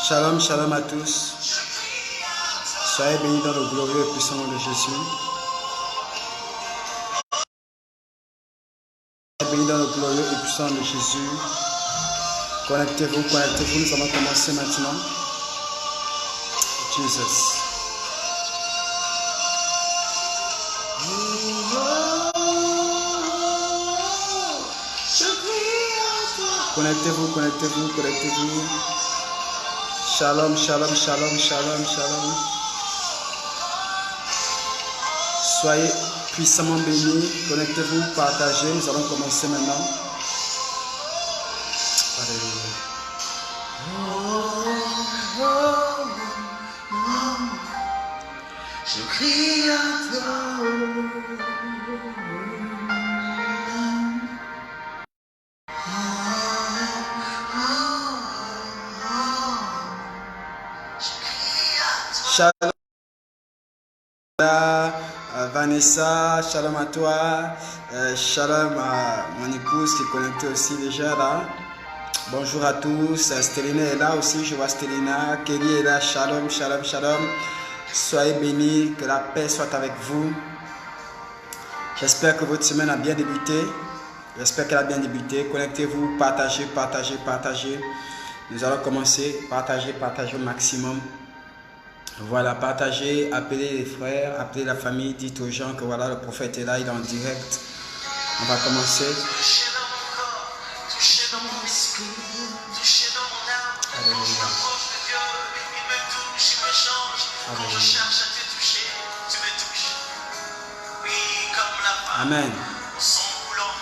Shalom, shalom à tous. Soyez bénis dans le glorieux et puissant nom de Jésus. Soyez bénis dans le glorieux et puissant nom de Jésus. Connectez-vous, connectez-vous. Nous allons commencer maintenant. Jesus. Connectez-vous, connectez-vous, connectez-vous. Shalom, shalom, shalom, shalom, shalom. Soyez puissamment bénis. Connectez-vous, partagez. Nous allons commencer maintenant. Alléluia. Je crie à toi. Shalom à Vanessa, shalom à toi, shalom à mon épouse qui est connectée aussi déjà là. Bonjour à tous, Stélina est là aussi, je vois Stélina, Kelly est là, shalom, shalom, shalom. Soyez bénis, que la paix soit avec vous. J'espère que votre semaine a bien débuté. J'espère qu'elle a bien débuté. Connectez-vous, partagez, partagez, partagez. Nous allons commencer, partagez, partagez au maximum. Voilà, partagez, appelez les frères, appelez la famille, dites aux gens que voilà, le prophète est là, il est en direct. On va commencer. Touchez dans mon corps, touchez dans mon esprit, touchez dans mon âme. Quand je m'approche de Dieu, il me touche, il me change. Quand je cherche à te toucher, tu me touches. Oui, comme la femme Amen. au son coulant,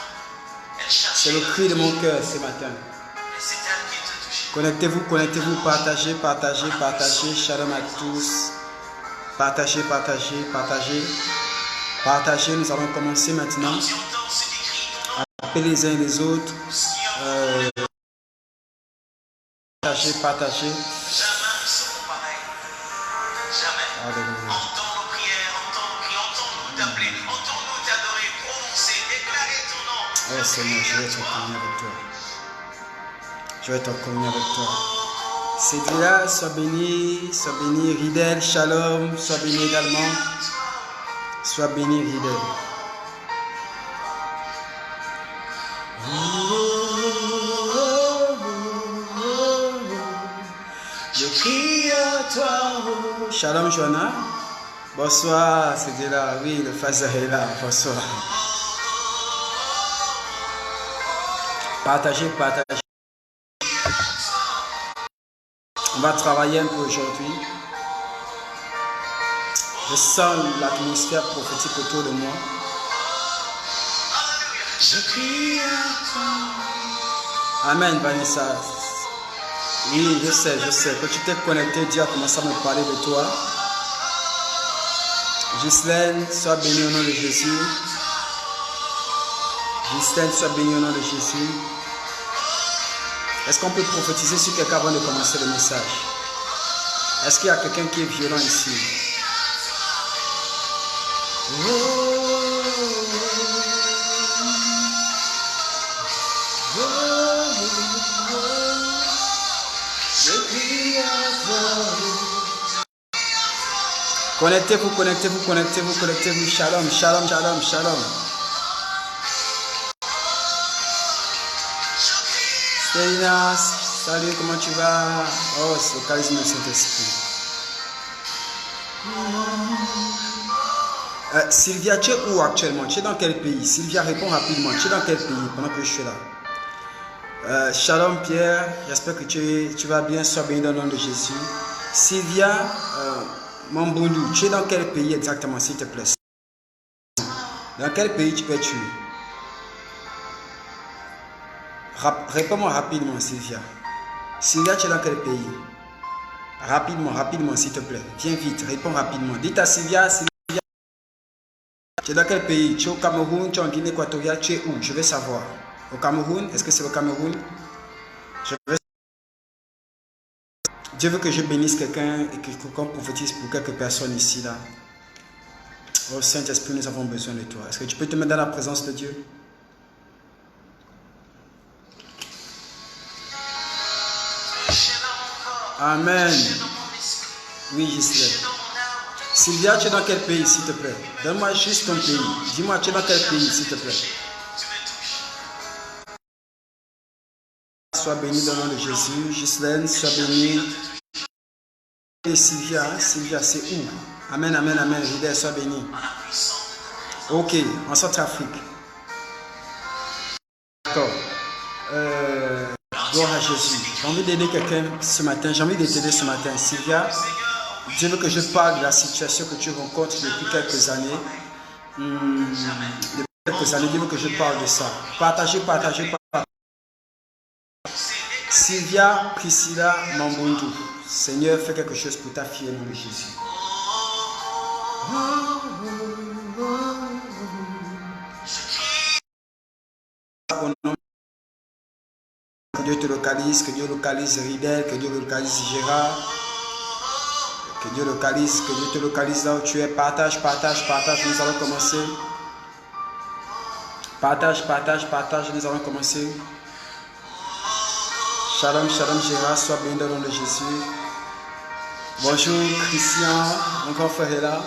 elle cherche. C'est le cri de mon cœur ce matin. Et c'est elle qui te touche. Connectez-vous, connectez-vous, partagez, partagez, partagez. Shalom à tous. Partagez, partagez, partagez. Partagez, nous allons commencer maintenant. Quand tu entends ce qui crie ton nom, Appelez les uns les autres. tout ce qui en Partagez, partagez. jamais ne seront pareils. Jamais. Alléluia. Entends nos prières, entends nos cris, entends-nous t'appeler, entends-nous t'adorer, prononcer, déclarer ton nom. Oh Seigneur, je vais être en communion avec toi. Je vais être en communion avec toi. Cédria, sois béni, sois béni. Ridel, shalom, sois béni également. Sois béni, Ridel. Je crie à toi. Shalom, Joanna. Bonsoir, Cédria. Oui, le Fazer est là. Bonsoir. Partagez, partagez. On va travailler un peu aujourd'hui. Je sens l'atmosphère prophétique autour de moi. Je crie à toi. Amen, Vanessa. Oui, je sais. Quand tu t'es connecté, Dieu a commencé à me parler de toi. Ghislaine, sois bénie au nom de Jésus. Ghislaine, sois bénie au nom de Jésus. Est-ce qu'on peut prophétiser sur quelqu'un avant de commencer le message? Est-ce qu'il y a quelqu'un qui est violent ici? Connectez-vous, connectez-vous, connectez-vous, connectez-vous. Shalom, shalom, shalom, shalom. Stélina, salut, comment tu vas? Oh, c'est le charisme du Saint-Esprit. Sylvia, tu es où actuellement? Tu es dans quel pays? Sylvia, réponds rapidement. Tu es dans quel pays pendant que je suis là? Shalom Pierre, j'espère que tu vas bien, sois béni dans le nom de Jésus. Sylvia, Mamboulou, tu es dans quel pays exactement, s'il te plaît? Dans quel pays tu peux tuer? Réponds-moi rapidement, Sylvia. Sylvia, tu es dans quel pays? Rapidement, rapidement, s'il te plaît. Viens vite, réponds rapidement. Dites à Sylvia, tu es dans quel pays? Tu es au Cameroun, tu es en Guinée équatoriale, tu es où? Je veux savoir. Au Cameroun? Est-ce que c'est au Cameroun? Dieu veut que je bénisse quelqu'un et que quelqu'un prophétise pour quelques personnes ici, là. Oh Saint-Esprit, nous avons besoin de toi. Est-ce que tu peux te mettre dans la présence de Dieu? Amen. toucher dans mon esprit, Oui, toucher Gisèle. dans mon âme. Sylvia, tu es dans quel pays, s'il te plaît? Donne-moi juste ton pays. Dis-moi, tu es dans quel pays, s'il te plaît? Tu me touches. Sois béni dans le nom de Jésus. Ghislaine, sois béni. Et Sylvia, hein? Sylvia, c'est où? Amen, amen, amen. Ridel, sois béni. Par la puissance de ta Ok, en Centrafrique. D'accord. Gloire à Jésus. J'ai envie d'aider quelqu'un ce matin. J'ai envie de t'aider ce matin. Sylvia, Dieu veut que je parle de la situation que tu rencontres depuis quelques années. Depuis quelques années, Dieu veut que je parle de ça. Partagez, partagez, partagez. Sylvia Priscilla Mambundu. Seigneur, fais quelque chose pour ta fille au nom de Jésus. Au nom que Dieu te localise, que Dieu localise Ridel, que Dieu localise Gérard, que Dieu te localise là où tu es. Partage, partage, partage. Nous allons commencer. Partage, partage, partage. Nous allons commencer. Shalom, shalom Gérard, sois béni dans le nom de Jésus. Bonjour Christian, mon grand frère est là.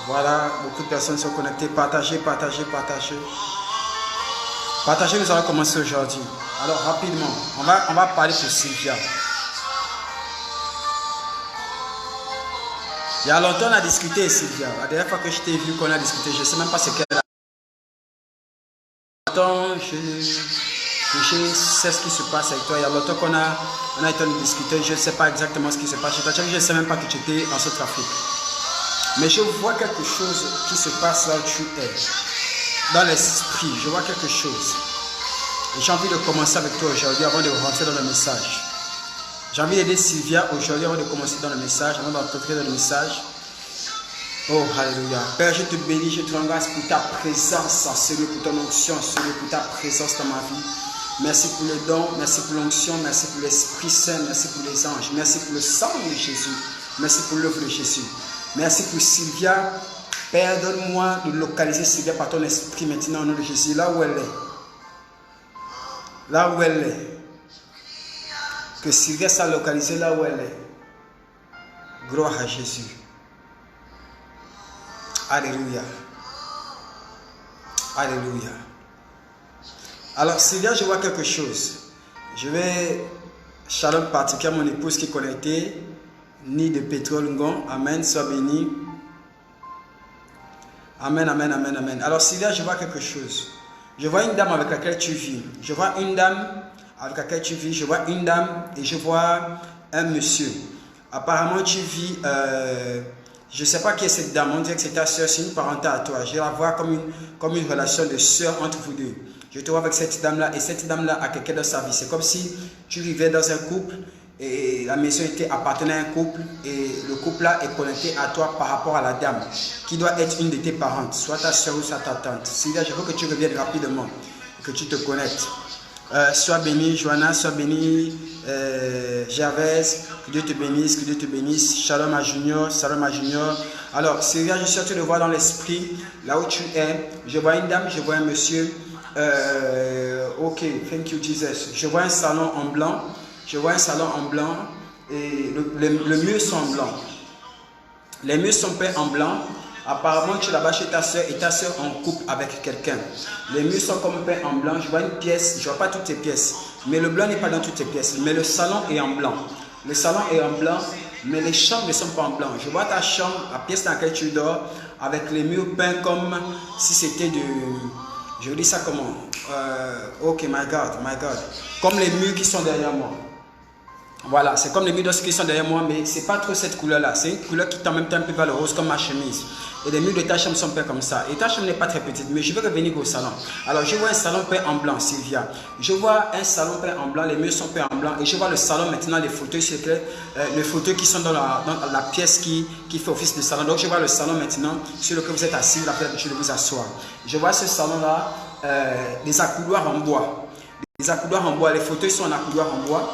Voilà, beaucoup de personnes sont connectées. Partagez, partagez, partagez. Partagez, nous allons commencer aujourd'hui. Alors rapidement, on va parler pour Sylvia. Il y a longtemps on a discuté Sylvia. La dernière fois que je t'ai vu qu'on a discuté, je ne sais même pas ce qu'elle a. Longtemps, je sais ce qui se passe avec toi. Il y a longtemps qu'on a été discuté. Je ne sais pas exactement ce qui se passe. Je ne sais même pas que tu étais en Centrafrique. Mais je vois quelque chose qui se passe là où tu es. Dans l'esprit, je vois quelque chose. Et j'ai envie de commencer avec toi aujourd'hui avant de rentrer dans le message. J'ai envie d'aider Sylvia aujourd'hui avant de commencer dans le message, avant d'entrer dans le message. Oh, alléluia. Père, je te bénis, je te remercie pour ta présence, Seigneur, pour ton onction, Seigneur, pour ta présence dans ma vie. Merci pour les dons, merci pour l'onction, merci pour l'Esprit Saint, merci pour les anges, merci pour le sang de Jésus, merci pour l'œuvre de Jésus. Merci pour Sylvia. Père, donne-moi de localiser Sylvia par ton esprit maintenant au nom de Jésus, là où elle est. Là où elle est. Que Sylvia soit localisée là où elle est. Gloire à Jésus. Alléluia. Alléluia. Alors Sylvia, je vois quelque chose. Je vais, Shalom particulièrement mon épouse qui est connectée. Ni de pétrole, Ngon. Amen, sois béni. Amen, amen, amen, amen. Alors Sylvia, je vois quelque chose. Je vois une dame avec laquelle tu vis. Je vois une dame avec laquelle tu vis. Je vois une dame et je vois un monsieur. Apparemment, tu vis... je ne sais pas qui est cette dame. On dirait que c'est ta soeur. C'est une parenté à toi. Je la vois comme une relation de soeur entre vous deux. Je te vois avec cette dame-là et cette dame-là a quelqu'un dans sa vie. C'est comme si tu vivais dans un couple et la maison appartenait à un couple et le couple-là est connecté à toi par rapport à la dame qui doit être une de tes parentes, soit ta soeur ou soit ta tante. Sylvia, je veux que tu reviennes rapidement, que tu te connectes. Sois béni, Joanna, sois béni, Gervais, que Dieu te bénisse, que Dieu te bénisse. Shalom à Junior, shalom à Junior. Alors, Sylvia, je suis en train de voir dans l'esprit, là où tu es, je vois une dame, je vois un monsieur. Ok, thank you Jesus. Je vois un salon en blanc. Je vois un salon en blanc et le mur sont en blanc. Les murs sont peints en blanc. Apparemment, tu es là-bas chez ta soeur et ta soeur en couple avec quelqu'un. Les murs sont comme peints en blanc. Je vois une pièce, je ne vois pas toutes les pièces. Mais le blanc n'est pas dans toutes les pièces. Mais le salon est en blanc. Le salon est en blanc, mais les chambres ne sont pas en blanc. Je vois ta chambre, la pièce dans laquelle tu dors, avec les murs peints comme si c'était de... Je dis ça comment? Ok, my God. Comme les murs qui sont derrière moi. Voilà, c'est comme les murs qui sont derrière moi, mais c'est pas trop cette couleur-là. C'est une couleur qui tend en même temps un peu vers le rose comme ma chemise. Et les murs de ta chambre sont peints comme ça. Et ta chambre n'est pas très petite, mais je vais revenir au salon. Alors, je vois un salon peint en blanc, Sylvia. Je vois un salon peint en blanc, les murs sont peints en blanc. Et je vois le salon maintenant, les fauteuils les fauteuils qui sont dans la pièce qui fait office de salon. Donc, je vois le salon maintenant sur lequel vous êtes assis, la pièce je vais vous asseoir. Je vois ce salon-là, des accoudoirs en bois. Les accoudoirs en bois, les fauteuils sont en accoudoirs en bois.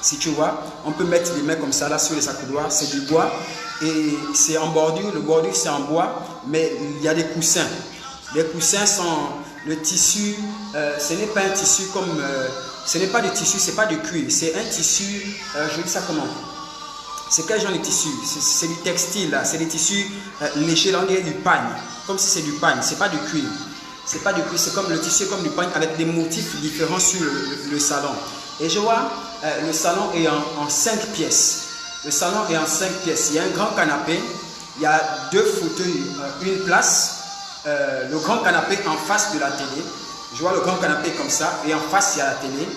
Si tu vois, on peut mettre les mains comme ça là sur les accoudoirs, c'est du bois et c'est en bordure, le bordure c'est en bois, mais il y a des coussins. Les coussins sont le tissu, ce n'est pas un tissu comme Ce n'est pas de tissu, c'est pas de cuir. C'est un tissu, je dis ça comment? C'est quel genre de tissu? C'est du textile, là. C'est des tissus légers, là, on dirait du pagne. Comme si c'est du pagne, c'est pas du cuir. C'est pas du cuir, c'est comme le tissu, comme du pagne, avec des motifs différents sur le salon. Et je vois, le salon est en 5 pièces. Le salon est en 5 pièces. Il y a un grand canapé, il y a 2 fauteuils, une place. Le grand canapé en face de la télé. Je vois le grand canapé comme ça, et en face, il y a la télé.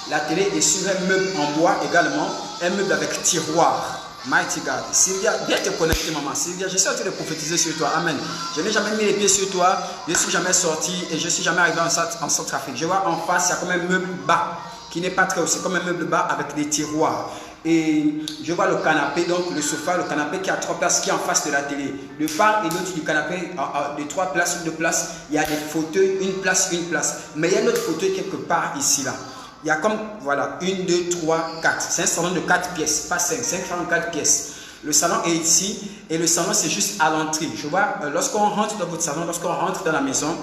La télé est sur un meuble en bois également, un meuble avec tiroir. Mighty God. Sylvia, viens te connecter, maman. Sylvia, je suis en train de prophétiser sur toi. Amen. Je n'ai jamais mis les pieds sur toi. Je ne suis jamais sorti et je ne suis jamais arrivé en Centrafrique. Je vois en face, il y a comme un meuble bas qui n'est pas très haut. C'est comme un meuble bas avec des tiroirs. Et je vois le canapé, donc le sofa, le canapé qui a 3 places, qui est en face de la télé. De part et d'autre du canapé, de 3 places ou 2 places, il y a des fauteuils, une place. Mais il y a un autre fauteuil quelque part ici, là. Il y a comme, voilà, 1, 2, 3, 4. C'est un salon de 4 pièces, pas 5, 5 salons de 4 pièces. Le salon est ici et le salon c'est juste à l'entrée. Je vois, lorsqu'on rentre dans votre salon, lorsqu'on rentre dans la maison,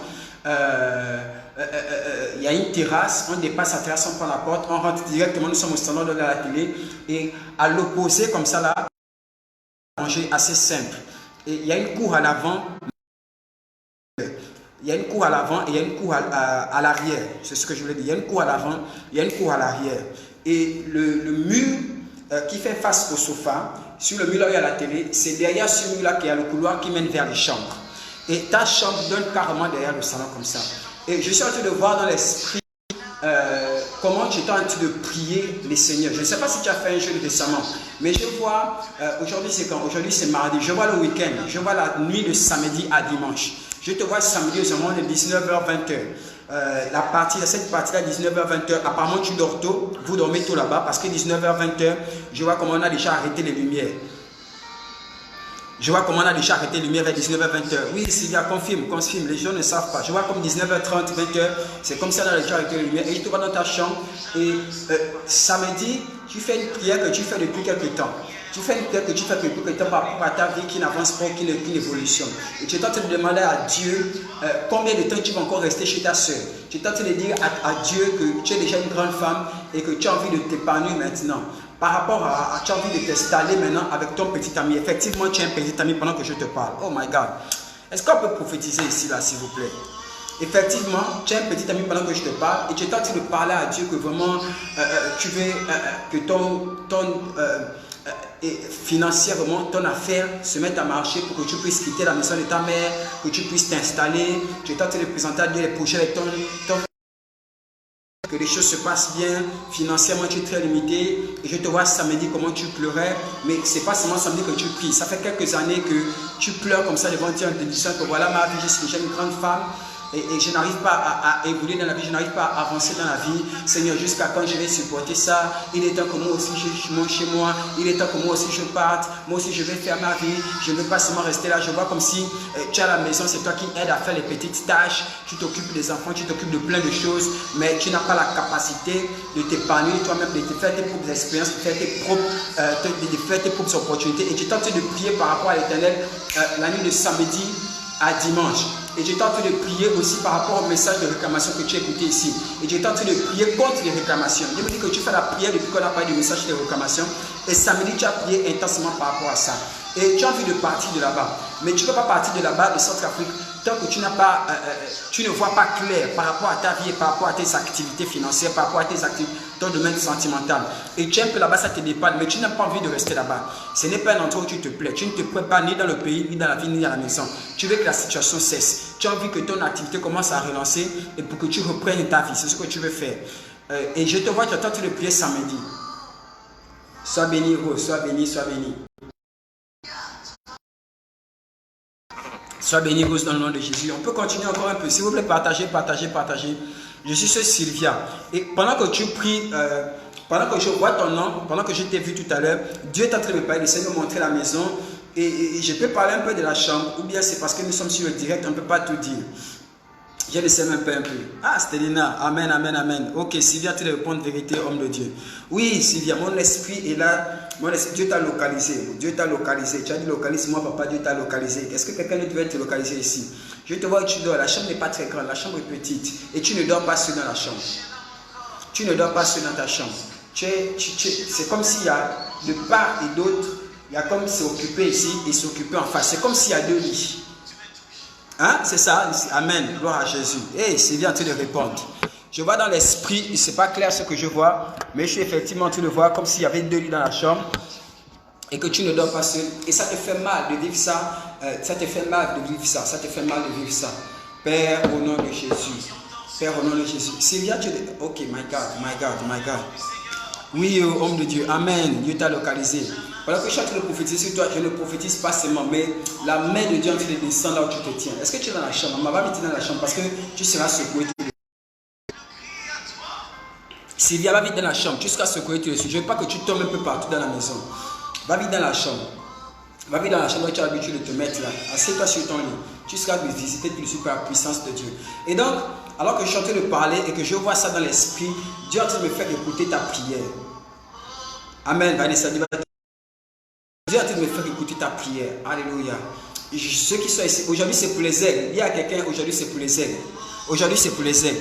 il y a une terrasse, on dépasse la terrasse, on prend la porte, on rentre directement, nous sommes au salon de la télé. Et à l'opposé, comme ça là, manger assez simple. Et il y a une cour à l'avant. Il y a une cour à l'avant et il y a une cour à l'arrière. C'est ce que je voulais dire. Il y a une cour à l'avant, il y a une cour à l'arrière. Et le mur qui fait face au sofa, sur le mur là où il y a la télé, c'est derrière ce mur là qu'il y a le couloir qui mène vers les chambres. Et ta chambre donne carrément derrière le salon comme ça. Et je suis en train de voir dans l'esprit comment tu es en train de prier les seigneurs. Je ne sais pas si tu as fait un jeûne récemment, mais je vois, aujourd'hui c'est quand? Aujourd'hui c'est mardi. Je vois le week-end, je vois la nuit de samedi à dimanche. Je te vois samedi aux alentours de 19h-20h. Cette partie-là, 19h-20h, apparemment tu dors tôt, vous dormez tôt là-bas, parce que 19h-20h, je vois comment on a déjà arrêté les lumières. Je vois comment on a déjà arrêté les lumières vers 19h-20h. Oui, Sylvia, confirme, les gens ne savent pas. Je vois comme 19h30, 20h, c'est comme ça on a déjà arrêté les lumières. Et tu te vas dans ta chambre et samedi, tu fais une prière que tu fais depuis quelques temps. Tu fais une prière que tu fais depuis quelque temps par rapport à ta vie qui n'avance pas, qui évolutionne. Et tu es en train de demander à Dieu combien de temps tu vas encore rester chez ta soeur. Tu es en train de dire à Dieu que tu es déjà une grande femme et que tu as envie de t'épanouir maintenant. Par rapport à tu as envie de t'installer maintenant avec ton petit ami. Effectivement, tu as un petit ami pendant que je te parle. Oh my God. Est-ce qu'on peut prophétiser ici, là, s'il vous plaît? Effectivement, tu as un petit ami pendant que je te parle et tu es en train de parler à Dieu que vraiment tu veux que et financièrement ton affaire se mette à marcher pour que tu puisses quitter la maison de ta mère, que tu puisses t'installer. Tu es en train de présenter à Dieu les projets avec ton que les choses se passent bien, financièrement tu es très limité et je te vois samedi comment tu pleurais, mais c'est pas seulement samedi que tu pries, ça fait quelques années que tu pleures comme ça devant Dieu en te disant que voilà ma vie, je suis déjà une grande femme et je n'arrive pas à évoluer dans la vie, je n'arrive pas à avancer dans la vie. Seigneur, jusqu'à quand je vais supporter ça? Il est temps que moi aussi je monte chez moi, il est temps que moi aussi je parte, moi aussi je vais faire ma vie, je ne veux pas seulement rester là. Je vois comme si tu es à la maison, c'est toi qui aides à faire les petites tâches, tu t'occupes des enfants, tu t'occupes de plein de choses, mais tu n'as pas la capacité de t'épanouir toi-même, de te faire tes propres expériences, de faire tes propres opportunités. Et tu es en train de prier par rapport à l'Éternel la nuit de samedi à dimanche. Et j'étais en train de prier aussi par rapport au message de réclamation que tu as écouté ici. Et j'étais en train de prier contre les réclamations. Je me dis que tu fais la prière depuis qu'on a parlé du message des réclamations. Et samedi, tu as prié intensément par rapport à ça. Et tu as envie de partir de là-bas. Mais tu ne peux pas partir de là-bas, de Centrafrique, tant que tu ne vois pas clair par rapport à ta vie, par rapport à tes activités financières, par rapport à tes activités, ton domaine sentimental. Et tu es un peu là-bas, ça te dépanne, mais tu n'as pas envie de rester là-bas. Ce n'est pas un endroit où tu te plais. Tu ne te plais pas ni dans le pays, ni dans la ville, ni dans la maison. Tu veux que la situation cesse. Tu as envie que ton activité commence à relancer et pour que tu reprennes ta vie. C'est ce que tu veux faire. Et je te vois, tu attends de prier samedi. Sois béni, Rose, sois béni, sois béni. Sois béni, Rose, dans le nom de Jésus. On peut continuer encore un peu. S'il vous plaît, partagez. Je suis ce Sylvia. Et pendant que tu pries, pendant que je vois ton nom, pendant que je t'ai vu tout à l'heure, Dieu est en train de me parler, il essaie de me montrer la maison. Et je peux parler un peu de la chambre, ou bien c'est parce que nous sommes sur le direct, on ne peut pas tout dire. Je le sais même pas un peu. Ah, Stelina, amen, amen, amen. Ok, Sylvia, tu réponds vérité, homme de Dieu. Oui, Sylvia, mon esprit est là. Dieu t'a localisé. Dieu t'a localisé. Tu as dit localise-moi, papa, Dieu t'a localisé. Est-ce que quelqu'un d'autre veut te localiser ici? Je te vois où tu dors. La chambre n'est pas très grande, la chambre est petite. Et tu ne dors pas seul dans la chambre. Tu ne dors pas seul dans ta chambre. C'est comme s'il y a de part et d'autre, il y a comme c'est occupé ici et c'est occupé en face. C'est comme s'il y a deux lits. Hein? C'est ça? Amen. Gloire à Jésus. Hey, c'est bien en train de répondre. Je vois dans l'esprit, ce n'est pas clair ce que je vois, mais je suis effectivement en train de voir comme s'il y avait deux lits dans la chambre et que tu ne dors pas seul. Et ça te fait mal de vivre ça. Ça te fait mal de vivre ça. Ça te fait mal de vivre ça. Père, au nom de Jésus. Père, au nom de Jésus. Sylvia, tu es... Ok, my God. Oui, homme de Dieu. Amen. Dieu t'a localisé. Voilà que je suis en train de prophétiser sur toi. Je ne prophétise pas seulement, mais la main de Dieu est en train de descendre là où tu te tiens. Est-ce que tu es dans la chambre? Maman va mettre dans la chambre parce que tu seras secoué. Sylvia, va vite dans la chambre. Tu seras secoué tout dessus. Je ne veux pas que tu tombes un peu partout dans la maison. Va vite dans la chambre. Va vite dans la chambre où tu as l'habitude de te mettre là. Assieds-toi sur ton lit. Tu seras visité tout de suite par la puissance de Dieu. Et donc, alors que je suis en train de parler et que je vois ça dans l'esprit, Dieu est en train de me faire écouter ta prière. Amen. Vanessa, Dieu est en train de me faire écouter ta prière. Alléluia. Ceux qui sont ici, aujourd'hui c'est pour les aigles. Il y a quelqu'un, aujourd'hui c'est pour les aigles. Aujourd'hui c'est pour les aigles.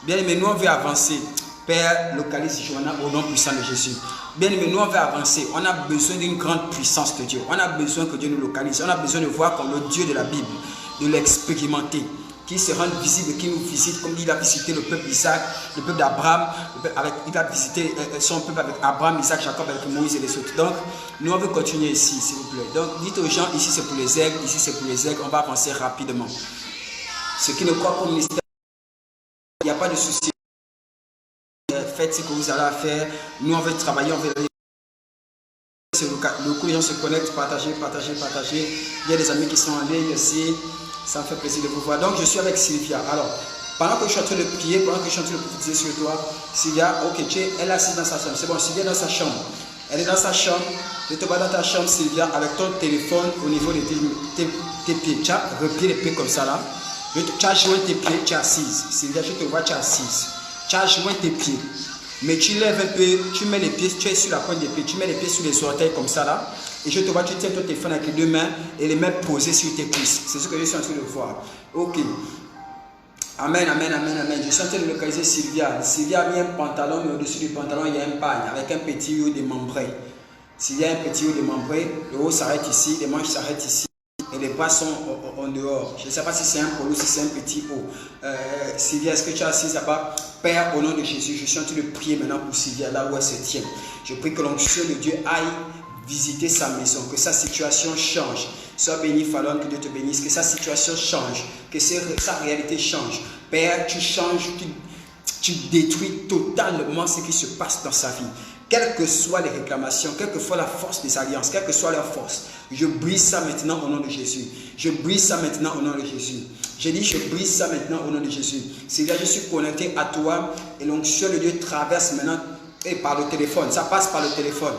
Bien aimé, nous on veut avancer. Père, localise Joanna au nom puissant de Jésus. Bien aimé, nous on veut avancer. On a besoin d'une grande puissance de Dieu. On a besoin que Dieu nous localise. On a besoin de voir comme le Dieu de la Bible, de l'expérimenter, qui se rende visible, qui nous visite, comme il a visité le peuple Isaac, le peuple d'Abraham, il a visité son peuple avec Abraham, Isaac, Jacob, avec Moïse et les autres. Donc, nous on veut continuer ici, s'il vous plaît. Donc, dites aux gens, ici c'est pour les aigles, ici c'est pour les aigles, on va avancer rapidement. Ceux qui ne croient pas au ministère, il n'y a pas de souci. Faites ce que vous allez faire. Nous on veut travailler, on veut... Le coup, les gens se connectent, partagez. Il y a des amis qui sont en ligne aussi. Ça me fait plaisir de vous voir. Donc, je suis avec Sylvia. Alors, pendant que je suis en train de prier, pendant que je suis en train de prophétiser sur toi, Sylvia, ok, elle est assise dans sa chambre. C'est bon, Sylvia est dans sa chambre. Elle est dans sa chambre. Je te vois dans ta chambre, Sylvia, avec ton téléphone au niveau de tes pieds. Tu as replié les pieds comme ça là. Tu as joint tes pieds, tu es assise. Sylvia, je te vois, tu es assise. Tu as joint tes pieds. Mais tu lèves un peu, tu mets les pieds, tu es sur la pointe des pieds, tu mets les pieds sur les orteils comme ça là. Et je te vois, tu tiens ton téléphone avec les deux mains et les mains posées sur tes cuisses. C'est ce que je suis en train de voir. Ok. Amen. Je suis en train de localiser Sylvia. Sylvia a mis un pantalon, mais au-dessus du pantalon, il y a un pagne avec un petit haut démembré. S'il y a un petit haut démembré, le haut s'arrête ici, les manches s'arrêtent ici. Et les bras sont en dehors. Je ne sais pas si c'est un polo, si c'est un petit haut. Sylvia, est-ce que tu es assise là-bas? Père, au nom de Jésus, je suis en train de prier maintenant pour Sylvia, là où elle se tient. Je prie que l'onction de Dieu aille visiter sa maison, que sa situation change. Sois béni, Fallon, que Dieu te bénisse, que sa situation change, que sa réalité change. Père, tu changes, tu détruis totalement ce qui se passe dans sa vie. Quelles que soient les réclamations, quelle que soit la force des alliances, quelle que soit leur force, je brise ça maintenant au nom de Jésus. Je brise ça maintenant au nom de Jésus. J'ai dit, je brise ça maintenant au nom de Jésus. Sylvia, je suis connecté à toi et l'onction de Dieu traverse maintenant et par le téléphone. Ça passe par le téléphone.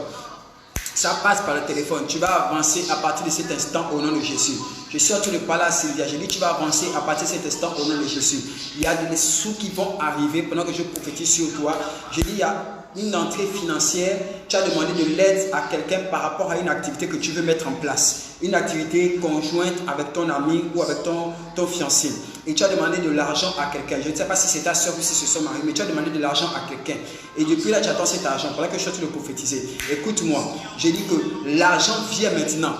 Ça passe par le téléphone. Tu vas avancer à partir de cet instant au nom de Jésus. Je suis en train de parler à Sylvia. J'ai dit, tu vas avancer à partir de cet instant au nom de Jésus. Il y a des sous qui vont arriver pendant que je prophétise sur toi. J'ai dit, il y a une entrée financière, tu as demandé de l'aide à quelqu'un par rapport à une activité que tu veux mettre en place. Une activité conjointe avec ton ami ou avec ton fiancé. Et tu as demandé de l'argent à quelqu'un. Je ne sais pas si c'est ta soeur ou si c'est son mari, mais tu as demandé de l'argent à quelqu'un. Et depuis là, tu attends cet argent. Pendant que je suis en train de prophétiser. Écoute-moi, j'ai dit que l'argent vient maintenant.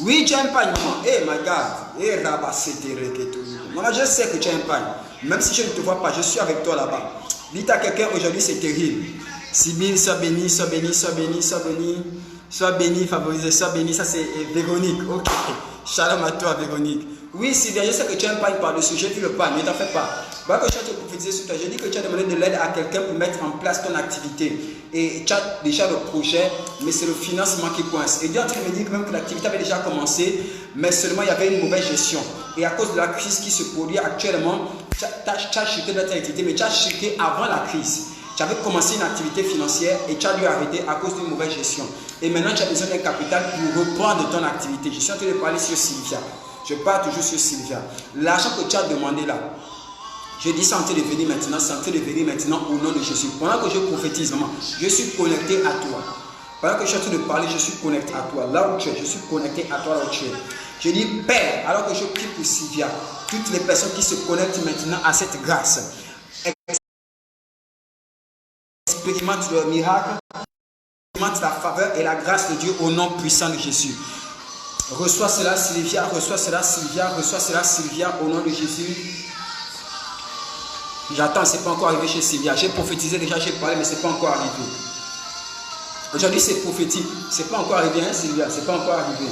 Oui, tu as un pagne, maman. Eh, my God. Eh, maman, je sais que tu as un pagne. Même si je ne te vois pas, je suis avec toi là-bas. Dites à quelqu'un, aujourd'hui c'est terrible. Sibylle, sois béni, sois béni, sois béni, sois béni, sois béni, favorisé, sois béni. Ça c'est Véronique. Ok. Shalom à toi, Véronique. Oui, Sylvia, je sais que tu as un pagne par-dessus. J'ai vu le pagne, ne t'en fais pas. Voilà que je suis en train de prophétiser sur toi. J'ai dit que tu as demandé de l'aide à quelqu'un pour mettre en place ton activité. Et tu as déjà le projet, mais c'est le financement qui coince. Et Dieu est en train de me dire même que l'activité avait déjà commencé, mais seulement il y avait une mauvaise gestion. Et à cause de la crise qui se produit actuellement, tu as chuté dans ta activité, mais tu as chuté avant la crise. Tu avais commencé une activité financière et tu as dû arrêter à cause d'une mauvaise gestion. Et maintenant, tu as besoin d'un capital pour reprendre ton activité. Je suis en train de parler sur Sylvia. Je parle toujours sur Sylvia. L'argent que tu as demandé là, je dis santé de venir maintenant, santé de venir maintenant au nom de Jésus. Pendant que je prophétise, maman, je suis connecté à toi. Pendant que je suis en train de parler, je suis connecté à toi. Là où tu es, je suis connecté à toi là où tu es. Je dis, Père, alors que je prie pour Sylvia, toutes les personnes qui se connectent maintenant à cette grâce, expérimente le miracle, expérimente la faveur et la grâce de Dieu au nom puissant de Jésus. Reçois cela, Sylvia, reçois cela, Sylvia, reçois cela, Sylvia, au nom de Jésus. J'attends, ce n'est pas encore arrivé chez Sylvia. J'ai prophétisé déjà, j'ai parlé, mais ce n'est pas encore arrivé. Aujourd'hui, c'est prophétique. Ce n'est pas encore arrivé, hein, Sylvia, ce n'est pas encore arrivé.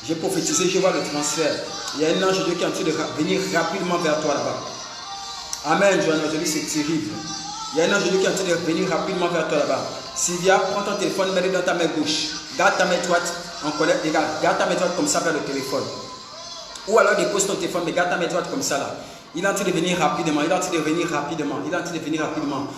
J'ai prophétisé, je vois le transfert. Il y a un ange de Dieu qui est en train de venir rapidement vers toi là-bas. Amen, Joanne, aujourd'hui, c'est terrible. Il y a un ange de Dieu qui est en train de venir rapidement vers toi là-bas. Sylvia, prends ton téléphone, mets-le dans ta main gauche. Garde ta main droite en colère égale. Garde ta main droite comme ça vers le téléphone. Ou alors dépose ton téléphone, mais garde ta main droite comme ça là. Il est en train de venir rapidement. Il est en train de venir rapidement. Il est en train de venir rapidement.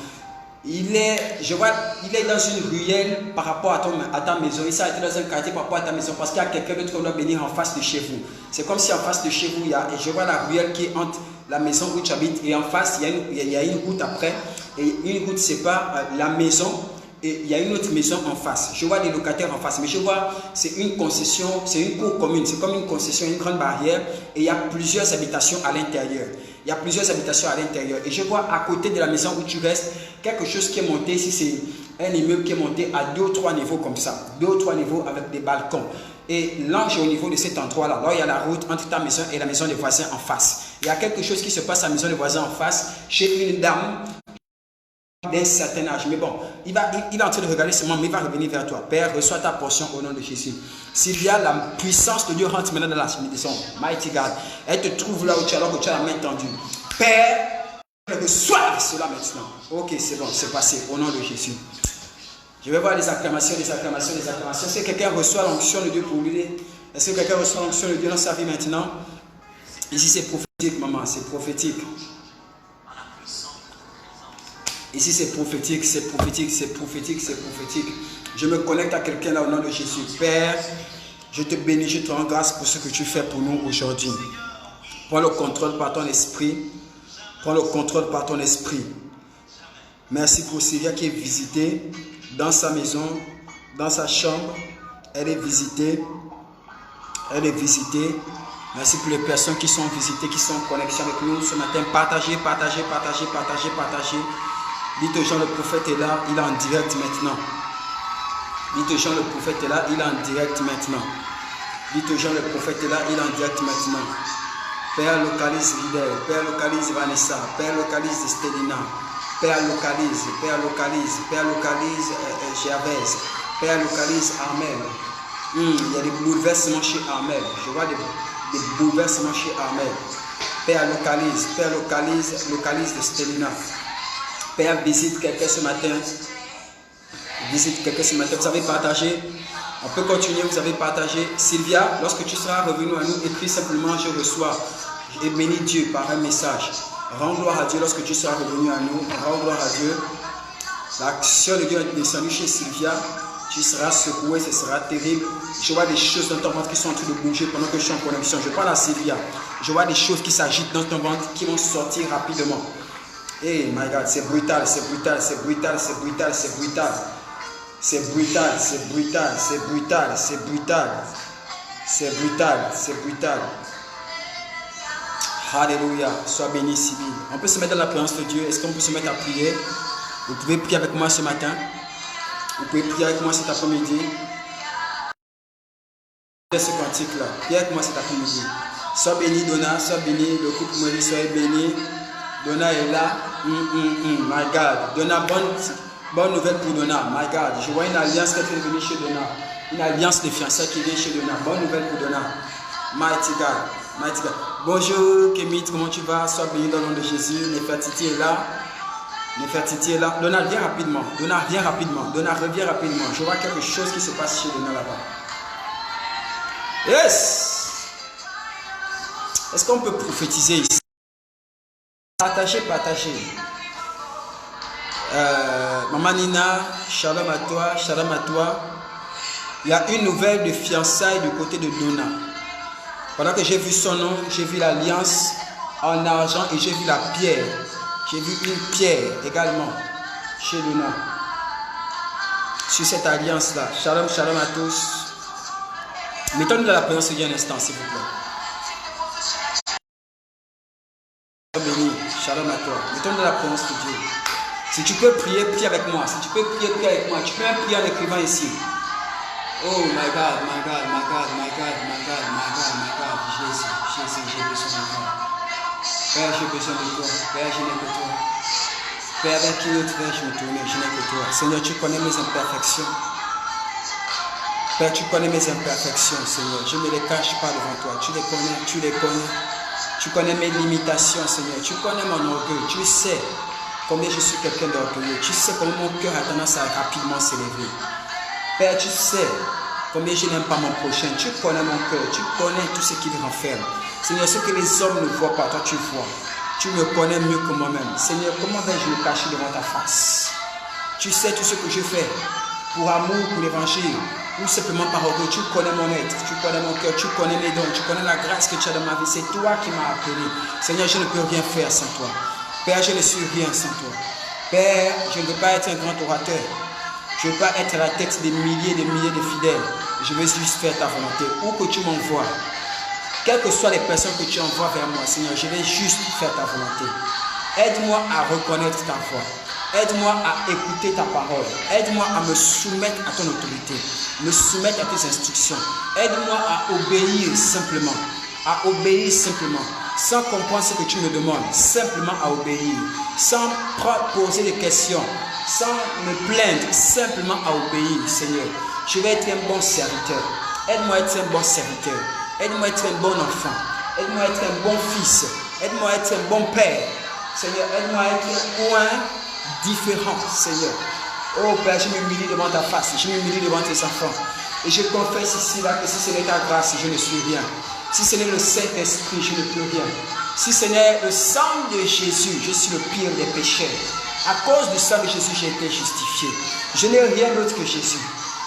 Il est dans une ruelle par rapport à ta maison. Il s'est arrêté dans un quartier par rapport à ta maison parce qu'il y a quelqu'un d'autre qui doit venir en face de chez vous. C'est comme si en face de chez vous, je vois la ruelle qui est entre la maison où tu habites et en face, il y a une route après. Et une route sépare la maison et il y a une autre maison en face. Je vois des locataires en face, mais je vois, c'est une concession, c'est une cour commune. C'est comme une concession, une grande barrière et il y a plusieurs habitations à l'intérieur. Il y a plusieurs habitations à l'intérieur. Et je vois à côté de la maison où tu restes, quelque chose qui est monté. Ici, c'est un immeuble qui est monté à 2 ou 3 niveaux comme ça. 2 ou 3 niveaux avec des balcons. Et l'ange est au niveau de cet endroit-là. Alors, il y a la route entre ta maison et la maison des voisins en face. Il y a quelque chose qui se passe à la maison des voisins en face chez une dame d'un certain âge. Mais bon, il est en train de regarder seulement, mais il va revenir vers toi. Père, reçois ta portion au nom de Jésus. Sylvia, la puissance de Dieu rentre maintenant dans la maison. Mighty God. Elle te trouve là où tu es, alors que tu as la main tendue. Père, reçois cela maintenant. Ok, c'est bon, c'est passé au nom de Jésus. Je vais voir les acclamations, les acclamations, les acclamations. Est-ce que quelqu'un reçoit l'onction de Dieu pour lui? Est-ce que quelqu'un reçoit l'onction de Dieu dans sa vie maintenant? Ici, c'est prophétique, maman, c'est prophétique. Ici, c'est prophétique, c'est prophétique, c'est prophétique, c'est prophétique. Je me connecte à quelqu'un là au nom de Jésus. Père, je te bénis, je te rends grâce pour ce que tu fais pour nous aujourd'hui. Prends le contrôle par ton esprit. Prends le contrôle par ton esprit. Merci pour Sylvia qui est visitée dans sa maison, dans sa chambre. Elle est visitée. Elle est visitée. Merci pour les personnes qui sont visitées, qui sont en connexion avec nous ce matin. Partagez, partagez, partagez, partagez, partagez. Dites aux gens, le prophète est là, il est en direct maintenant. Dites aux gens, le prophète est là, il est en direct maintenant. Dites aux gens, le prophète est là, il est en direct maintenant. Père, localise Vidal, Père, localise Vanessa, Père, localise Stelina, Père, localise, Père, localise, Père, localise Gervaise, Père, localise Armel. Il y a des bouleversements chez Armel. Je vois des bouleversements chez Armel. Père, localise, Père, localise de Stelina. Père, visite quelqu'un ce matin. Visite quelqu'un ce matin. Vous avez partagé. On peut continuer, vous avez partagé. Sylvia, lorsque tu seras revenu à nous, écris simplement je reçois. Et bénis Dieu par un message. Rends gloire à Dieu lorsque tu seras revenu à nous. Rends gloire à Dieu. L'action de Dieu est descendue chez Sylvia. Tu seras secoué, ce sera terrible. Je vois des choses dans ton ventre qui sont en train de bouger pendant que je suis en connexion. Je parle à Sylvia. Je vois des choses qui s'agitent dans ton ventre qui vont sortir rapidement. Hey my God, c'est brutal, c'est brutal, c'est brutal, c'est brutal, c'est brutal. C'est brutal, c'est brutal, c'est brutal, c'est brutal. C'est brutal, c'est brutal. Alléluia, sois béni, Sibylle. On peut se mettre dans la présence de Dieu. Est-ce qu'on peut se mettre à prier? Vous pouvez prier avec moi ce matin. Vous pouvez prier avec moi cet après-midi. Ce cantique-là. Priez avec moi cet après-midi. Sois béni, Donna, sois béni. Le couple Maurice, soyez béni. Donna est là. My God. Donna, bonne nouvelle pour Donna. My God. Je vois une alliance qui est venue chez Donna. Une alliance de fiançailles qui vient chez Donna. Bonne nouvelle pour Donna. Mighty God. Mighty God. Bonjour, Kémit. Comment tu vas? Sois béni dans le nom de Jésus. Nefertiti est là. Nefertiti est là. Donna, viens rapidement. Donna, viens rapidement. Donna, reviens rapidement. Je vois quelque chose qui se passe chez Donna là-bas. Yes! Est-ce qu'on peut prophétiser ici? Partagez, partagez. Maman Nina, shalom à toi, shalom à toi. Il y a une nouvelle de fiançailles du côté de Donna. Pendant que j'ai vu son nom, j'ai vu l'alliance en argent et j'ai vu la pierre. J'ai vu une pierre également chez Donna. Sur cette alliance-là. Shalom, shalom à tous. Mettons-nous dans la présence de Dieu un instant, s'il vous plaît. Béni, shalom à toi. Mettons-nous dans la présence de Dieu. Si tu peux prier, prie avec moi. Si tu peux prier, prie avec moi. Tu peux même prier en écrivant ici. Oh my God, my God, my God, my God, my God, my God, my God. Jésus, Jésus, j'ai besoin de toi. Père, j'ai besoin de toi. Père, je n'ai que toi. Père, avec qui autre vais-je me tourner? Je n'ai que toi. Seigneur, tu connais mes imperfections. Père, tu connais mes imperfections, Seigneur. Je ne les cache pas devant toi. Tu les connais, tu les connais. Tu connais mes limitations, Seigneur. Tu connais mon orgueil. Tu sais combien je suis quelqu'un d'orgueilleux. Tu sais comment mon cœur a tendance à rapidement s'élever. Père, tu sais combien je n'aime pas mon prochain. Tu connais mon cœur. Tu connais tout ce qui me renferme. Seigneur, ce que les hommes ne voient pas, toi tu vois. Tu me connais mieux que moi-même. Seigneur, comment vais-je me cacher devant ta face? Tu sais tout ce que je fais pour amour, pour l'évangile, ou simplement par orgueil. Tu connais mon être, tu connais mon cœur, tu connais mes dons, tu connais la grâce que tu as dans ma vie. C'est toi qui m'as appelé. Seigneur, je ne peux rien faire sans toi. Père, je ne suis rien sans toi. Père, je ne veux pas être un grand orateur. Je ne veux pas être à la tête des milliers de fidèles. Je veux juste faire ta volonté. Où que tu m'envoies, quelles que soient les personnes que tu envoies vers moi, Seigneur, je vais juste faire ta volonté. Aide-moi à reconnaître ta voix. Aide-moi à écouter ta parole. Aide-moi à me soumettre à ton autorité. Me soumettre à tes instructions. Aide-moi à obéir simplement. À obéir simplement. Sans comprendre ce que tu me demandes. Simplement à obéir. Sans poser des questions. Sans me plaindre. Simplement à obéir, Seigneur. Je vais être un bon serviteur. Aide-moi à être un bon serviteur. Aide-moi à être un bon enfant. Aide-moi à être un bon fils. Aide-moi à être un bon père. Seigneur, aide-moi à être un point différent, Seigneur. Oh Père, je m'humilie devant ta face. Je m'humilie devant tes enfants. Et je confesse ici là que si ce n'est ta grâce, je ne suis rien. Si ce n'est le Saint-Esprit, je ne peux rien. Si ce n'est le sang de Jésus, je suis le pire des pécheurs. À cause du sang de Jésus, j'ai été justifié. Je n'ai rien d'autre que Jésus.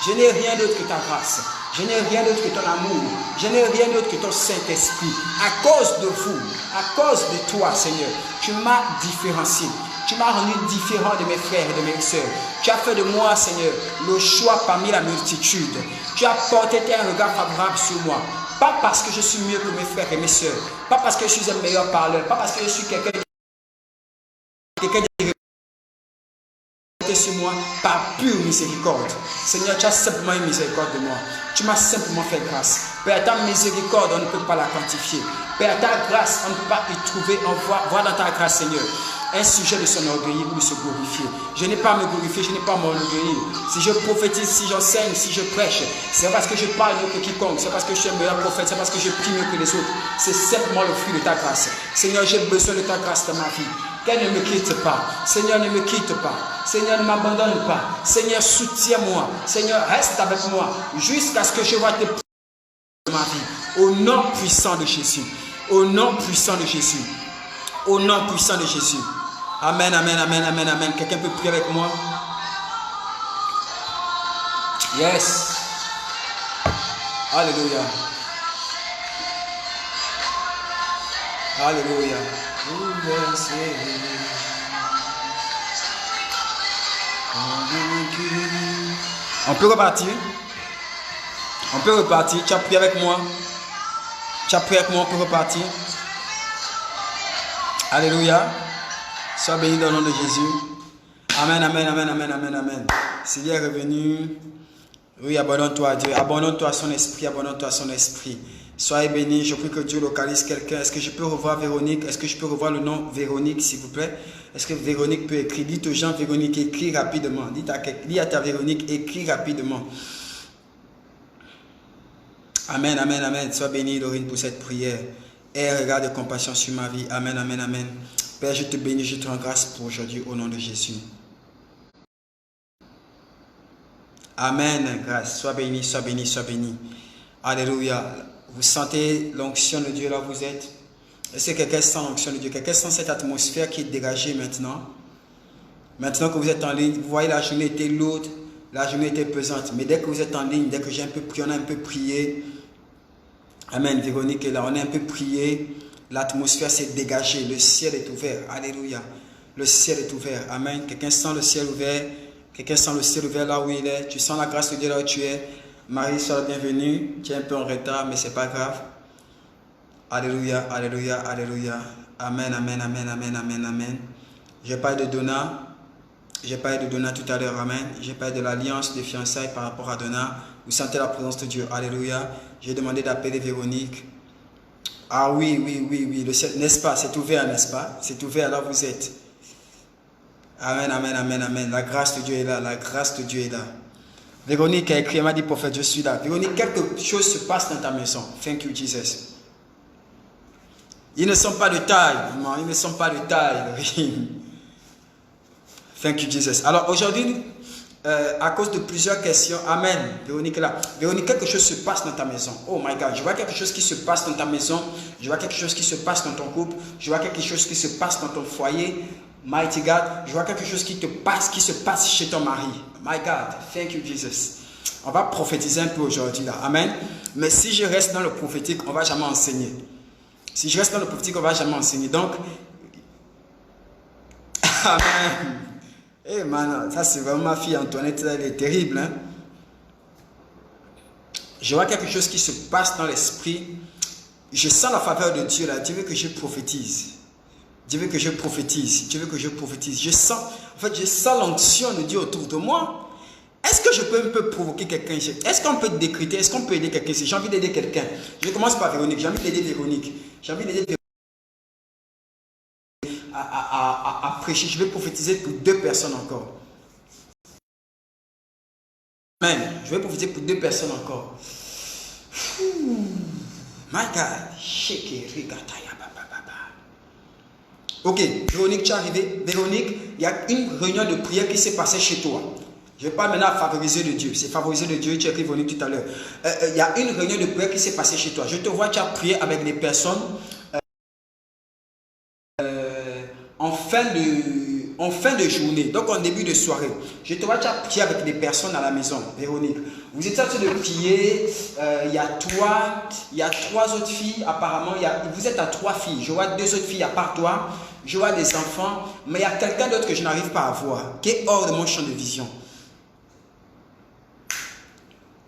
Je n'ai rien d'autre que ta grâce. Je n'ai rien d'autre que ton amour. Je n'ai rien d'autre que ton Saint-Esprit. À cause de vous, à cause de toi, Seigneur, tu m'as différencié. Tu m'as rendu différent de mes frères et de mes sœurs. Tu as fait de moi, Seigneur, le choix parmi la multitude. Tu as porté un regard favorable sur moi. Pas parce que je suis mieux que mes frères et mes sœurs. Pas parce que je suis un meilleur parleur. Pas parce que je suis quelqu'un sur moi par pure miséricorde. Seigneur, tu as simplement une miséricorde de moi. Tu m'as simplement fait grâce. Père, ta miséricorde, on ne peut pas la quantifier. Père, ta grâce, on ne peut pas y trouver, voir dans ta grâce, Seigneur, un sujet de son orgueil ou de se glorifier. Je n'ai pas à me glorifier, je n'ai pas à m'orgueillir. Si je prophétise, si j'enseigne, si je prêche, c'est parce que je parle mieux que quiconque, c'est parce que je suis un meilleur prophète, c'est parce que je prie mieux que les autres. C'est simplement le fruit de ta grâce. Seigneur, j'ai besoin de ta grâce dans ma vie. Qu'elle ne me quitte pas. Seigneur, ne me quitte pas. Seigneur, ne m'abandonne pas. Seigneur, soutiens-moi. Seigneur, reste avec moi jusqu'à ce que je vois tes de ma vie. Au nom puissant de Jésus. Au nom puissant de Jésus. Au nom puissant de Jésus. Amen, amen, amen, amen, amen. Quelqu'un peut prier avec moi? Yes. Alléluia. Alléluia. On peut repartir. On peut repartir. Tu as prié avec moi. Tu as prié avec moi, on peut repartir. Alléluia. Sois béni dans le nom de Jésus. Amen, amen, amen, amen, amen, amen. S'il est revenu, oui, abandonne-toi à Dieu. Abandonne-toi à son esprit, abandonne-toi à son esprit. Soyez bénis. Je prie que Dieu localise quelqu'un. Est-ce que je peux revoir Véronique? Est-ce que je peux revoir le nom Véronique, s'il vous plaît? Est-ce que Véronique peut écrire? Dites aux gens, Véronique, écris rapidement. Dis à ta Véronique, écris rapidement. Amen, amen, amen. Sois béni, Dorine, pour cette prière. Aie un regard de compassion sur ma vie. Amen, amen, amen. Père, je te bénis, je te rends grâce pour aujourd'hui, au nom de Jésus. Amen, grâce. Sois béni, sois béni, sois béni. Alléluia. Vous sentez l'onction de Dieu là où vous êtes? Est-ce que quelqu'un sent l'onction de Dieu? Quelqu'un sent cette atmosphère qui est dégagée maintenant? Maintenant que vous êtes en ligne, vous voyez la journée était lourde, la journée était pesante. Mais dès que vous êtes en ligne, dès que j'ai un peu prié, on a un peu prié. Amen, Véronique est là, on a un peu prié. L'atmosphère s'est dégagée, le ciel est ouvert. Alléluia. Le ciel est ouvert. Amen. Quelqu'un sent le ciel ouvert? Quelqu'un sent le ciel ouvert là où il est? Tu sens la grâce de Dieu là où tu es? Marie, sois la bienvenue. Tu es un peu en retard, mais ce n'est pas grave. Alléluia, alléluia, alléluia. Amen, amen, amen, amen, amen, amen. Je parle de Donna. J'ai parlé de Donna tout à l'heure, amen. J'ai parlé de l'alliance de fiançailles par rapport à Donna. Vous sentez la présence de Dieu, alléluia. J'ai demandé d'appeler Véronique. Ah oui, n'est-ce pas? C'est ouvert, n'est-ce pas? C'est ouvert, là vous êtes. Amen, amen, amen, amen. La grâce de Dieu est là, la grâce de Dieu est là. Véronique a écrit, elle m'a dit, prophète, je suis là. Véronique, quelque chose se passe dans ta maison. Thank you, Jesus. Ils ne sont pas de taille, non, ils ne sont pas de taille. Thank you, Jesus. Alors aujourd'hui, à cause de plusieurs questions, amen. Véronique est là. Véronique, quelque chose se passe dans ta maison. Oh my God, je vois quelque chose qui se passe dans ta maison. Je vois quelque chose qui se passe dans ton couple. Je vois quelque chose qui se passe dans ton foyer. Mighty God, je vois quelque chose qui se passe chez ton mari. My God, thank you Jesus. On va prophétiser un peu aujourd'hui là. Amen. Mais si je reste dans le prophétique, on ne va jamais enseigner. Si je reste dans le prophétique, on ne va jamais enseigner. Donc, amen. Eh man, ça c'est vraiment ma fille Antoinette, elle est terrible. Hein? Je vois quelque chose qui se passe dans l'esprit. Je sens la faveur de Dieu là. Dieu veut que je prophétise. Dieu veut que je prophétise. Dieu veut que je prophétise. Je sens l'onction de Dieu autour de moi. Est-ce que je peux un peu provoquer quelqu'un? Est-ce qu'on peut décréter? Est-ce qu'on peut aider quelqu'un? Si j'ai envie d'aider quelqu'un, je commence par Véronique. J'ai envie d'aider Véronique. J'ai envie d'aider Véronique à prêcher. Je vais prophétiser pour 2 personnes encore. Amen. Je vais prophétiser pour 2 personnes encore. My God. Ok, Véronique, tu es arrivée. Véronique, il y a une réunion de prière qui s'est passée chez toi. Je parle maintenant à favoriser de Dieu. C'est favoriser de Dieu, tu as écrit Véronique tout à l'heure. Il y a une réunion de prière qui s'est passée chez toi. Je te vois, tu as prié avec des personnes en fin de journée, donc en début de soirée. Je te vois, tu as prié avec des personnes à la maison, Véronique. Vous étiez en train de prier, il y a 3 autres filles, apparemment, vous êtes à 3 filles. Je vois 2 autres filles à part toi, je vois des enfants, mais il y a quelqu'un d'autre que je n'arrive pas à voir, qui est hors de mon champ de vision.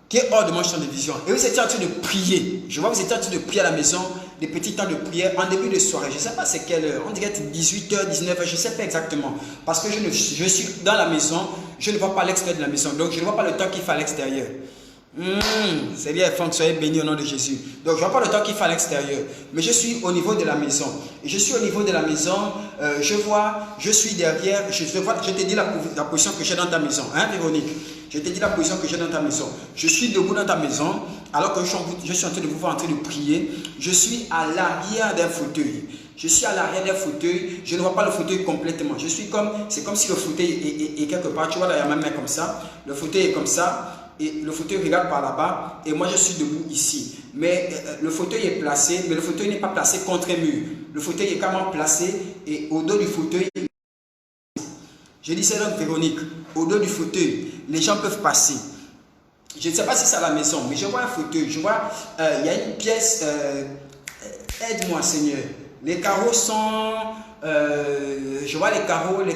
Qui est hors de mon champ de vision. Et vous étiez en train de prier. Je vois vous étiez en train de prier à la maison, des petits temps de prière en début de soirée. Je ne sais pas c'est quelle heure. On dirait 18h, 19h, je ne sais pas exactement. Parce que je suis dans la maison, je ne vois pas l'extérieur de la maison. Donc je ne vois pas le temps qu'il fait à l'extérieur. Seigneur, soyez bénis au nom de Jésus. Donc je ne vois pas le temps qu'il fait à l'extérieur. Mais je suis au niveau de la maison. Et je suis au niveau de la maison. Je suis derrière. Je te dis la position que j'ai dans ta maison. Hein, Véronique? Je te dis la position que j'ai dans ta maison. Je suis debout dans ta maison, alors que je suis en train de vous voir en train de prier. Je suis à l'arrière d'un fauteuil. Je suis à l'arrière d'un fauteuil. Je ne vois pas le fauteuil complètement. C'est comme si le fauteuil est quelque part. Tu vois, là, il y a ma main comme ça. Le fauteuil est comme ça. Et le fauteuil regarde par là-bas. Et moi, je suis debout ici. Mais le fauteuil est placé. Mais le fauteuil n'est pas placé contre un mur. Le fauteuil est carrément placé. Et au dos du fauteuil, je dis c'est donc Véronique, au dos du fauteuil, les gens peuvent passer. Je ne sais pas si c'est à la maison, mais je vois un fauteuil, je vois, il y a une pièce, aide-moi Seigneur. Les carreaux sont, je vois les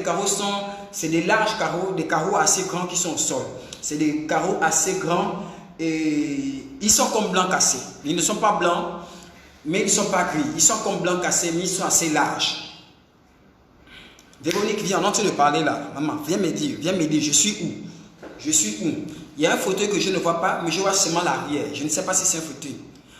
carreaux sont, c'est des larges carreaux, des carreaux assez grands qui sont au sol. C'est des carreaux assez grands et ils sont comme blancs cassés. Ils ne sont pas blancs, mais ils ne sont pas gris. Ils sont comme blancs cassés, mais ils sont assez larges. Véronique, viens, on est en train de parler là. Maman, viens me dire, je suis où? Je suis où? Il y a un fauteuil que je ne vois pas, mais je vois seulement l'arrière. Je ne sais pas si c'est un fauteuil.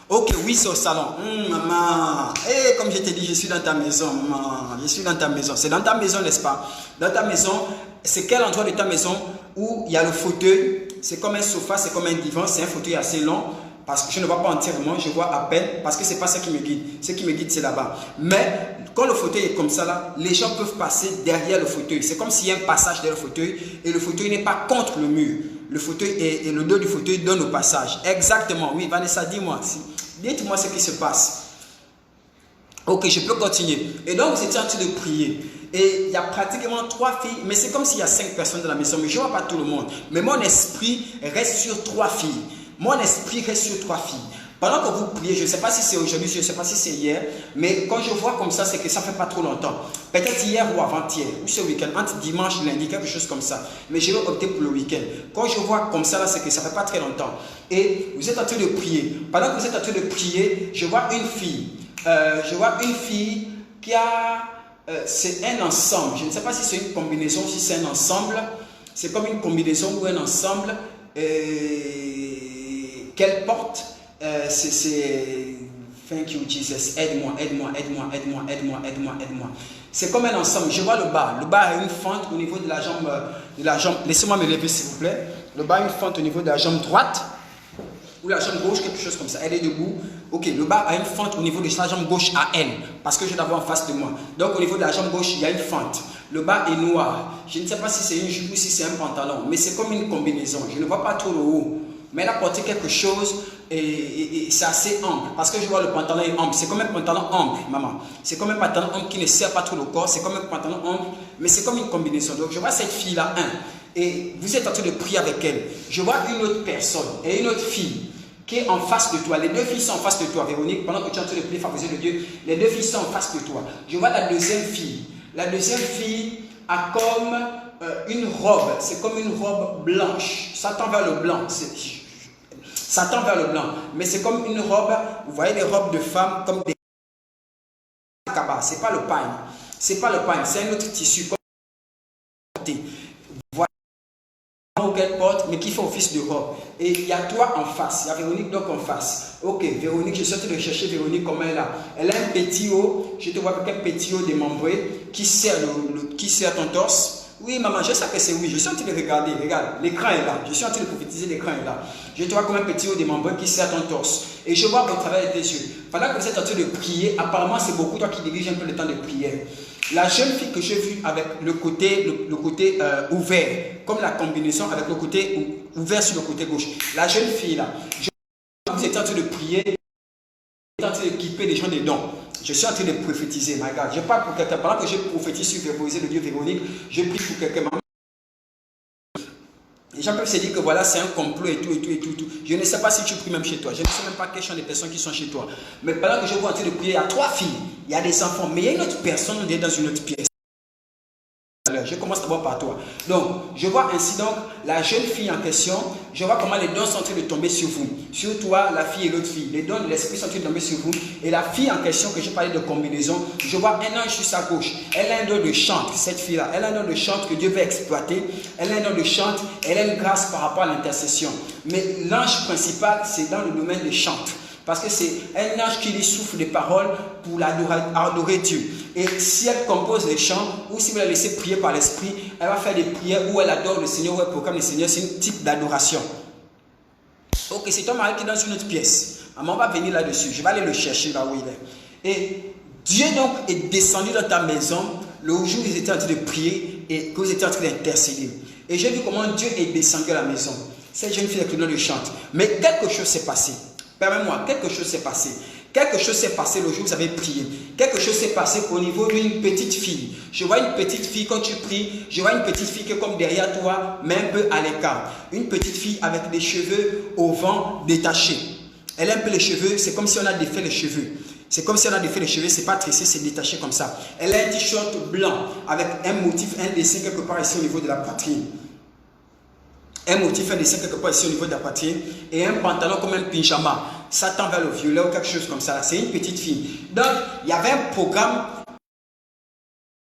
Ok, oui, c'est au salon. Maman, comme je t'ai dit, je suis dans ta maison, maman. Je suis dans ta maison. C'est dans ta maison, n'est-ce pas? Dans ta maison, c'est quel endroit de ta maison où il y a le fauteuil? C'est comme un sofa, c'est comme un divan, c'est un fauteuil assez long. Parce que je ne vois pas entièrement, je vois à peine, parce que ce n'est pas ça qui me guide. Ce qui me guide, c'est là-bas. Mais quand le fauteuil est comme ça, là, les gens peuvent passer derrière le fauteuil. C'est comme s'il y a un passage derrière le fauteuil et le fauteuil n'est pas contre le mur. Le fauteuil et le dos du fauteuil donne au passage. Exactement, oui, Vanessa, dis-moi. Dites-moi ce qui se passe. Ok, je peux continuer. Et donc, vous étiez en train de prier. Et il y a pratiquement 3 filles, mais c'est comme s'il y a 5 personnes dans la maison, mais je ne vois pas tout le monde. Mais mon esprit reste sur 3 filles. Mon esprit reste sur 3 filles. Pendant que vous priez, je ne sais pas si c'est aujourd'hui, je ne sais pas si c'est hier, mais quand je vois comme ça, c'est que ça ne fait pas trop longtemps. Peut-être hier ou avant-hier, ou ce week-end, entre dimanche et lundi, quelque chose comme ça. Mais je vais opter pour le week-end. Quand je vois comme ça, c'est que ça ne fait pas très longtemps. Et vous êtes en train de prier. Pendant que vous êtes en train de prier, je vois une fille. Qui a c'est un ensemble. Je ne sais pas si c'est une combinaison, si c'est un ensemble. C'est comme une combinaison ou un ensemble qu'elle porte. Thank you Jesus, aide-moi, aide-moi, aide-moi, aide-moi, aide-moi, aide-moi, aide-moi. C'est comme un ensemble. Je vois le bas. Le bas a une fente au niveau de la jambe. Laissez-moi me lever s'il vous plaît. Le bas a une fente au niveau de la jambe droite. Ou la jambe gauche, quelque chose comme ça. Elle est debout. Ok, le bas a une fente au niveau de la jambe gauche à elle. Parce que je l'avais en face de moi. Donc au niveau de la jambe gauche, il y a une fente. Le bas est noir. Je ne sais pas si c'est une jupe ou si c'est un pantalon. Mais c'est comme une combinaison. Je ne vois pas trop le haut. Mais elle a porté quelque chose et c'est assez ample. Parce que je vois le pantalon est ample. C'est comme un pantalon ample, maman. C'est comme un pantalon ample qui ne serre pas trop le corps. C'est comme un pantalon ample. Mais c'est comme une combinaison. Donc je vois cette fille-là, et vous êtes en train de prier avec elle. Je vois une autre personne et une autre fille qui est en face de toi. Les deux filles sont en face de toi, Véronique. Pendant que tu es en train de prier, favoriser de Dieu, les deux filles sont en face de toi. Je vois la deuxième fille. La deuxième fille a comme une robe. C'est comme une robe blanche. Ça tend vers le blanc. Ça tend vers le blanc. Mais c'est comme une robe. Vous voyez les robes de femmes comme des cabas. C'est pas le pagne. C'est pas le pagne. C'est un autre tissu. Qu'elle porte, mais qui fait office de robe. Et il y a toi en face, il y a Véronique donc en face. Ok, Véronique, je suis en train de chercher Véronique comment elle a. Elle a un petit haut, je te vois avec un petit haut démembré qui serre ton torse. Oui, maman, je sais que c'est oui. Je suis en train de regarder. Regarde, l'écran est là. Je suis en train de prophétiser, l'écran est là. Je te vois comme un petit haut démembré qui serre ton torse. Et je vois au travers de tes yeux. Pendant que vous êtes en train de prier, apparemment, c'est beaucoup toi qui dirige un peu le temps de prière. La jeune fille que j'ai vue avec le côté ouvert, comme la combinaison avec le côté ouvert sur le côté gauche. La jeune fille là, vous êtes en train de prier, vous êtes en train d'équiper les gens des dons. Je suis en train de prophétiser, my God. Je parle pour quelqu'un. Pendant que je prophétise sur le Dieu Véronique, je prie pour quelqu'un. Les gens peuvent se dire que voilà, c'est un complot et tout. Je ne sais pas si tu pries même chez toi. Je ne sais même pas quelles sont les personnes qui sont chez toi. Mais pendant que je vois en train de prier, il y a 3 filles, il y a des enfants, mais il y a une autre personne qui est dans une autre pièce. Je commence d'abord par toi. Donc, je vois ainsi donc la jeune fille en question, je vois comment les dons sont en train de tomber sur vous. Sur toi, la fille et l'autre fille. Les dons de l'esprit sont en train de tomber sur vous. Et la fille en question, que je parlais de combinaison, je vois un ange sur sa gauche. Elle a un don de chante, cette fille-là. Elle a un don de chante que Dieu veut exploiter. Elle a un don de chante, elle a une grâce par rapport à l'intercession. Mais l'ange principal, c'est dans le domaine de chante. Parce que c'est un ange qui lui souffle des paroles pour adorer Dieu. Et si elle compose les chants, ou si vous la laissez prier par l'esprit, elle va faire des prières où elle adore le Seigneur, où elle proclame le Seigneur. C'est un type d'adoration. Ok, c'est ton mari qui est dans une autre pièce. Maman va venir là-dessus. Je vais aller le chercher là où il est. Et Dieu donc est descendu dans ta maison le jour où vous étiez en train de prier et que vous étiez en train d'intercéder. Et j'ai vu comment Dieu est descendu à la maison. Cette jeune fille avec le nom de chante. Mais quelque chose s'est passé. Permets-moi, quelque chose s'est passé. Quelque chose s'est passé le jour où vous avez prié. Quelque chose s'est passé au niveau d'une petite fille. Je vois une petite fille, quand tu pries, je vois une petite fille qui est comme derrière toi, mais un peu à l'écart. Une petite fille avec des cheveux au vent détachés. Elle a un peu les cheveux, c'est comme si on a défait les cheveux. C'est comme si on a défait les cheveux, c'est pas tressé, c'est détaché comme ça. Elle a un t-shirt blanc avec un motif, un dessin quelque part ici au niveau de la poitrine. Un motif, un dessin quelque part ici au niveau de la poitrine et un pantalon comme un pyjama. Ça tend vers le violet ou quelque chose comme ça. C'est une petite fille. Donc, il y avait un programme.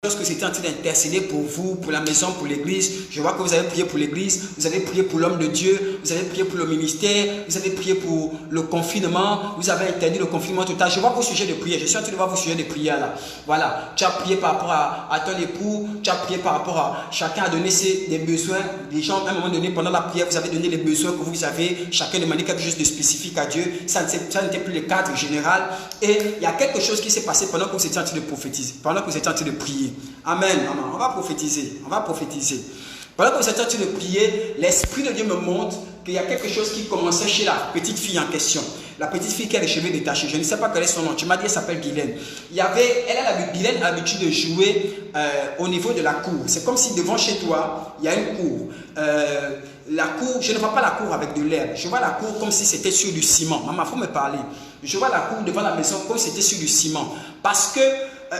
Lorsque c'était en train d'intercéder pour vous, pour la maison, pour l'église, je vois que vous avez prié pour l'église, vous avez prié pour l'homme de Dieu, vous avez prié pour le ministère, vous avez prié pour le confinement, vous avez interdit le confinement total. Je vois vos sujets de prière, je suis en train de voir vos sujets de prière là. Voilà, tu as prié par rapport à ton époux, tu as prié par rapport à chacun a donné des besoins. Les gens, à un moment donné, pendant la prière, vous avez donné les besoins que vous avez, chacun demandé quelque chose de spécifique à Dieu. Ça n'était plus le cadre général. Et il y a quelque chose qui s'est passé pendant que vous étiez en train de prophétiser, pendant que vous étiez en train de prier. Amen, maman. On va prophétiser. On va prophétiser. Pendant que vous êtes en train de prier, l'Esprit de Dieu me montre qu'il y a quelque chose qui commençait chez la petite fille en question. La petite fille qui a les cheveux détachés. Je ne sais pas quel est son nom. Tu m'as dit qu'elle s'appelle Guylaine. Guylaine a l'habitude de jouer au niveau de la cour. C'est comme si devant chez toi, il y a une cour. La cour, je ne vois pas la cour avec de l'herbe. Je vois la cour comme si c'était sur du ciment. Maman, il faut me parler. Je vois la cour devant la maison comme si c'était sur du ciment. Parce que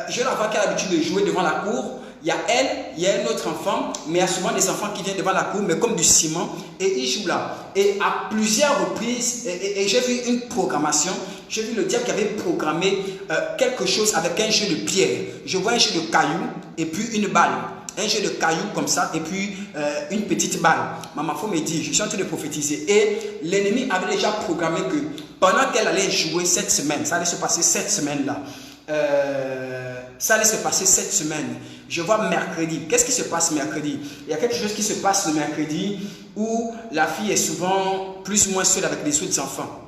je la vois qui a l'habitude de jouer devant la cour. Il y a elle, il y a un autre enfant, mais il y a souvent des enfants qui viennent devant la cour, mais comme du ciment, et ils jouent là. Et à plusieurs reprises, et j'ai vu une programmation, j'ai vu le diable qui avait programmé quelque chose avec un jeu de pierre. Je vois un jeu de cailloux et puis une balle. Un jeu de cailloux comme ça et puis une petite balle. Maman Fo me dit, je suis en train de prophétiser. Et l'ennemi avait déjà programmé que pendant qu'elle allait jouer cette semaine, ça allait se passer cette semaine-là. Ça allait se passer cette semaine. Je vois mercredi. Qu'est-ce qui se passe mercredi? Il y a quelque chose qui se passe le mercredi où la fille est souvent plus ou moins seule avec les autres enfants.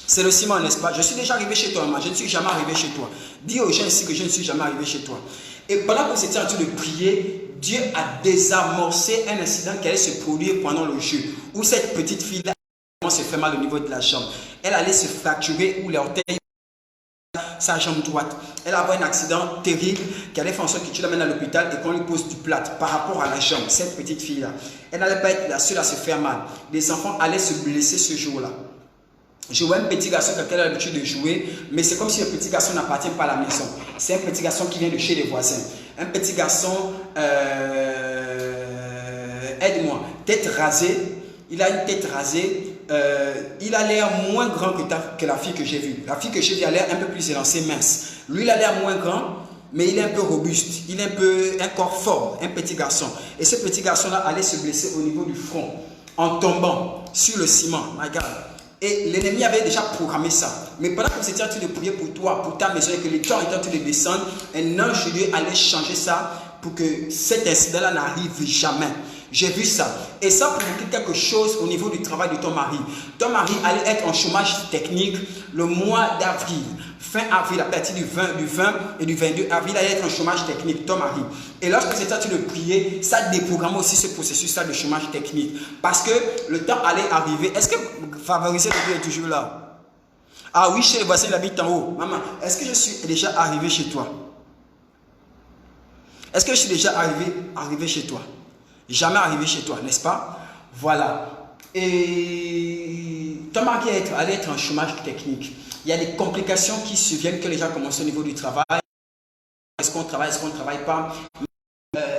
C'est le ciment, n'est-ce pas? Je suis déjà arrivé chez toi, maman. Je ne suis jamais arrivé chez toi. Dis aux gens ici que je ne suis jamais arrivé chez toi. Et pendant que vous étiez en train de prier, Dieu a désamorcé un incident qui allait se produire pendant le jeu. Où cette petite fille-là se fait mal au niveau de la jambe. Elle allait se fracturer ou l'orteil, sa jambe droite. Elle a eu un accident terrible qui allait faire en sorte que tu l'amènes à l'hôpital et qu'on lui pose du plâtre par rapport à la jambe. Cette petite fille-là, elle n'allait pas être la seule à se faire mal. Les enfants allaient se blesser ce jour-là. Je vois un petit garçon qui a l'habitude de jouer, mais c'est comme si le petit garçon n'appartient pas à la maison. C'est un petit garçon qui vient de chez les voisins. Un petit garçon, aide-moi, tête rasée. Il a une tête rasée. Il a l'air moins grand que la fille que j'ai vue. La fille que j'ai vue a l'air un peu plus élancée, mince. Lui, il a l'air moins grand, mais il est un peu robuste. Il est un corps fort, un petit garçon. Et ce petit garçon-là allait se blesser au niveau du front en tombant sur le ciment. Regarde. Et l'ennemi avait déjà programmé ça. Mais pendant que vous étiez en train de prier pour toi, pour ta maison, et que les temps étaient en train de descendre, un ange de Dieu allait changer ça pour que cet incident-là n'arrive jamais. J'ai vu ça. Et ça provoquait quelque chose au niveau du travail de ton mari. Ton mari allait être en chômage technique le mois d'avril. Fin avril, à partir du 20 et du 22 avril, il allait être en chômage technique, ton mari. Et lorsque vous étiez en train de prier, ça déprogramme aussi ce processus-là de chômage technique. Parce que le temps allait arriver. Est-ce que favoriser le Dieu est toujours là? Ah oui, chez les voisins, il habite en haut. Maman, est-ce que je suis déjà arrivé chez toi? Est-ce que je suis déjà arrivé chez toi? Jamais arrivé chez toi, n'est-ce pas? Voilà. Et ton mari allait être en chômage technique. Il y a des complications qui surviennent que les gens commencent au niveau du travail. Est-ce qu'on travaille, est-ce qu'on ne travaille pas?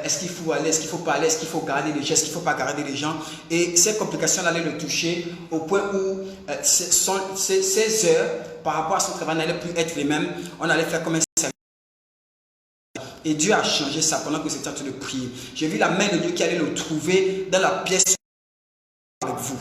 Est-ce qu'il faut aller, est-ce qu'il ne faut pas aller, est-ce qu'il faut garder les gens, est-ce qu'il ne faut pas garder les gens? Et ces complications allaient le toucher au point où ces heures par rapport à son travail n'allaient plus être les mêmes. On allait faire comme un service. Et Dieu a changé ça pendant que vous étiez en train de prier. J'ai vu la main de Dieu qui allait le trouver dans la pièce avec vous.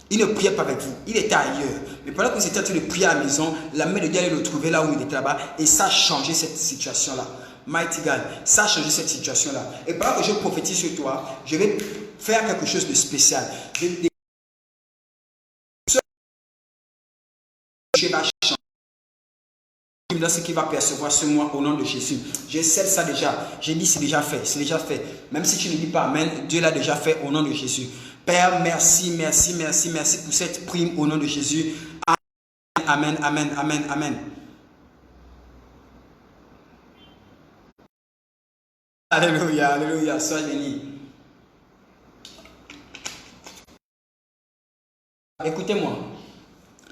Il ne priait pas avec vous, il était ailleurs. Mais pendant que vous étiez en train de prier à la maison, la main de Dieu allait le trouver là où il était là-bas. Et ça a changé cette situation-là. Mighty God, ça a changé cette situation-là. Et pendant que je prophétise sur toi, je vais faire quelque chose de spécial. Je vais changer. Dans ce qu'il va percevoir ce mois au nom de Jésus. Je sais ça déjà. J'ai dit c'est déjà fait. C'est déjà fait. Même si tu ne dis pas Amen, Dieu l'a déjà fait au nom de Jésus. Père, merci, merci, merci, merci pour cette prime au nom de Jésus. Amen, amen, amen, amen. Alléluia, alléluia, sois béni. Écoutez-moi,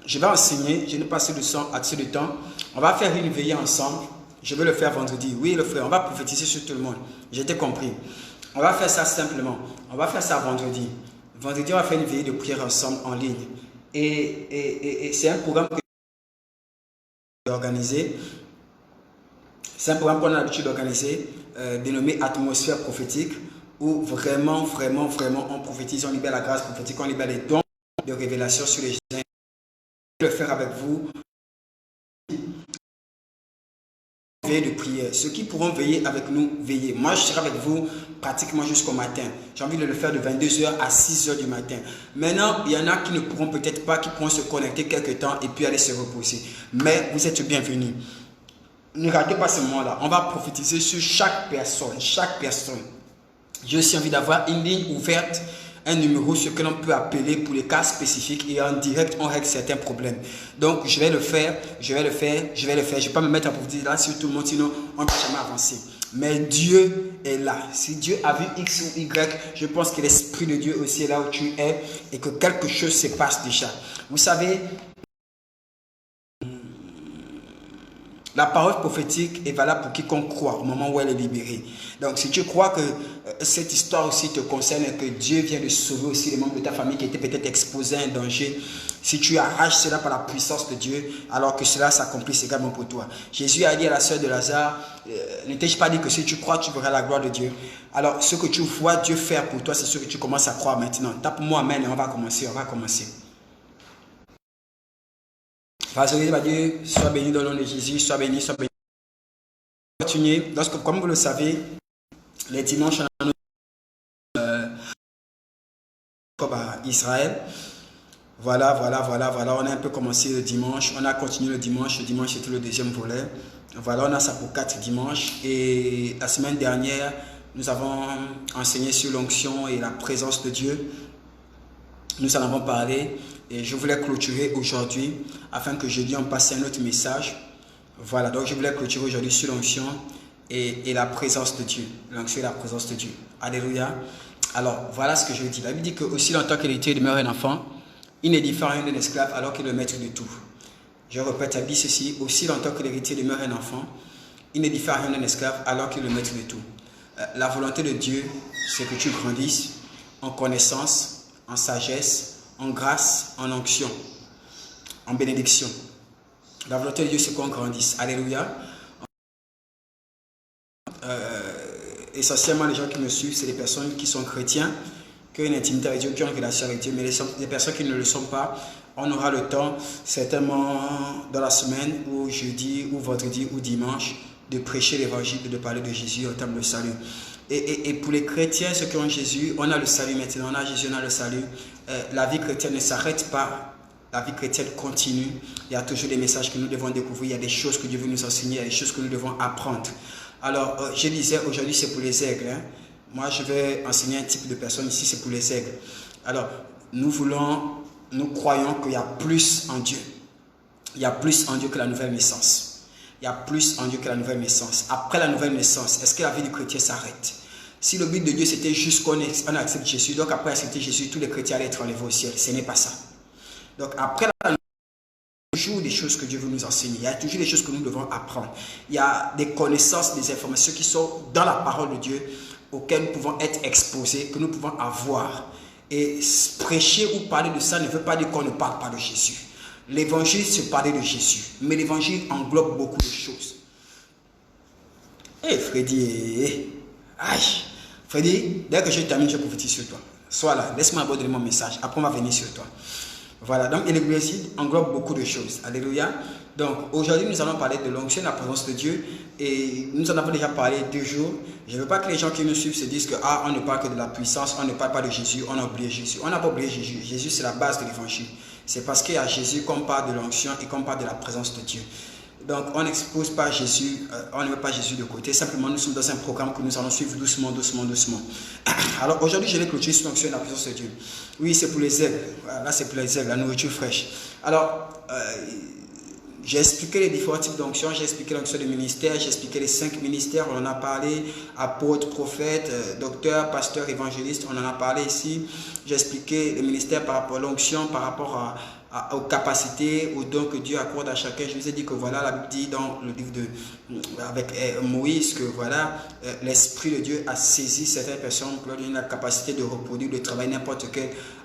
je vais enseigner, je n'ai pas assez de temps. On va faire une veillée ensemble. Je vais le faire vendredi. Oui, le frère, on va prophétiser sur tout le monde. J'ai été compris. On va faire ça simplement. On va faire ça vendredi. Vendredi, on va faire une veillée de prière ensemble en ligne. Et c'est un programme que j'ai organisé. C'est un programme qu'on a l'habitude d'organiser, dénommé Atmosphère prophétique, où vraiment, vraiment, vraiment, on prophétise, on libère la grâce prophétique, on libère les dons de révélation sur les gens. Je vais le faire avec vous. Veiller de prière. Ceux qui pourront veiller avec nous, veillez. Moi, je serai avec vous pratiquement jusqu'au matin. J'ai envie de le faire de 22h à 6h du matin. Maintenant, il y en a qui ne pourront peut-être pas, qui pourront se connecter quelques temps et puis aller se reposer. Mais vous êtes bienvenus. Ne ratez pas ce moment-là. On va prophétiser sur chaque personne. Chaque personne. J'ai aussi envie d'avoir une ligne ouverte, un numéro sur lequel on peut appeler pour les cas spécifiques et en direct, on règle certains problèmes. Donc, je vais le faire, je vais le faire, je vais le faire. Je ne vais pas me mettre à prophétiser là sur tout le monde, sinon on ne peut jamais avancer. Mais Dieu est là. Si Dieu a vu X ou Y, je pense que l'Esprit de Dieu aussi est là où tu es et que quelque chose se passe déjà. Vous savez, La parole prophétique est valable pour quiconque croit au moment où elle est libérée. Donc, si tu crois que cette histoire aussi te concerne et que Dieu vient de sauver aussi les membres de ta famille qui étaient peut-être exposés à un danger, si tu arraches cela par la puissance de Dieu, alors que cela s'accomplisse également pour toi. Jésus a dit à la sœur de Lazare, ne t'ai-je pas dit que si tu crois, tu verras la gloire de Dieu. Alors, ce que tu vois Dieu faire pour toi, c'est ce que tu commences à croire maintenant. Tape-moi amen et on va commencer. Vas-y, Dieu, sois béni dans le nom de Jésus, sois béni, sois béni. Continuez. Donc, comme vous le savez, les dimanches, on a Israël. Voilà. On a un peu commencé le dimanche. On a continué le dimanche. Le dimanche, c'était le deuxième volet. Voilà, on a ça pour 4 dimanches. Et la semaine dernière, nous avons enseigné sur l'onction et la présence de Dieu. Nous en avons parlé. Et je voulais clôturer aujourd'hui afin que jeudi on passe un autre message. Voilà, donc je voulais clôturer aujourd'hui sur l'onction et la présence de Dieu. L'onction et la présence de Dieu. Alléluia. Alors, voilà ce que je dis. La Bible dit que aussi longtemps que l'héritier demeure un enfant, il n'est différent rien d'un esclave alors qu'il est le maître de tout. Je répète, la Bible dit ceci, aussi longtemps que l'héritier demeure un enfant, il n'est différent rien d'un esclave alors qu'il est le maître de tout. La volonté de Dieu, c'est que tu grandisses en connaissance, en sagesse, en grâce, en onction, en bénédiction. La volonté de Dieu, c'est qu'on grandisse. Alléluia. Essentiellement, les gens qui me suivent, c'est les personnes qui sont chrétiens, qui ont une intimité avec Dieu, qui ont une relation avec Dieu. Mais les personnes qui ne le sont pas, on aura le temps, certainement dans la semaine, ou jeudi, ou vendredi, ou dimanche, de prêcher l'évangile, de parler de Jésus en termes de salut. Et pour les chrétiens, ceux qui ont Jésus, on a le salut maintenant, on a Jésus, on a le salut. La vie chrétienne ne s'arrête pas, la vie chrétienne continue. Il y a toujours des messages que nous devons découvrir, il y a des choses que Dieu veut nous enseigner, il y a des choses que nous devons apprendre. Alors, je disais, aujourd'hui c'est pour les aigles. Hein. Moi, je vais enseigner un type de personne, ici c'est pour les aigles. Alors, nous croyons qu'il y a plus en Dieu. Il y a plus en Dieu que la nouvelle naissance. Il y a plus en Dieu que la nouvelle naissance. Après la nouvelle naissance, est-ce que la vie du chrétien s'arrête? Si le but de Dieu c'était juste qu'on accepte Jésus, donc après accepter Jésus, tous les chrétiens allaient être enlevés au ciel. Ce n'est pas ça. Donc après la il y a toujours des choses que Dieu veut nous enseigner. Il y a toujours des choses que nous devons apprendre. Il y a des connaissances, des informations qui sont dans la parole de Dieu auxquelles nous pouvons être exposés, que nous pouvons avoir. Et prêcher ou parler de ça ne veut pas dire qu'on ne parle pas de Jésus. L'évangile, c'est parler de Jésus. Mais l'évangile englobe beaucoup de choses. Freddy, Freddy, dès que je termine, je prophétise sur toi. Sois là, laisse-moi aborder mon message. Après, on va venir sur toi. Voilà, donc l'évangile englobe beaucoup de choses. Alléluia. Donc aujourd'hui, nous allons parler de l'onction, la présence de Dieu. Et nous en avons déjà parlé 2 jours. Je ne veux pas que les gens qui nous suivent se disent que on ne parle que de la puissance, on ne parle pas de Jésus, on a oublié Jésus. On n'a pas oublié Jésus. Jésus, c'est la base de l'évangile. C'est parce qu'il y a Jésus qu'on parle de l'onction et qu'on parle de la présence de Dieu. Donc on n'expose pas Jésus, on ne met pas Jésus de côté. Simplement, nous sommes dans un programme que nous allons suivre doucement. Alors aujourd'hui, je vais clôturer sur l'onction et la présence de Dieu. Oui, c'est pour les aigles. Là, c'est pour les aigles, la nourriture fraîche. Alors, j'ai expliqué les différents types d'onction, j'ai expliqué l'onction de ministère, j'ai expliqué les 5 ministères, on en a parlé, apôtre, prophète, docteur, pasteur, évangéliste, on en a parlé ici. J'ai expliqué les ministères par rapport à l'onction, par rapport aux capacités, aux dons que Dieu accorde à chacun. Je vous ai dit que voilà, la Bible dit dans le livre avec Moïse que voilà, l'Esprit de Dieu a saisi certaines personnes pour leur donner la capacité de reproduire, de travailler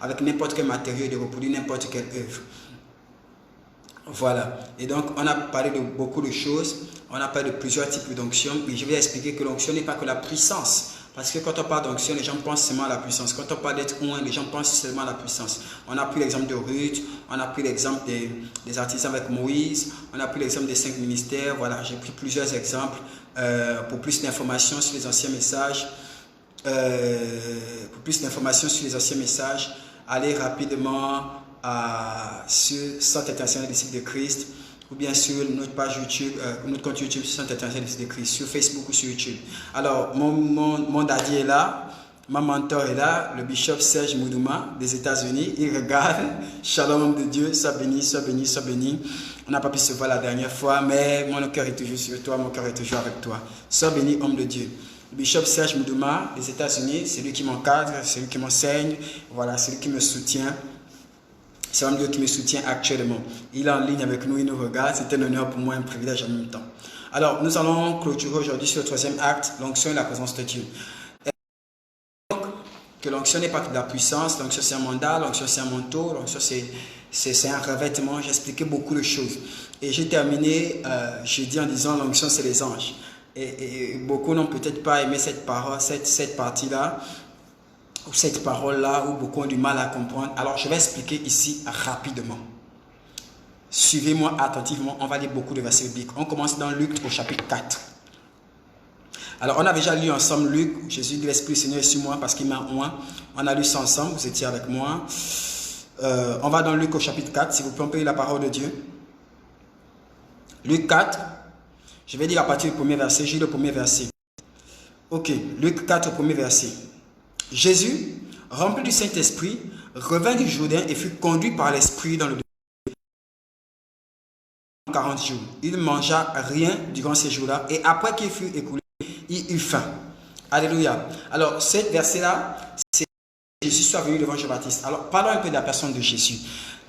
avec n'importe quel matériau, de reproduire n'importe quelle œuvre. Voilà, et donc on a parlé de beaucoup de choses, on a parlé de plusieurs types d'onction, et je vais expliquer que l'onction n'est pas que la puissance, parce que quand on parle d'onction, les gens pensent seulement à la puissance. Quand on parle d'être oint, les gens pensent seulement à la puissance. On a pris l'exemple de Ruth, on a pris l'exemple des artisans avec Moïse, on a pris l'exemple des 5 ministères. Voilà, j'ai pris plusieurs exemples pour plus d'informations sur les anciens messages. Allez rapidement sur Centre international des disciples de Christ, ou bien sur notre page YouTube, notre compte YouTube Centre international des disciples de Christ, sur Facebook ou sur YouTube. Alors, mon daddy est là, ma mentor est là, le bishop Serge Moudouma des États-Unis. Il regarde. Shalom, homme de Dieu, sois béni, sois béni, sois béni. On n'a pas pu se voir la dernière fois, mais mon cœur est toujours sur toi, mon cœur est toujours avec toi. Sois béni, homme de Dieu. Le bishop Serge Moudouma des États-Unis, c'est lui qui m'encadre, c'est lui qui m'enseigne, voilà, c'est lui qui me soutient. C'est un Dieu qui me soutient actuellement. Il est en ligne avec nous, il nous regarde. C'est un honneur pour moi, un privilège en même temps. Alors, nous allons clôturer aujourd'hui sur le troisième acte, l'onction et la présence de Dieu. Donc, que l'onction n'est pas que de la puissance, l'onction c'est un mandat, l'onction c'est un manteau, l'onction c'est un revêtement. J'ai expliqué beaucoup de choses. Et j'ai terminé jeudi en disant l'onction c'est les anges. Et beaucoup n'ont peut-être pas aimé cette parole, cette partie-là, ou cette parole-là, où beaucoup ont du mal à comprendre. Alors, je vais expliquer ici rapidement. Suivez-moi attentivement, on va lire beaucoup de versets bibliques. On commence dans Luc au chapitre 4. Alors, on a déjà lu ensemble Luc, Jésus dit l'Esprit du Seigneur est sur moi parce qu'il m'a oint. On a lu ça ensemble, vous étiez avec moi. On va dans Luc au chapitre 4, s'il vous plaît, on peut lire la parole de Dieu. Luc 4, je vais dire à partir du premier verset, j'ai le premier verset. Ok, Luc 4, premier verset. Jésus, rempli du Saint-Esprit, revint du Jourdain et fut conduit par l'Esprit dans le 40 jours. Il ne mangea rien durant ces jours-là et après qu'il fut écoulé, il eut faim. Alléluia. Alors, ce verset-là, c'est Jésus soit venu devant Jean-Baptiste. Alors, parlons un peu de la personne de Jésus.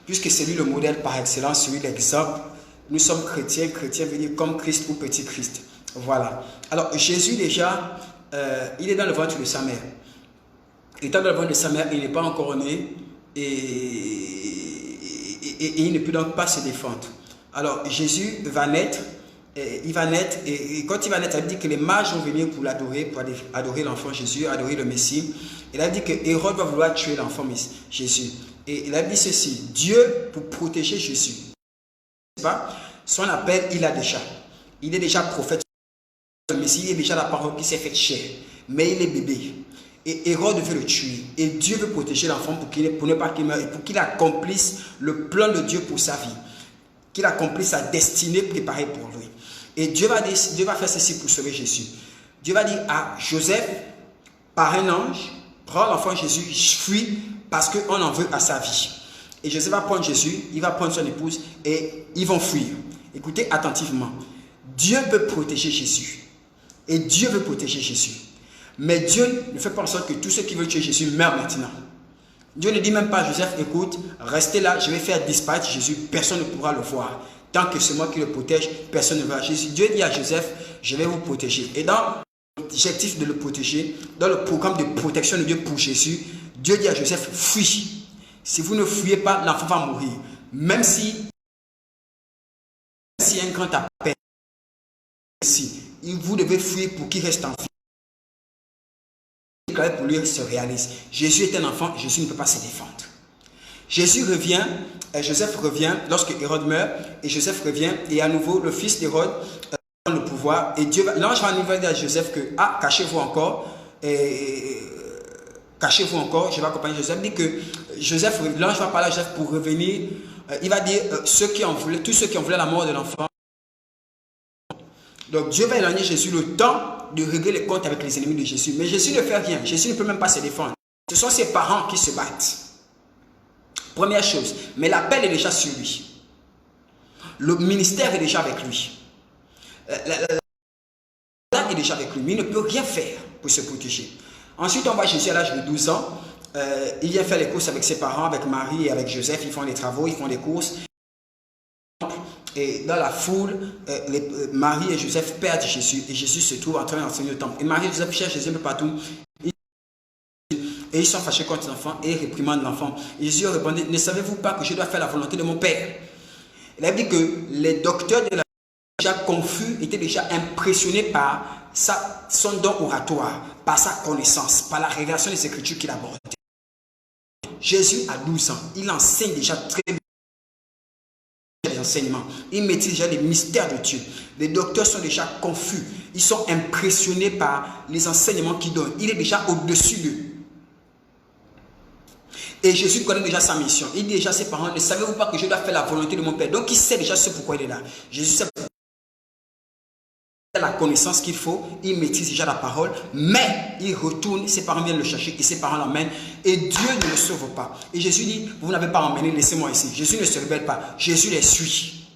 Puisque c'est lui le modèle par excellence, celui l'exemple. Nous sommes chrétiens, chrétiens veut dire comme Christ ou petit Christ. Voilà. Alors, Jésus déjà, il est dans le ventre de sa mère. Étant dans le ventre de sa mère, il n'est pas encore né et il ne peut donc pas se défendre. Alors, Jésus va naître, il va naître, et quand il va naître, il dit que les mages vont venir pour l'adorer, pour adorer l'enfant Jésus, adorer le Messie. Il a dit que Hérode va vouloir tuer l'enfant Jésus. Et il a dit ceci, Dieu, pour protéger Jésus, son appel, il a déjà. Il est déjà prophète, le Messie, il est déjà la parole qui s'est faite chair, mais il est bébé. Et Hérode veut le tuer. Et Dieu veut protéger l'enfant pour ne pas qu'il meure et pour qu'il accomplisse le plan de Dieu pour sa vie. Qu'il accomplisse sa destinée préparée pour lui. Et Dieu va faire ceci pour sauver Jésus. Dieu va dire à Joseph, par un ange, prends l'enfant Jésus, fuis parce qu'on en veut à sa vie. Et Joseph va prendre Jésus, il va prendre son épouse et ils vont fuir. Écoutez attentivement. Dieu veut protéger Jésus. Et Dieu veut protéger Jésus. Mais Dieu ne fait pas en sorte que tous ceux qui veulent tuer Jésus meurent maintenant. Dieu ne dit même pas à Joseph, écoute, restez là, je vais faire disparaître Jésus, personne ne pourra le voir. Tant que c'est moi qui le protège, personne ne va. Dieu dit à Joseph, je vais vous protéger. Et dans l'objectif de le protéger, dans le programme de protection de Dieu pour Jésus, Dieu dit à Joseph, fuis. Si vous ne fuyez pas, l'enfant va mourir. Même si un grand appel, vous devez fuir pour qu'il reste en vie. Pour lui se réalise. Jésus est un enfant, Jésus ne peut pas se défendre. Joseph revient lorsque Hérode meurt, et Joseph revient, et à nouveau le fils d'Hérode prend le pouvoir, et l'ange va dire à Joseph que, cachez-vous encore, cachez-vous encore, je vais accompagner Joseph. Il dit que l'ange va parler à Joseph pour revenir, il va dire, tous ceux qui ont voulu la mort de l'enfant. Donc Dieu va éloigner Jésus le temps de régler les comptes avec les ennemis de Jésus. Mais Jésus ne fait rien. Jésus ne peut même pas se défendre. Ce sont ses parents qui se battent. Première chose. Mais l'appel est déjà sur lui. Le ministère est déjà avec lui. Est déjà avec lui. Mais il ne peut rien faire pour se protéger. Ensuite, on voit Jésus à l'âge de 12 ans. Il vient faire les courses avec ses parents, avec Marie et avec Joseph. Ils font des travaux, ils font des courses. Et dans la foule, Marie et Joseph perdent Jésus. Et Jésus se trouve en train d'enseigner le temple. Et Marie et Joseph cherchent Jésus un peu partout. Et ils sont fâchés contre l'enfant et réprimandent l'enfant. Et Jésus répondit, ne savez-vous pas que je dois faire la volonté de mon Père? Il a dit que les docteurs de la déjà confus, étaient déjà impressionnés par son don oratoire, par sa connaissance, par la révélation des Écritures qu'il abordait. Jésus a 12 ans. Il enseigne déjà très bien. Il maîtrise déjà les mystères de Dieu. Les docteurs sont déjà confus. Ils sont impressionnés par les enseignements qu'il donne. Il est déjà au-dessus d'eux. Et Jésus connaît déjà sa mission. Il dit déjà à ses parents, ne savez-vous pas que je dois faire la volonté de mon Père? Donc il sait déjà ce pourquoi il est là. Jésus sait la connaissance qu'il faut, il maîtrise déjà la parole, mais il retourne, ses parents viennent le chercher et ses parents l'emmènent et Dieu ne le sauve pas. Et Jésus dit, vous n'avez pas emmené, laissez-moi ici. Jésus ne se rebelle pas, Jésus les suit.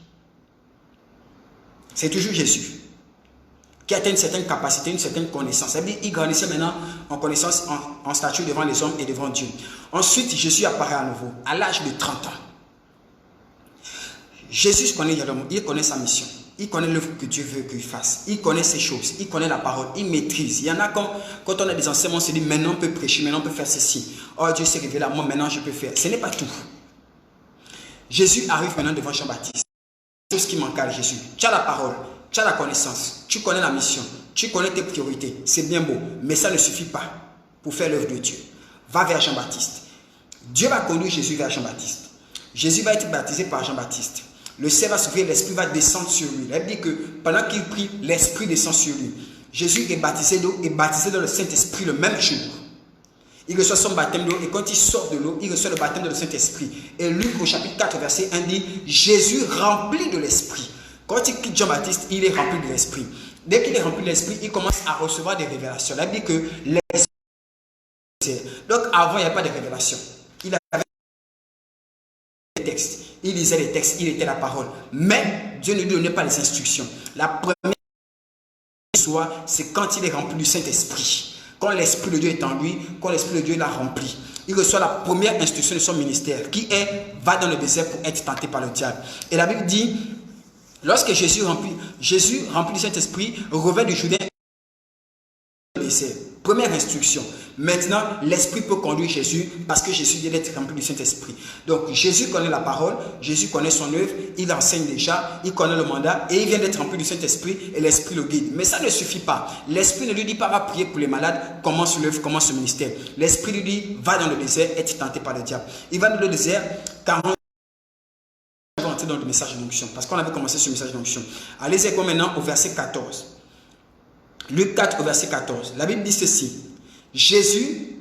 C'est toujours Jésus qui atteint une certaine capacité, une certaine connaissance. C'est-à-dire il grandissait maintenant en connaissance, en stature devant les hommes et devant Dieu. Ensuite, Jésus apparaît à nouveau, à l'âge de 30 ans. Jésus connaît l'homme, il connaît sa mission. Il connaît l'œuvre que Dieu veut qu'il fasse. Il connaît ces choses. Il connaît la parole. Il maîtrise. Il y en a quand on a des enseignements, on se dit maintenant on peut prêcher, maintenant on peut faire ceci. Oh, Dieu s'est révélé à moi, maintenant je peux faire. Ce n'est pas tout. Jésus arrive maintenant devant Jean-Baptiste. Tout ce qui manque à Jésus. Tu as la parole, tu as la connaissance, tu connais la mission, tu connais tes priorités. C'est bien beau, mais ça ne suffit pas pour faire l'œuvre de Dieu. Va vers Jean-Baptiste. Dieu va conduire Jésus vers Jean-Baptiste. Jésus va être baptisé par Jean-Baptiste. Le ciel va s'ouvrir, l'Esprit va descendre sur lui. Elle dit que pendant qu'il prie, l'Esprit descend sur lui. Jésus est baptisé d'eau et baptisé dans le Saint-Esprit le même jour. Il reçoit son baptême d'eau et quand il sort de l'eau, il reçoit le baptême de le Saint-Esprit. Et Luc au chapitre 4, verset 1 dit, Jésus rempli de l'Esprit. Quand il quitte Jean-Baptiste, il est rempli de l'Esprit. Dès qu'il est rempli de l'Esprit, il commence à recevoir des révélations. Elle dit que l'Esprit... Donc avant, il n'y avait pas de révélation. Il avait des textes. Il lisait les textes, il était la parole. Mais Dieu ne lui donnait pas les instructions. La première chose, c'est quand il est rempli du Saint-Esprit. Quand l'Esprit de Dieu est en lui, quand l'Esprit de Dieu l'a rempli. Il reçoit la première instruction de son ministère qui est « Va dans le désert pour être tenté par le diable ». Et la Bible dit, lorsque Jésus rempli du Saint-Esprit, revint du Jourdain. Première instruction. Maintenant, l'Esprit peut conduire Jésus parce que Jésus vient d'être rempli du Saint-Esprit. Donc, Jésus connaît la parole, Jésus connaît son œuvre, il enseigne déjà, il connaît le mandat et il vient d'être rempli du Saint-Esprit et l'Esprit le guide. Mais ça ne suffit pas. L'Esprit ne lui dit pas va prier pour les malades, commence l'œuvre, commence le ministère. L'Esprit lui dit va dans le désert, être tenté par le diable. Il va dans le désert, 40 ans. On va entrer dans le message d'onction parce qu'on avait commencé ce message d'onction. Allez-y maintenant au verset 14. Luc 4 au verset 14. La Bible dit ceci. Jésus,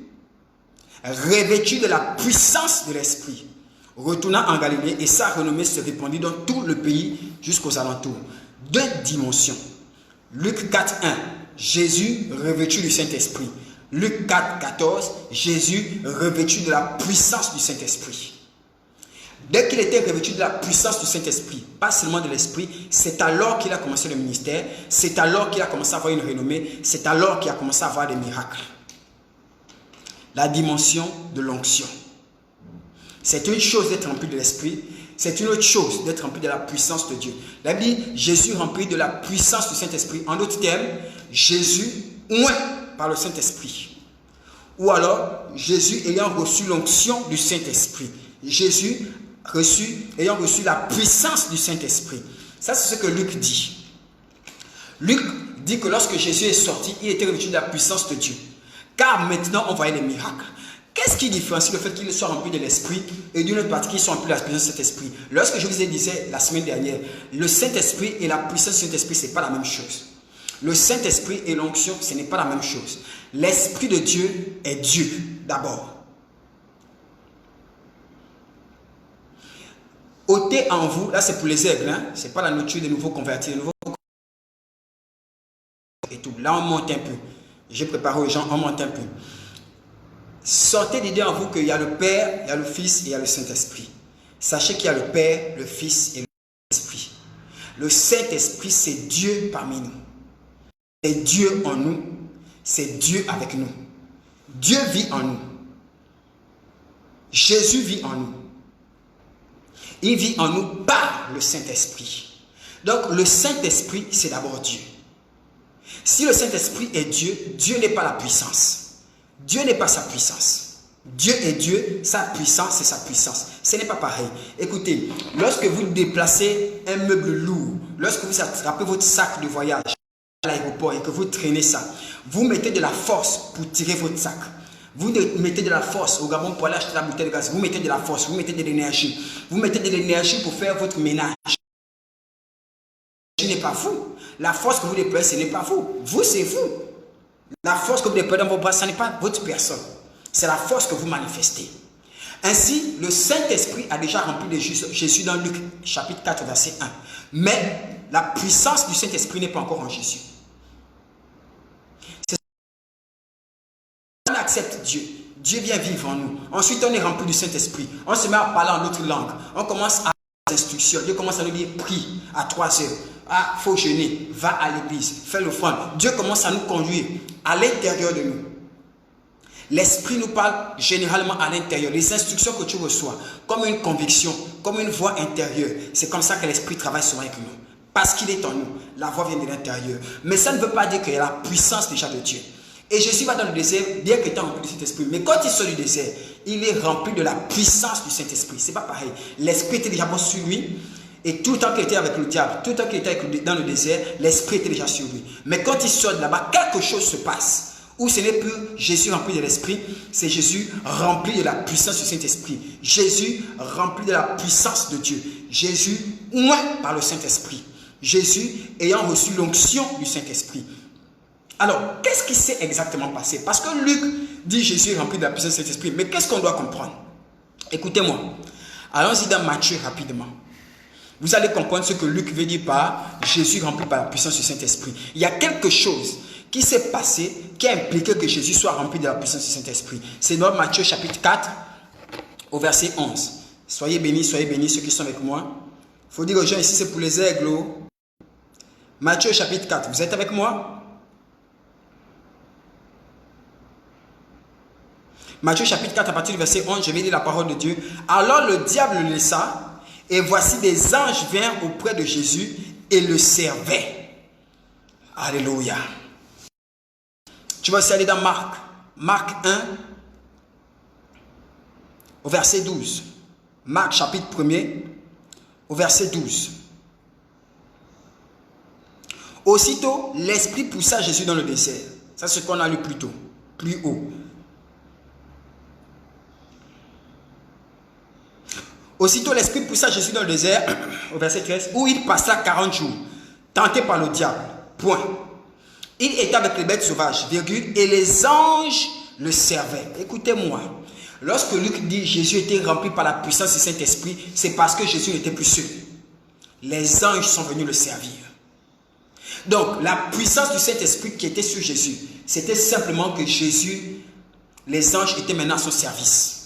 revêtu de la puissance de l'Esprit, retourna en Galilée et sa renommée se répandit dans tout le pays jusqu'aux alentours. Deux dimensions. Luc 4, 1. Jésus revêtu du Saint-Esprit. Luc 4, 14. Jésus revêtu de la puissance du Saint-Esprit. Dès qu'il était revêtu de la puissance du Saint-Esprit, pas seulement de l'Esprit, c'est alors qu'il a commencé le ministère, c'est alors qu'il a commencé à avoir une renommée, c'est alors qu'il a commencé à avoir des miracles. La dimension de l'onction. C'est une chose d'être rempli de l'Esprit, c'est une autre chose d'être rempli de la puissance de Dieu. La Bible dit, Jésus rempli de la puissance du Saint-Esprit. En d'autres termes, Jésus oint par le Saint-Esprit. Ou alors, Jésus ayant reçu l'onction du Saint-Esprit. Jésus ayant reçu la puissance du Saint-Esprit. Ça, c'est ce que Luc dit. Luc dit que lorsque Jésus est sorti, il était revêtu de la puissance de Dieu. Car maintenant, on voyait les miracles. Qu'est-ce qui différencie le fait qu'il soit rempli de l'Esprit et d'une autre partie qu'il soit rempli de la puissance de cet Esprit? Lorsque je vous ai dit la semaine dernière, le Saint-Esprit et la puissance du Saint-Esprit, ce n'est pas la même chose. Le Saint-Esprit et l'onction, ce n'est pas la même chose. L'Esprit de Dieu est Dieu, d'abord. Ôtez en vous, là c'est pour les aigles, hein? Ce n'est pas la nourriture des nouveaux convertis, et tout. Là on monte un peu. J'ai préparé aux gens, on monte un peu. Sortez l'idée en vous qu'il y a le Père, il y a le Fils et il y a le Saint-Esprit. Sachez qu'il y a le Père, le Fils et le Saint-Esprit. Le Saint-Esprit, c'est Dieu parmi nous. C'est Dieu en nous. C'est Dieu avec nous. Dieu vit en nous. Jésus vit en nous. Il vit en nous par le Saint-Esprit. Donc le Saint-Esprit, c'est d'abord Dieu. Si le Saint-Esprit est Dieu, Dieu n'est pas la puissance. Dieu n'est pas sa puissance. Dieu est Dieu, sa puissance c'est sa puissance. Ce n'est pas pareil. Écoutez, lorsque vous déplacez un meuble lourd, lorsque vous attrapez votre sac de voyage à l'aéroport et que vous traînez ça, vous mettez de la force pour tirer votre sac. Vous mettez de la force au Gabon pour aller acheter la bouteille de gaz. Vous mettez de la force, vous mettez de l'énergie. Vous mettez de l'énergie pour faire votre ménage. Ce n'est pas vous. La force que vous déployez, ce n'est pas vous. Vous, c'est vous. La force que vous déployez dans vos bras, ce n'est pas votre personne. C'est la force que vous manifestez. Ainsi, le Saint-Esprit a déjà rempli de Jésus dans Luc chapitre 4, verset 1. Mais la puissance du Saint-Esprit n'est pas encore en Jésus. On accepte Dieu. Dieu vient vivre en nous. Ensuite, on est rempli du Saint-Esprit. On se met à parler en notre langue. On commence à instructions. Dieu commence à nous dire, prie à 3 heures. Ah, faut jeûner. Va à l'église. Fais l'offrande. Dieu commence à nous conduire à l'intérieur de nous. L'esprit nous parle généralement à l'intérieur. Les instructions que tu reçois, comme une conviction, comme une voix intérieure. C'est comme ça que l'esprit travaille souvent avec nous. Parce qu'il est en nous. La voix vient de l'intérieur. Mais ça ne veut pas dire qu'il y a la puissance déjà de Dieu. Et Jésus va dans le désert, bien qu'il était rempli du Saint-Esprit. Mais quand il sort du désert, il est rempli de la puissance du Saint-Esprit. Ce n'est pas pareil. L'esprit était déjà sur lui. Et tout le temps qu'il était avec le diable, tout le temps qu'il était dans le désert, l'esprit était déjà sur lui. Mais quand il sort de là-bas, quelque chose se passe. Où ce n'est plus Jésus rempli de l'esprit, c'est Jésus rempli de la puissance du Saint-Esprit. Jésus rempli de la puissance de Dieu. Jésus oint par le Saint-Esprit. Jésus ayant reçu l'onction du Saint-Esprit. Alors, qu'est-ce qui s'est exactement passé? Parce que Luc dit Jésus est rempli de la puissance du Saint-Esprit. Mais qu'est-ce qu'on doit comprendre? Écoutez-moi. Allons-y dans Matthieu rapidement. Vous allez comprendre ce que Luc veut dire par Jésus rempli par la puissance du Saint-Esprit. Il y a quelque chose qui s'est passé, qui a impliqué que Jésus soit rempli de la puissance du Saint-Esprit. C'est dans Matthieu chapitre 4, au verset 11. Soyez bénis ceux qui sont avec moi. Il faut dire aux gens ici, c'est pour les aigles. Matthieu chapitre 4, vous êtes avec moi? Matthieu chapitre 4, à partir du verset 11, je vais lire la parole de Dieu. Alors le diable le laissa, et voici des anges vinrent auprès de Jésus et le servaient. Alléluia. Tu vas aussi aller dans Marc. Marc 1, au verset 12. Marc chapitre 1er, au verset 12. Aussitôt, l'Esprit poussa Jésus dans le désert. Ça, c'est ce qu'on a lu plus tôt, plus haut. Aussitôt, l'Esprit poussa Jésus dans le désert, au verset 13, où il passa 40 jours, tenté par le diable. Point. Il était avec les bêtes sauvages, virgule, et les anges le servaient. Écoutez-moi. Lorsque Luc dit Jésus était rempli par la puissance du Saint-Esprit, c'est parce que Jésus n'était plus seul. Les anges sont venus le servir. Donc, la puissance du Saint-Esprit qui était sur Jésus, c'était simplement que Jésus, les anges étaient maintenant à son service.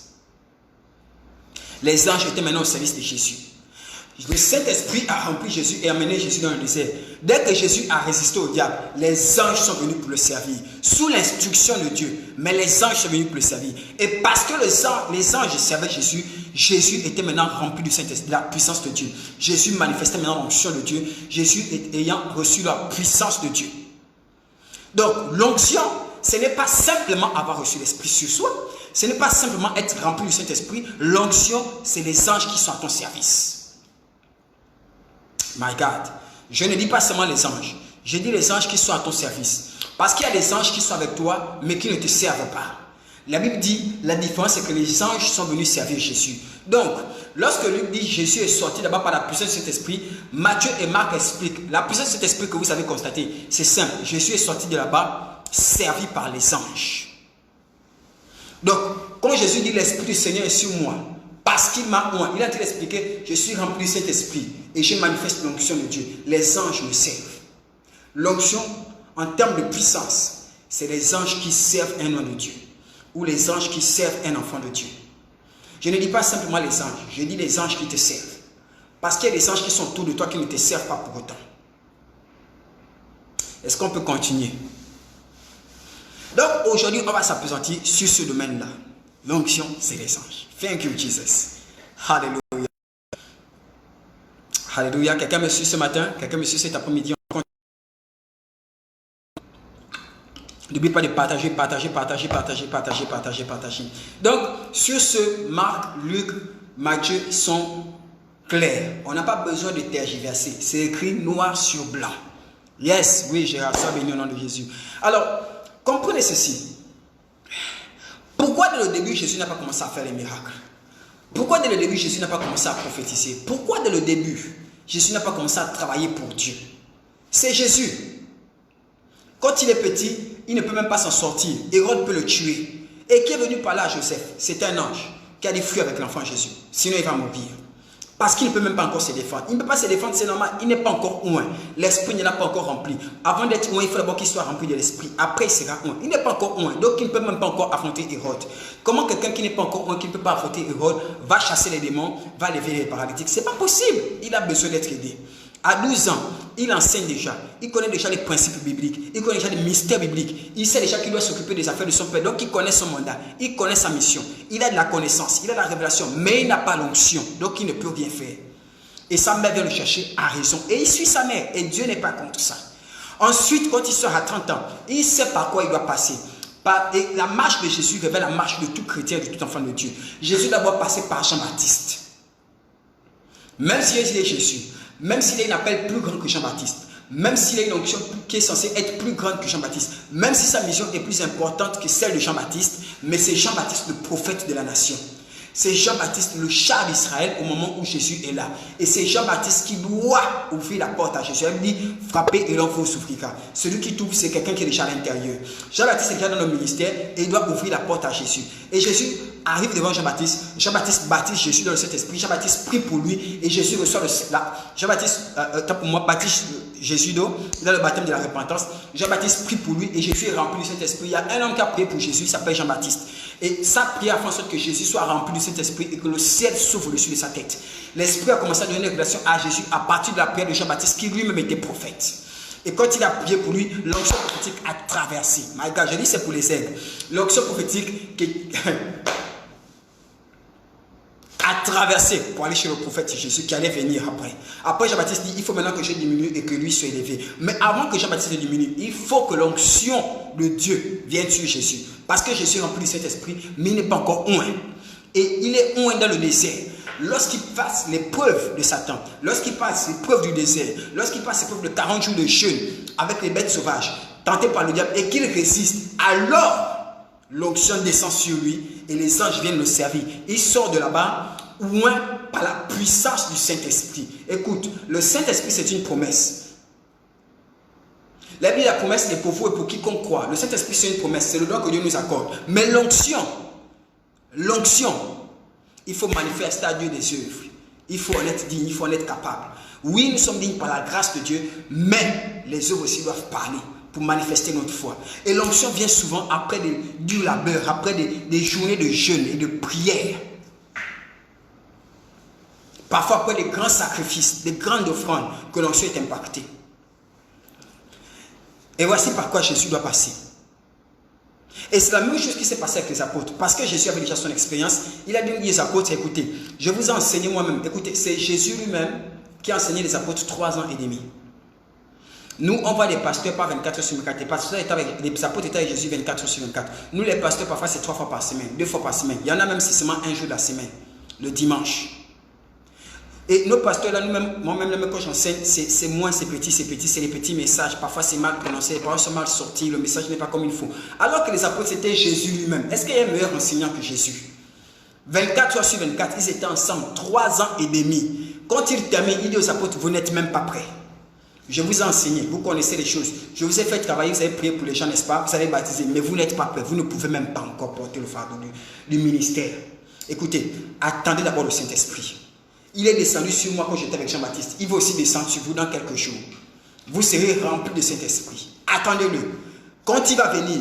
Les anges étaient maintenant au service de Jésus. Le Saint-Esprit a rempli Jésus et a amené Jésus dans le désert. Dès que Jésus a résisté au diable, les anges sont venus pour le servir. Sous l'instruction de Dieu, mais les anges sont venus pour le servir. Et parce que les anges servaient Jésus, Jésus était maintenant rempli du Saint-Esprit, de la puissance de Dieu. Jésus manifestait maintenant l'onction de Dieu. Jésus ayant reçu la puissance de Dieu. Donc, l'onction, ce n'est pas simplement avoir reçu l'Esprit sur soi. Ce n'est pas simplement être rempli du Saint-Esprit. L'onction, c'est les anges qui sont à ton service. My God. Je ne dis pas seulement les anges. Je dis les anges qui sont à ton service. Parce qu'il y a des anges qui sont avec toi, mais qui ne te servent pas. La Bible dit, la différence, c'est que les anges sont venus servir Jésus. Donc, lorsque Luc dit Jésus est sorti d'abord par la puissance de cet esprit, Matthieu et Marc expliquent. La puissance de cet esprit que vous avez constaté, c'est simple. Jésus est sorti de là-bas, servi par les anges. Donc, quand Jésus dit l'Esprit du Seigneur est sur moi, parce qu'il m'a oint, il a dit d'expliquer, je suis rempli de cet esprit et je manifeste l'onction de Dieu. Les anges me servent. L'onction, en termes de puissance, c'est les anges qui servent un homme de Dieu ou les anges qui servent un enfant de Dieu. Je ne dis pas simplement les anges, je dis les anges qui te servent. Parce qu'il y a des anges qui sont autour de toi qui ne te servent pas pour autant. Est-ce qu'on peut continuer? Donc aujourd'hui, on va s'appesantir sur ce domaine-là. L'onction, c'est les anges. Thank you, Jesus. Alléluia. Alléluia. Quelqu'un me suit ce matin? Quelqu'un me suit cet après-midi? N'oublie pas de partager. Donc, sur ce, Marc, Luc, Matthieu sont clairs. On n'a pas besoin de tergiverser. C'est écrit noir sur blanc. Yes, oui, Gérard, sois béni au nom de Jésus. Alors, comprenez ceci. Pourquoi dès le début, Jésus n'a pas commencé à faire les miracles? Pourquoi dès le début, Jésus n'a pas commencé à prophétiser? Pourquoi dès le début, Jésus n'a pas commencé à travailler pour Dieu? C'est Jésus. Quand il est petit, il ne peut même pas s'en sortir. Hérode peut le tuer. Et qui est venu parler à Joseph? C'est un ange qui a dit fuis avec l'enfant Jésus. Sinon, il va mourir. Parce qu'il ne peut même pas encore se défendre. Il ne peut pas se défendre, c'est normal. Il n'est pas encore oint. L'esprit ne l'a pas encore rempli. Avant d'être oint, il faut d'abord qu'il soit rempli de l'esprit. Après, il sera oint. Il n'est pas encore oint. Donc, il ne peut même pas encore affronter Hérode. Comment quelqu'un qui n'est pas encore oint, qui ne peut pas affronter Hérode, va chasser les démons, va lever les paralytiques? Ce n'est pas possible. Il a besoin d'être aidé. À 12 ans, il enseigne déjà. Il connaît déjà les principes bibliques. Il connaît déjà les mystères bibliques. Il sait déjà qu'il doit s'occuper des affaires de son père. Donc, il connaît son mandat. Il connaît sa mission. Il a de la connaissance. Il a de la révélation. Mais il n'a pas l'onction. Donc, il ne peut rien faire. Et sa mère vient le chercher à raison. Et il suit sa mère. Et Dieu n'est pas contre ça. Ensuite, quand il sort à 30 ans, il sait par quoi il doit passer. Et la marche de Jésus révèle la marche de tout chrétien, de tout enfant de Dieu. Jésus d'abord passé par Jean-Baptiste. Même s'il est Jésus, même s'il a une appel plus grand que Jean-Baptiste, même s'il a une onction qui est censée être plus grande que Jean-Baptiste, même si sa mission est plus importante que celle de Jean-Baptiste, mais c'est Jean-Baptiste le prophète de la nation. C'est Jean-Baptiste le char d'Israël au moment où Jésus est là. Et c'est Jean-Baptiste qui doit ouvrir la porte à Jésus. Il dit, frappez et l'on vous souffrira. Celui qui t'ouvre, c'est quelqu'un qui est déjà à l'intérieur. Jean-Baptiste est déjà dans le ministère et il doit ouvrir la porte à Jésus. Et Jésus arrive devant Jean-Baptiste. Jean-Baptiste baptise Jésus dans le Saint-Esprit. Jean-Baptiste prie pour lui et Jésus reçoit Jean-Baptiste, pour moi, baptise Jésus d'eau. Il a le baptême de la repentance. Jean-Baptiste prie pour lui et Jésus est rempli du Saint-Esprit. Il y a un homme qui a prié pour Jésus, il s'appelle Jean-Baptiste. Et sa prière a fait en sorte que Jésus soit rempli du Saint-Esprit et que le ciel s'ouvre au-dessus de sa tête. L'Esprit a commencé à donner une révélation à Jésus à partir de la prière de Jean-Baptiste qui lui-même était prophète. Et quand il a prié pour lui, l'onction prophétique a traversé. My God, je dis c'est pour les aigles. L'onction prophétique qui a traversé pour aller chez le prophète Jésus qui allait venir après. Après, Jean-Baptiste dit, il faut maintenant que je diminue et que lui soit élevé. Mais avant que Jean-Baptiste diminue, il faut que l'onction de Dieu vienne sur Jésus. Parce que Jésus est rempli du Saint-Esprit, mais il n'est pas encore oint. Et il est oint dans le désert. Lorsqu'il passe l'épreuve de Satan, lorsqu'il passe l'épreuve du désert, lorsqu'il passe l'épreuve de 40 jours de jeûne avec les bêtes sauvages, tenté par le diable, et qu'il résiste, alors l'onction descend sur lui et les anges viennent le servir. Il sort de là-bas, oint par la puissance du Saint-Esprit. Écoute, le Saint-Esprit c'est une promesse. La Bible, la promesse est pour vous et pour quiconque croit. Le Saint-Esprit, c'est une promesse. C'est le don que Dieu nous accorde. Mais l'onction, il faut manifester à Dieu des œuvres. Il faut en être digne, il faut en être capable. Oui, nous sommes dignes par la grâce de Dieu, mais les œuvres aussi doivent parler pour manifester notre foi. Et l'onction vient souvent après du labeur, après des journées de jeûne et de prière. Parfois après des grands sacrifices, des grandes offrandes, que l'onction est impactée. Et voici par quoi Jésus doit passer. Et c'est la même chose qui s'est passée avec les apôtres. Parce que Jésus avait déjà son expérience, il a dit aux apôtres, écoutez, je vous ai enseigné moi-même. Écoutez, c'est Jésus lui-même qui a enseigné les apôtres 3 ans et demi. Nous, on voit les pasteurs pas 24 heures sur 24. Les apôtres étaient avec Jésus 24 heures sur 24. Nous, les pasteurs, parfois, c'est 3 fois par semaine, 2 fois par semaine. Il y en a même si seulement un jour de la semaine, le dimanche. Et nos pasteurs, là, nous-mêmes, moi-même, quand j'enseigne, c'est moins, c'est petit, c'est les petits messages. Parfois, c'est mal prononcé, parfois, c'est mal sorti, le message n'est pas comme il faut. Alors que les apôtres, c'était Jésus lui-même. Est-ce qu'il y a un meilleur enseignant que Jésus? 24 heures sur 24, ils étaient ensemble 3 ans et demi. Quand il termine, il dit aux apôtres, vous n'êtes même pas prêts. Je vous ai enseigné, vous connaissez les choses. Je vous ai fait travailler, vous avez prié pour les gens, n'est-ce pas? Vous avez baptisé, mais vous n'êtes pas prêts. Vous ne pouvez même pas encore porter le fardeau du ministère. Écoutez, attendez d'abord le Saint-Esprit. Il est descendu sur moi quand j'étais avec Jean-Baptiste. Il va aussi descendre sur vous dans quelques jours. Vous serez remplis de Saint-Esprit. Attendez-le. Quand il va venir,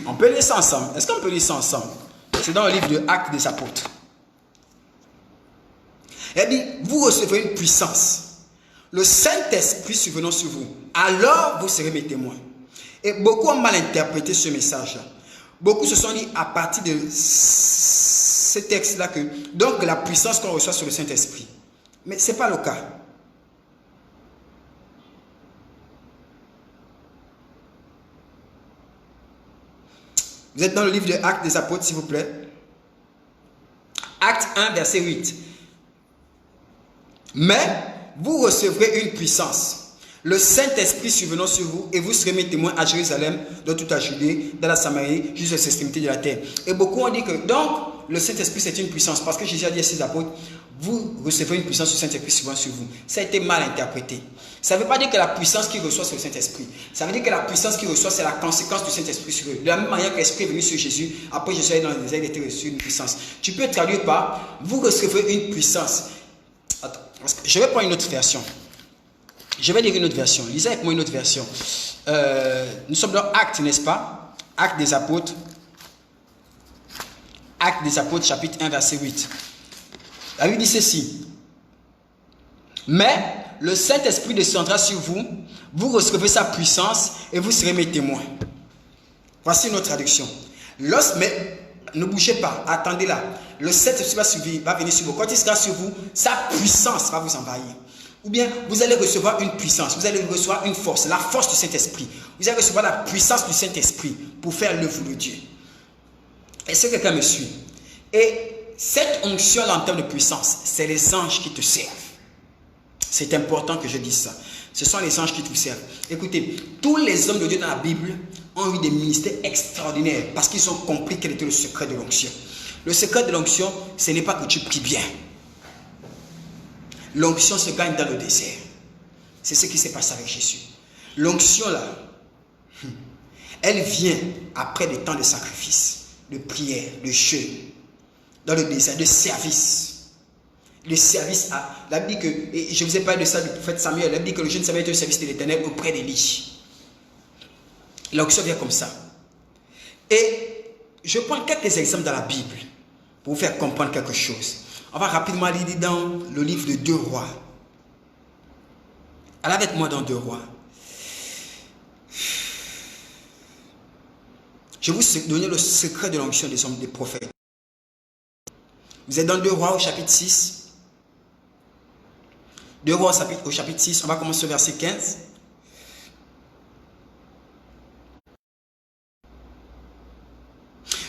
on peut lire ça ensemble. Est-ce qu'on peut lire ça ensemble? C'est dans le livre de Actes des Apôtres. Il dit, vous recevrez une puissance. Le Saint-Esprit survenant sur vous. Alors vous serez mes témoins. Et beaucoup ont mal interprété ce message-là. Beaucoup se sont dit à partir de ce texte-là que donc la puissance qu'on reçoit sur le Saint-Esprit. Mais ce n'est pas le cas. Vous êtes dans le livre de Actes des Apôtres, s'il vous plaît. Acte 1, verset 8. Mais vous recevrez une puissance. Le Saint-Esprit survenant sur vous, et vous serez mes témoins à Jérusalem, dans toute la Judée, dans la Samarie, jusqu'aux extrémités de la terre. Et beaucoup ont dit que, donc, le Saint-Esprit c'est une puissance, parce que Jésus a dit à ses apôtres, vous recevrez une puissance du Saint-Esprit survenant sur vous. Ça a été mal interprété. Ça ne veut pas dire que la puissance qu'il reçoit c'est le Saint-Esprit. Ça veut dire que la puissance qu'il reçoit c'est la conséquence du Saint-Esprit sur eux. De la même manière que l'Esprit est venu sur Jésus, après Jésus est dans le désert, il était reçu une puissance. Tu peux traduire par, vous recevrez une puissance. Attends, je vais prendre une autre version. Je vais lire une autre version. Lisez avec moi une autre version. Nous sommes dans Actes, n'est-ce pas? Actes des Apôtres. Actes des Apôtres, chapitre 1, verset 8. La Bible dit ceci. Mais le Saint-Esprit descendra sur vous, vous recevrez sa puissance et vous serez mes témoins. Voici notre traduction. Mais ne bougez pas, attendez là. Le Saint-Esprit va venir sur vous. Quand il sera sur vous, sa puissance va vous envahir. Ou bien vous allez recevoir une puissance, vous allez recevoir une force, la force du Saint-Esprit. Vous allez recevoir la puissance du Saint-Esprit pour faire l'œuvre de Dieu. Est-ce que quelqu'un me suit? Et cette onction en termes de puissance, c'est les anges qui te servent. C'est important que je dise ça. Ce sont les anges qui te servent. Écoutez, tous les hommes de Dieu dans la Bible ont eu des ministères extraordinaires parce qu'ils ont compris quel était le secret de l'onction. Le secret de l'onction, ce n'est pas que tu pries bien. L'onction se gagne dans le désert. C'est ce qui s'est passé avec Jésus. L'onction là, elle vient après des temps de sacrifice, de prière, de jeûne, dans le désert, de service. Le service à... La Bible dit que, et je vous ai parlé de ça du prophète Samuel, la Bible dit que le jeune Samuel était au service de l'Éternel auprès d'Élie. L'onction vient comme ça. Et je prends quelques exemples dans la Bible pour vous faire comprendre quelque chose. On va rapidement aller dans le livre de 2 Rois. Allez avec moi dans 2 Rois. Je vais vous donner le secret de l'onction des hommes, des prophètes. Vous êtes dans 2 Rois au chapitre 6. 2 Rois au chapitre 6, on va commencer au verset 15.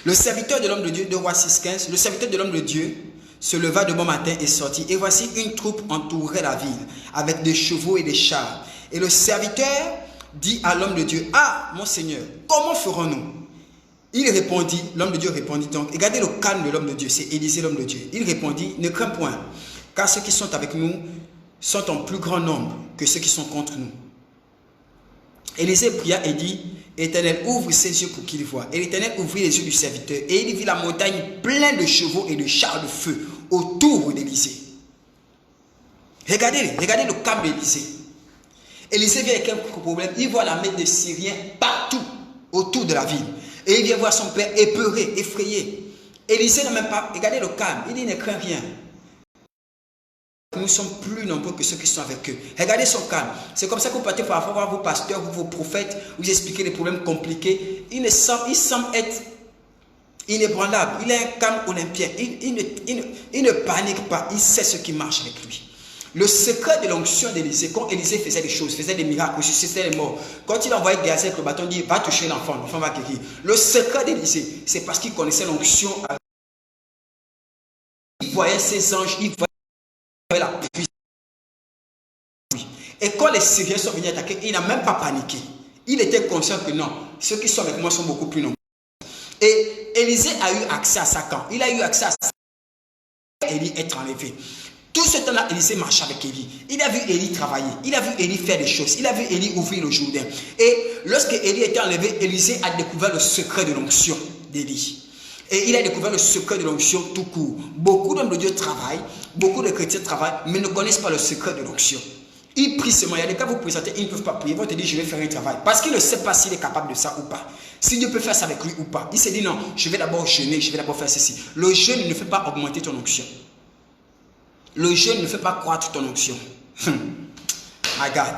Le serviteur de l'homme de Dieu, 2 Rois 6, 15, le serviteur de l'homme de Dieu se leva de bon matin et sortit. Et voici une troupe entourait la ville, avec des chevaux et des chars. Et le serviteur dit à l'homme de Dieu, « Ah, mon Seigneur, comment ferons-nous » Il répondit, l'homme de Dieu répondit donc, regardez le calme de l'homme de Dieu, c'est Élisée l'homme de Dieu. Il répondit, « Ne crains point, car ceux qui sont avec nous sont en plus grand nombre que ceux qui sont contre nous. » Élisée pria et dit, « Éternel, ouvre ses yeux pour qu'il voie. » Et l'Éternel ouvrit les yeux du serviteur, et il vit la montagne pleine de chevaux et de chars de feu autour d'Élisée. Regardez le calme d'Élisée. Élisée vient avec un problème, il voit la main des Syriens partout autour de la ville. Et il vient voir son père épeuré, effrayé. Élisée n'a même pas, regardez le calme, il dit, ne crains rien. Nous sommes plus nombreux que ceux qui sont avec eux. Regardez son calme. C'est comme ça que vous partez parfois voir vos pasteurs, vos prophètes, vous expliquer des problèmes compliqués. Il semble être inébranlable. Il a un calme olympien. Il ne panique pas. Il sait ce qui marche avec lui. Le secret de l'onction d'Élisée, quand Élisée faisait des choses, faisait des miracles, ressuscitait les morts, quand il envoyait Géasi avec le bâton, il dit, va toucher l'enfant, l'enfant va guérir. Le secret d'Élisée, c'est parce qu'il connaissait l'onction. Il voyait ses anges, il voyait la puissance. Et quand les Syriens sont venus attaquer, il n'a même pas paniqué. Il était conscient que non, ceux qui sont avec moi sont beaucoup plus nombreux. Et Élisée a eu accès à sa camp. Il a eu accès à sa camp. Élie être enlevé. Tout ce temps-là, Élisée marchait avec Élie. Il a vu Élie travailler. Il a vu Élie faire des choses. Il a vu Élie ouvrir le Jourdain. Et lorsque Élie était enlevé, Élisée a découvert le secret de l'onction d'Élie. Et il a découvert le secret de l'onction tout court. Beaucoup d'hommes de Dieu travaillent, beaucoup de chrétiens travaillent, mais ne connaissent pas le secret de l'onction. Ils prient seulement. Il y a des cas vous présentez, ils ne peuvent pas prier. Ils vont te dire, je vais faire un travail. Parce qu'il ne sait pas s'il est capable de ça ou pas. Si Dieu peut faire ça avec lui ou pas. Il s'est dit, non, je vais d'abord jeûner, je vais d'abord faire ceci. Le jeûne ne fait pas augmenter ton onction. Le jeûne ne fait pas croître ton onction. My God.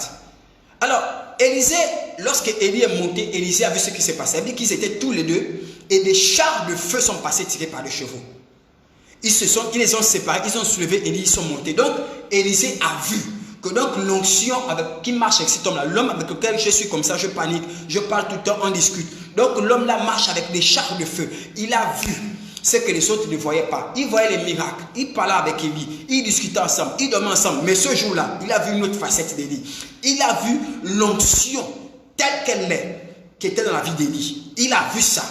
Alors, Élisée, lorsque Élie est monté, Élisée a vu ce qui s'est passé. Il a dit qu'ils étaient tous les deux et des chars de feu sont passés tirés par les chevaux. Ils les ont séparés, ils ont soulevé Élie, ils sont montés. Donc, Élisée a vu que donc l'onction qui marche avec cet homme-là, l'homme avec lequel je suis comme ça, je panique, je parle tout le temps, on discute. Donc, l'homme-là marche avec des chars de feu. Il a vu ce que les autres ne voyaient pas. Il voyait les miracles. Il parlait avec Élie. Ils discutaient ensemble. Ils dormaient ensemble. Mais ce jour-là, il a vu une autre facette d'Élie. Il a vu l'onction telle qu'elle est, qui était dans la vie d'Élie. Il a vu ça.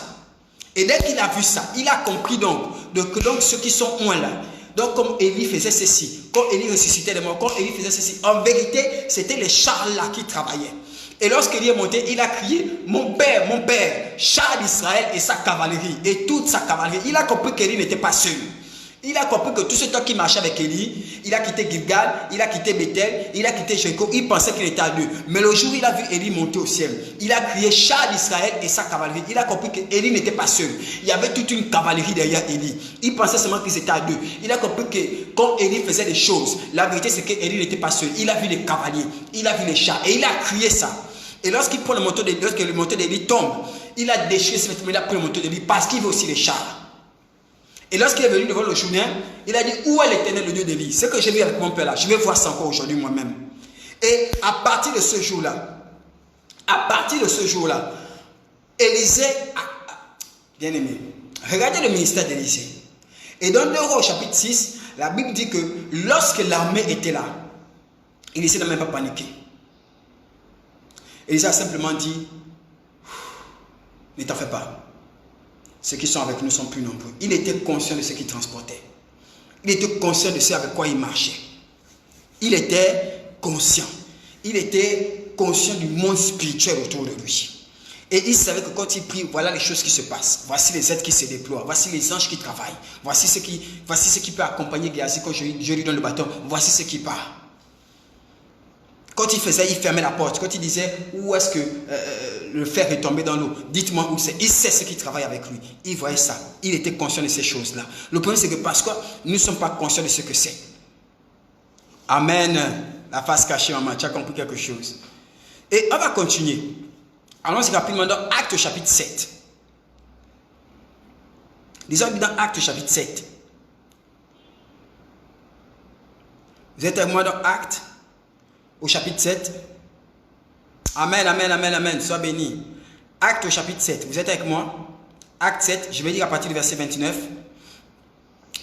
Et dès qu'il a vu ça, il a compris que donc ceux qui sont loin là, donc comme Élie faisait ceci, quand Élie ressuscitait les morts, quand Élie faisait ceci, en vérité, c'était les chars là qui travaillaient. Et lorsqu'Élie est monté, il a crié, mon père, char d'Israël et sa cavalerie, et toute sa cavalerie. Il a compris qu'Élie n'était pas seul. Il a compris que tout ce temps qu'il marchait avec Élie, il a quitté Gilgal, il a quitté Bethel, il a quitté Jéricho, il pensait qu'il était à deux. Mais le jour où il a vu Élie monter au ciel, il a crié char d'Israël et sa cavalerie. Il a compris qu'Élie n'était pas seul. Il y avait toute une cavalerie derrière Élie. Il pensait seulement qu'ils étaient à deux. Il a compris que quand Élie faisait des choses, la vérité c'est qu'Élie n'était pas seul. Il a vu les cavaliers, il a vu les chars et il a crié ça. Et lorsqu'il prend le manteau d'Élie, lorsque le manteau d'Élie tombe, il a déchiré ce vêtement, il a pris le manteau d'Élie parce qu'il veut aussi les chars. Et lorsqu'il est venu devant le Shunem, il a dit, où est l'Éternel, le Dieu d'Élie? Ce que j'ai vu avec mon père là, je vais voir ça encore aujourd'hui moi-même. Et à partir de ce jour-là, Élisée, bien aimé, regardez le ministère d'Élisée. Et dans 2 Rois au chapitre 6, la Bible dit que lorsque l'armée était là, Élisée n'a même pas paniqué. Élisée a simplement dit, ne t'en fais pas. Ceux qui sont avec nous sont plus nombreux. Il était conscient de ce qu'il transportait. Il était conscient de ce avec quoi il marchait. Il était conscient. Il était conscient du monde spirituel autour de lui. Et il savait que quand il prie, voilà les choses qui se passent. Voici les aides qui se déploient. Voici les anges qui travaillent. Voici ce qui peut accompagner Géasi quand je lui donne le bâton. Voici ce qui part. Quand il faisait, il fermait la porte. Quand il disait, où est-ce que le fer est tombé dans l'eau, dites-moi où c'est. Il sait ce qui travaille avec lui. Il voyait ça. Il était conscient de ces choses-là. Le problème, c'est que parce que nous ne sommes pas conscients de ce que c'est. Amen. La face cachée, maman, tu as compris quelque chose. Et on va continuer. Allons-y rapidement dans Actes chapitre 7. Lisons dans Actes chapitre 7. Vous êtes avec moi dans Actes au chapitre 7. Amen, amen, amen, amen. Sois béni. Acte au chapitre 7. Vous êtes avec moi? Acte 7, je vais lire à partir du verset 29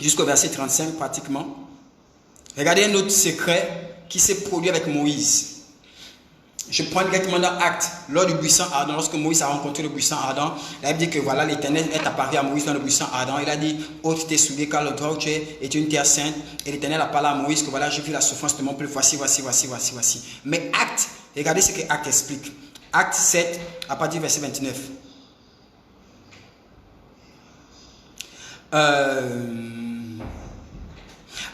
jusqu'au verset 35 pratiquement. Regardez un autre secret qui s'est produit avec Moïse. Je prends directement dans Acte, lors du buisson ardent, lorsque Moïse a rencontré le buisson ardent, il dit que voilà, l'Éternel est apparu à Moïse dans le buisson ardent. Il a dit, ôte tes souliers car l'endroit où tu es est une terre sainte. Et l'Éternel a parlé à Moïse que voilà, j'ai vu la souffrance de mon peuple, voici. Mais Acte, regardez ce que Acte explique. Acte 7, à partir du verset 29.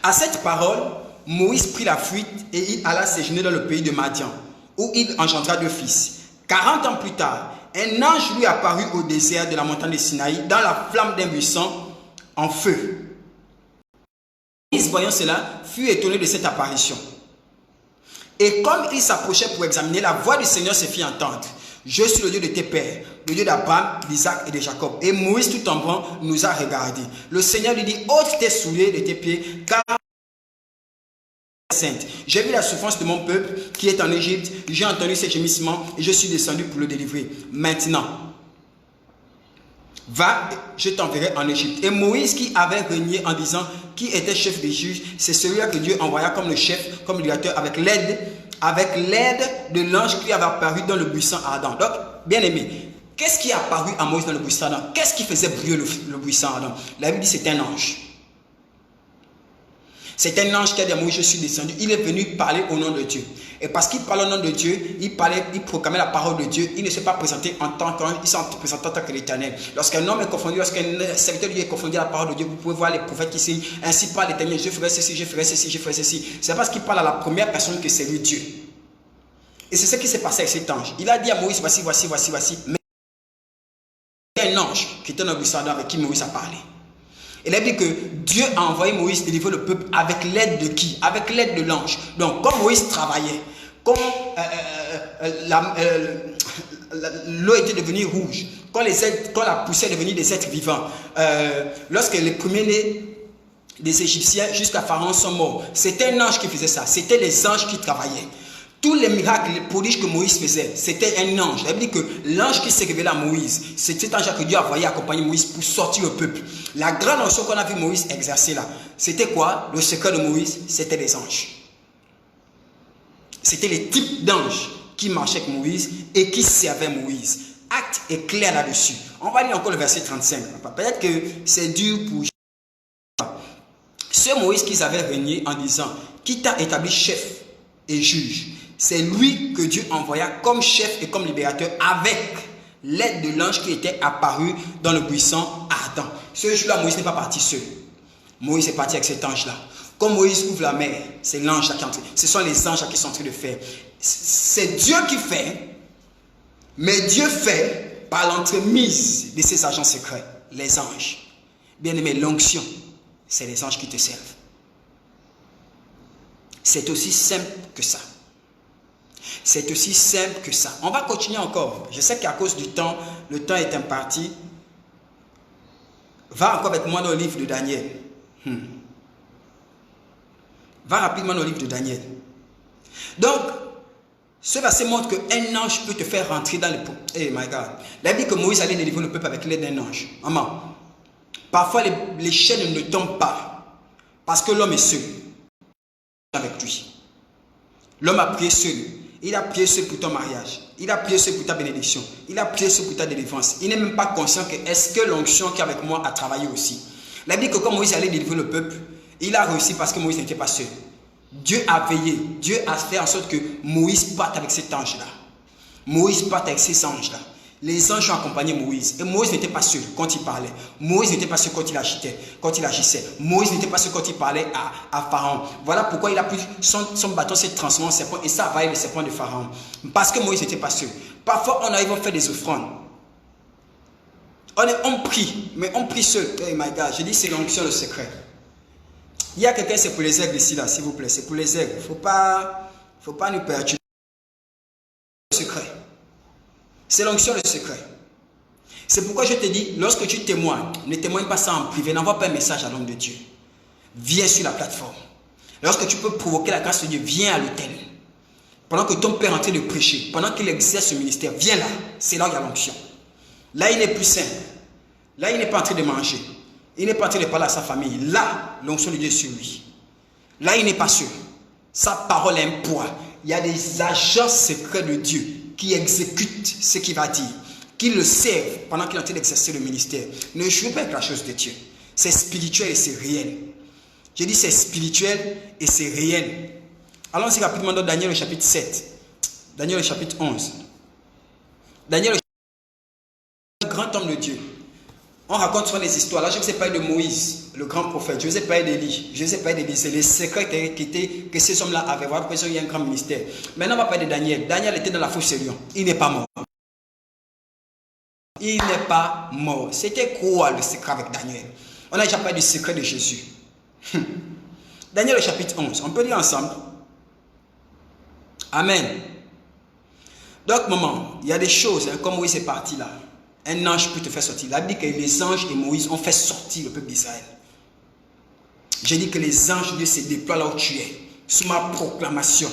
À cette parole, Moïse prit la fuite et il alla séjourner dans le pays de Madian, où il engendra 2 fils. 40 ans plus tard, un ange lui apparut au désert de la montagne de Sinaï, dans la flamme d'un buisson en feu. Moïse, voyant cela, fut étonné de cette apparition. Et comme il s'approchait pour examiner, la voix du Seigneur se fit entendre. Je suis le Dieu de tes pères, le Dieu d'Abraham, d'Isaac et de Jacob. Et Moïse, tout en blanc, nous a regardés. Le Seigneur lui dit, ôte tes souliers de tes pieds, car sainte. J'ai vu la souffrance de mon peuple qui est en Égypte. J'ai entendu ses gémissements et je suis descendu pour le délivrer. Maintenant, va, je t'enverrai en Égypte. Et Moïse, qui avait régné en disant qui était chef des juges, c'est celui-là que Dieu envoya comme le chef, comme le directeur, avec l'aide de l'ange qui avait apparu dans le buisson ardent. Donc, bien aimé, qu'est-ce qui est apparu à Moïse dans le buisson ardent? Qu'est-ce qui faisait brûler le buisson ardent? La Bible dit c'est un ange. C'est un ange qui a dit à Moïse, je suis descendu. Il est venu parler au nom de Dieu. Et parce qu'il parle au nom de Dieu, il proclamait la parole de Dieu. Il ne s'est pas présenté en tant qu'ange, il s'est présenté en tant que l'Éternel. Lorsqu'un homme est confondu, lorsqu'un serviteur de Dieu est confondu à la parole de Dieu, vous pouvez voir les prophètes qui signent, ainsi parle l'Éternel, je ferai ceci, je ferai ceci, je ferai ceci. C'est parce qu'il parle à la première personne que c'est lui Dieu. Et c'est ce qui s'est passé avec cet ange. Il a dit à Moïse, voici. Mais il y a un ange qui était dans le buisson avec qui Moïse a parlé. Il a dit que Dieu a envoyé Moïse délivrer le peuple avec l'aide de qui? Avec l'aide de l'ange. Donc, comme Moïse travaillait, comme l'eau était devenue rouge, quand la poussière est devenue des êtres vivants, lorsque les premiers-nés des Égyptiens jusqu'à Pharaon sont morts, c'était un ange qui faisait ça. C'était les anges qui travaillaient. Tous les miracles, les prodiges que Moïse faisait, c'était un ange. Ça veut dire que l'ange qui s'est révélé à Moïse, c'est cet ange que Dieu a envoyé accompagner Moïse pour sortir le peuple. La grande notion qu'on a vu Moïse exercer là, c'était quoi? Le secret de Moïse, c'était les anges. C'était les types d'anges qui marchaient avec Moïse et qui servaient Moïse. Acte est clair là-dessus. On va lire encore le verset 35. Peut-être que c'est dur pour... Ce Moïse qu'ils avaient régné en disant, qui t'a établi chef et juge, c'est lui que Dieu envoya comme chef et comme libérateur avec l'aide de l'ange qui était apparu dans le buisson ardent. Ce jour-là, Moïse n'est pas parti seul. Moïse est parti avec cet ange-là. Quand Moïse ouvre la mer, c'est l'ange qui est entré. Ce sont les anges qui sont en train de faire. C'est Dieu qui fait, mais Dieu fait par l'entremise de ses agents secrets, les anges. Bien aimé, l'onction, c'est les anges qui te servent. C'est aussi simple que ça. C'est aussi simple que ça. On va continuer encore. Je sais qu'à cause du temps, le temps est imparti. Va encore avec moi dans le livre de Daniel. Va rapidement dans le livre de Daniel. Donc, ce verset montre qu'un ange peut te faire rentrer dans le... Oh my God. La Bible dit que Moïse allait délivrer le peuple avec l'aide d'un ange. Maman, parfois les chaînes ne tombent pas parce que l'homme est seul avec lui. L'homme a prié seul. Il a prié seul pour ton mariage. Il a prié seul pour ta bénédiction. Il a prié seul pour ta délivrance. Il n'est même pas conscient que est-ce que l'onction qui est avec moi a travaillé aussi. La Bible dit que quand Moïse allait délivrer le peuple, il a réussi parce que Moïse n'était pas seul. Dieu a veillé. Dieu a fait en sorte que Moïse parte avec cet ange-là. Moïse parte avec ces anges-là. Les anges ont accompagné Moïse. Et Moïse n'était pas seul quand il parlait. Moïse n'était pas seul quand il agissait. Moïse n'était pas seul quand il parlait à Pharaon. Voilà pourquoi il a pris son bâton s'est transformé en serpent et ça a vaillé le serpent de Pharaon. Parce que Moïse n'était pas seul. Parfois, on arrive à faire des offrandes. On prie, mais on prie seul. Oh my God, je dis c'est l'onction, le secret. Il y a quelqu'un, c'est pour les aigles ici, là, s'il vous plaît. C'est pour les aigles. Il ne faut pas nous perturber. Le secret. C'est l'onction, le secret. C'est pourquoi je te dis, lorsque tu témoignes, ne témoigne pas ça en privé. N'envoie pas un message à l'homme de Dieu. Viens sur la plateforme. Lorsque tu peux provoquer la grâce de Dieu, viens à l'autel. Pendant que ton père est en train de prêcher, pendant qu'il exerce ce ministère, viens là. C'est là où il y a l'onction. Là, il est plus simple. Là, il n'est pas en train de manger. Il n'est pas en train de parler à sa famille. Là, l'onction de Dieu est sur lui. Là, il n'est pas sûr. Sa parole a un poids. Il y a des agents secrets de Dieu qui exécutent ce qu'il va dire, qui le servent pendant qu'il est en train d'exercer le ministère. Ne jouez pas avec la chose de Dieu. C'est spirituel et c'est réel. J'ai dit c'est spirituel et c'est réel. Allons-y rapidement dans Daniel au chapitre 7. Daniel au chapitre 11. Daniel est un grand homme de Dieu. On raconte souvent des histoires. Là, je ne vous ai parlé de Moïse, le grand prophète. Je vous ai parlé d'Élie. Je vous ai parlé d'Élie. C'est les secrets que ces hommes-là avaient. Voilà pourquoi il y a un grand ministère. Maintenant, on va parler de Daniel. Daniel était dans la fosse de lion. Il n'est pas mort. Il n'est pas mort. C'était quoi le secret avec Daniel? On a déjà parlé du secret de Jésus. Daniel, le chapitre 11. On peut lire ensemble. Amen. Donc, maman, il y a des choses, hein, comme Moïse est parti là. Un ange peut te faire sortir. La Bible dit que les anges et Moïse ont fait sortir le peuple d'Israël. J'ai dit que les anges de Dieu se déploient là où tu es. Sous ma proclamation.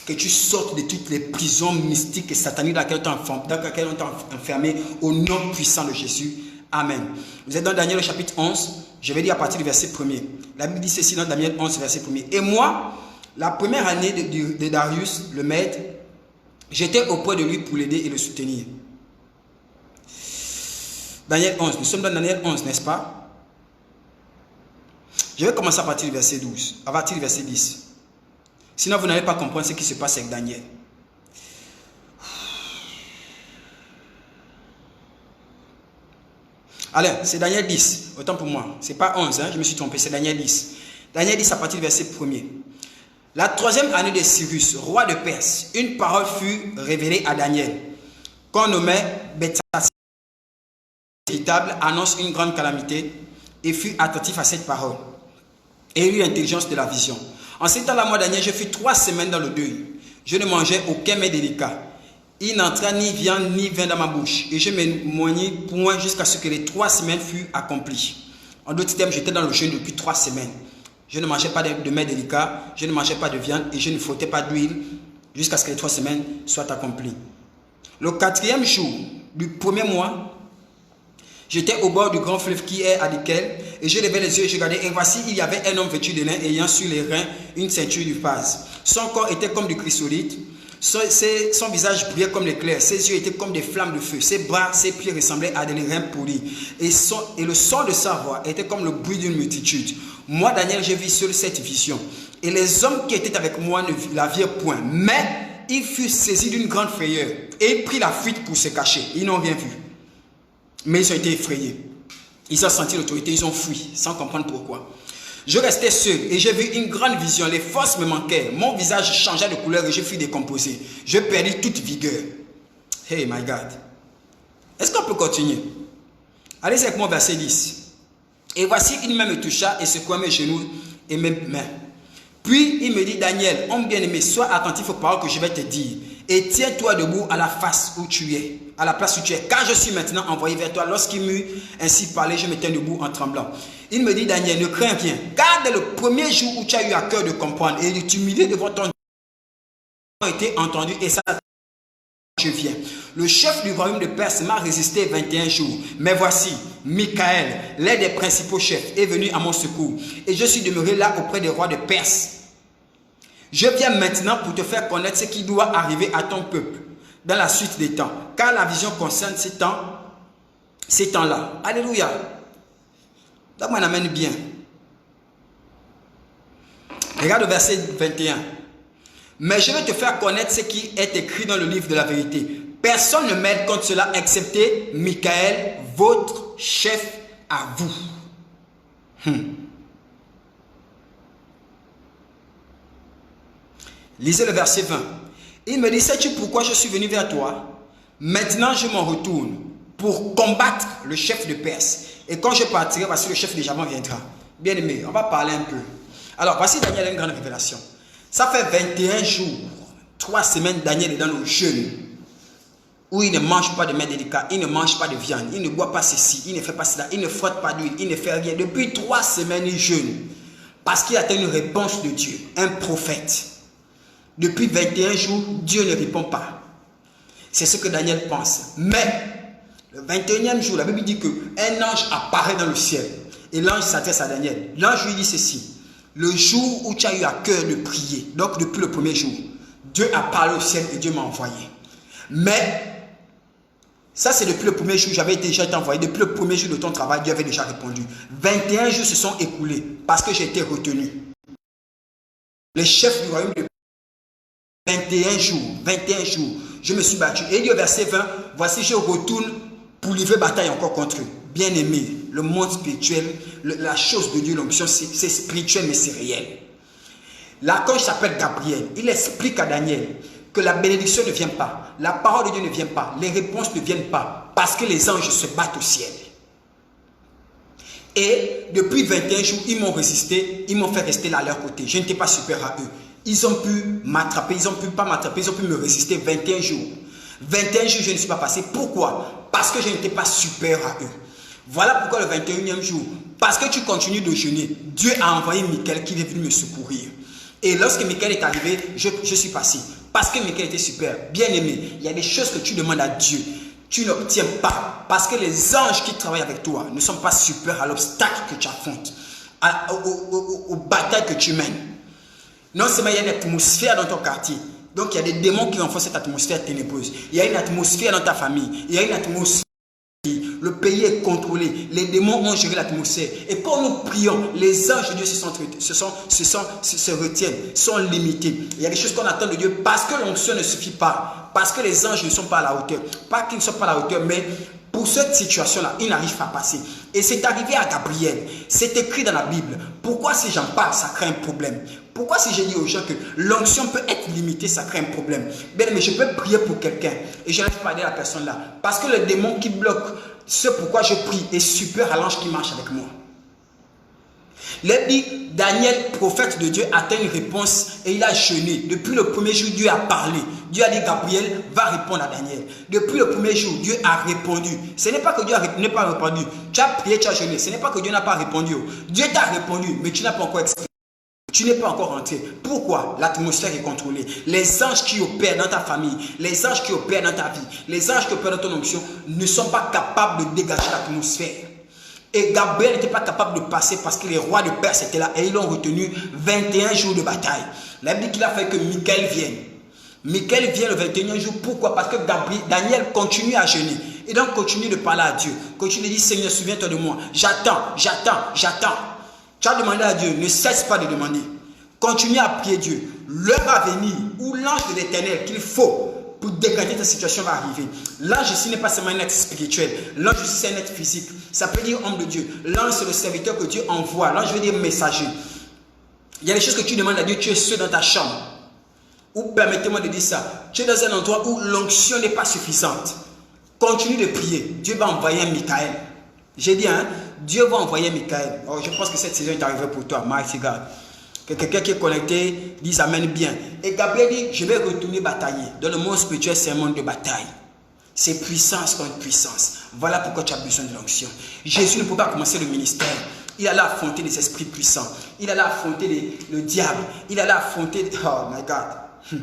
Que tu sortes de toutes les prisons mystiques et sataniques dans lesquelles on t'a enfermé au nom puissant de Jésus. Amen. Vous êtes dans Daniel au chapitre 11. Je vais dire à partir du verset 1er. La Bible dit ceci dans Daniel 11, verset 1er. Et moi, la première année de Darius, le maître, j'étais auprès de lui pour l'aider et le soutenir. Daniel 11, nous sommes dans Daniel 11, n'est-ce pas? Je vais commencer à partir du verset 12, à partir du verset 10. Sinon, vous n'allez pas comprendre ce qui se passe avec Daniel. Allez, c'est Daniel 10, autant pour moi. Ce n'est pas 11, hein, je me suis trompé, c'est Daniel 10. Daniel 10 à partir du verset 1er. La troisième année de Cyrus, roi de Perse, une parole fut révélée à Daniel, qu'on nommait Bethsaida. Annonce une grande calamité et fut attentif à cette parole et eut l'intelligence de la vision. En ce temps-là, moi, Daniel, je fus 3 semaines dans le deuil. Je ne mangeais aucun mets délicat. Il n'entra ni viande ni vin dans ma bouche et je m'éloignai point jusqu'à ce que les 3 semaines furent accomplies. En d'autres termes, j'étais dans le jeûne depuis 3 semaines. Je ne mangeais pas de mets délicats, je ne mangeais pas de viande et je ne frottais pas d'huile jusqu'à ce que les 3 semaines soient accomplies. Le 4e jour du 1er mois, j'étais au bord du grand fleuve qui est à Dikel et je levais les yeux et je regardais et voici il y avait un homme vêtu de lin ayant sur les reins une ceinture d'uphase. Son corps était comme du chrysolite, son visage brillait comme l'éclair, ses yeux étaient comme des flammes de feu, ses bras, ses pieds ressemblaient à des reins polis et le son de sa voix était comme le bruit d'une multitude. Moi Daniel, j'ai vu seul cette vision et les hommes qui étaient avec moi ne la virent point, mais ils furent saisis d'une grande frayeur et ils prirent la fuite pour se cacher. Ils n'ont rien vu. Mais ils ont été effrayés. Ils ont senti l'autorité, ils ont fui, sans comprendre pourquoi. Je restais seul et j'ai vu une grande vision. Les forces me manquaient. Mon visage changea de couleur et je fus décomposé. Je perdis toute vigueur. Hey my God. Est-ce qu'on peut continuer? Allez avec moi verset 10. Et voici une main me toucha et secoua mes genoux et mes mains. Puis il me dit, Daniel, homme bien-aimé, sois attentif aux paroles que je vais te dire. Et tiens-toi debout à la face où tu es, à la place où tu es, car je suis maintenant envoyé vers toi. Lorsqu'il m'eut ainsi parlé, je me tiens debout en tremblant. Il me dit, Daniel, ne crains rien, car dès le premier jour où tu as eu à cœur de comprendre et de t'humilier devant ton Dieu, a été entendu et ça, je viens. Le chef du royaume de Perse m'a résisté 21 jours. Mais voici, Michael, l'un des principaux chefs, est venu à mon secours. Et je suis demeuré là auprès des rois de Perse. Je viens maintenant pour te faire connaître ce qui doit arriver à ton peuple dans la suite des temps. Car la vision concerne ces temps-là. Alléluia. Donc, on amène bien. Regarde le verset 21. Mais je vais te faire connaître ce qui est écrit dans le livre de la vérité. Personne ne m'aide contre cela excepté Michael, votre chef à vous. Lisez le verset 20. Il me dit, sais-tu pourquoi je suis venu vers toi? Maintenant je m'en retourne pour combattre le chef de Perse. Et quand je partirai, voici le chef de Javan viendra. Bien aimé, on va parler un peu. Alors voici Daniel a une grande révélation. Ça fait 21 jours, 3 semaines, Daniel est dans le jeûne. Où il ne mange pas de mets délicats, il ne mange pas de viande, il ne boit pas ceci, il ne fait pas cela, il ne frotte pas d'huile, il ne fait rien. Depuis 3 semaines, il jeûne. Parce qu'il attend une réponse de Dieu, un prophète. Depuis 21 jours, Dieu ne répond pas. C'est ce que Daniel pense. Mais, le 21e jour, la Bible dit qu'un ange apparaît dans le ciel. Et l'ange s'adresse à Daniel. L'ange lui dit ceci. Le jour où tu as eu à cœur de prier, donc depuis le premier jour, Dieu a parlé au ciel et Dieu m'a envoyé. Mais, ça c'est depuis le premier jour, j'avais déjà été envoyé. Depuis le premier jour de ton travail, Dieu avait déjà répondu. 21 jours se sont écoulés parce que j'ai été retenu. Les chefs du royaume de 21 jours, je me suis battu. Et il dit au verset 20, voici je retourne pour livrer bataille encore contre eux. Bien aimé, le monde spirituel, la chose de Dieu, l'onction, c'est spirituel mais c'est réel. L'archange s'appelle Gabriel. Il explique à Daniel que la bénédiction ne vient pas, la parole de Dieu ne vient pas, les réponses ne viennent pas parce que les anges se battent au ciel. Et depuis 21 jours, ils m'ont résisté, ils m'ont fait rester là à leur côté. Je n'étais pas super à eux. Ils ont pu m'attraper, ils ont pu pas m'attraper, ils ont pu me résister 21 jours. 21 jours, je ne suis pas passé. Pourquoi? Parce que je n'étais pas super à eux. Voilà pourquoi le 21e jour, parce que tu continues de jeûner, Dieu a envoyé Michael qui est venu me secourir. Et lorsque Michael est arrivé, je suis passé. Parce que Michael était super. Bien aimé, il y a des choses que tu demandes à Dieu. Tu n'obtiens pas. Parce que les anges qui travaillent avec toi ne sont pas super à l'obstacle que tu affrontes, aux batailles que tu mènes. Non seulement il y a une atmosphère dans ton quartier. Donc il y a des démons qui renforcent cette atmosphère ténébreuse. Il y a une atmosphère dans ta famille. Il y a une atmosphère. Le pays est contrôlé. Les démons ont géré l'atmosphère. Et quand nous prions, les anges de Dieu se retiennent, sont limités. Il y a des choses qu'on attend de Dieu parce que l'onction ne suffit pas. Parce que les anges ne sont pas à la hauteur. Pas qu'ils ne sont pas à la hauteur, mais pour cette situation-là, ils n'arrivent pas à passer. Et c'est arrivé à Gabriel. C'est écrit dans la Bible. Pourquoi si j'en parle, ça crée un problème? Pourquoi si je dis aux gens que l'onction peut être limitée, ça crée un problème? Bien, mais je peux prier pour quelqu'un et je n'arrive pas à aider la personne là. Parce que le démon qui bloque ce pourquoi je prie est supérieur à l'ange qui marche avec moi. Daniel, prophète de Dieu, atteint une réponse et il a jeûné. Depuis le premier jour, Dieu a parlé. Dieu a dit, Gabriel va répondre à Daniel. Depuis le premier jour, Dieu a répondu. Ce n'est pas que Dieu n'a pas répondu. Tu as prié, tu as jeûné. Ce n'est pas que Dieu n'a pas répondu. Dieu t'a répondu, mais tu n'as pas encore exprimé. Tu n'es pas encore rentré. Pourquoi? L'atmosphère est contrôlée. Les anges qui opèrent dans ta famille, les anges qui opèrent dans ta vie, les anges qui opèrent dans ton onction ne sont pas capables de dégager l'atmosphère. Et Gabriel n'était pas capable de passer parce que les rois de Perse étaient là et ils l'ont retenu 21 jours de bataille. La Bible dit qu'il a fait que Michael vienne. Michael vient le 21e jour. Pourquoi? Parce que Daniel continue à jeûner. Et donc continue de parler à Dieu. Continue de dire, Seigneur, souviens-toi de moi. J'attends. Tu as demandé à Dieu, ne cesse pas de demander. Continue à prier Dieu. L'heure va venir où l'ange de l'Éternel qu'il faut pour décanter ta situation va arriver. L'ange ici n'est pas seulement un être spirituel. L'ange ici c'est un être physique. Ça peut dire homme de Dieu. L'ange c'est le serviteur que Dieu envoie. L'ange veut dire messager. Il y a des choses que tu demandes à Dieu, tu es seul dans ta chambre. Ou permettez-moi de dire ça. Tu es dans un endroit où l'onction n'est pas suffisante. Continue de prier. Dieu va envoyer un Michael. J'ai dit, hein, Dieu va envoyer Michael. Oh, je pense que cette saison est arrivée pour toi, Mighty God. Que quelqu'un qui est connecté dise amen bien. Et Gabriel dit, je vais retourner batailler. Dans le monde spirituel, c'est un monde de bataille. C'est puissance contre puissance. Voilà pourquoi tu as besoin de l'onction. Jésus ne peut pas commencer le ministère. Il allait affronter les esprits puissants. Il allait affronter le diable. Il allait affronter... Oh my God.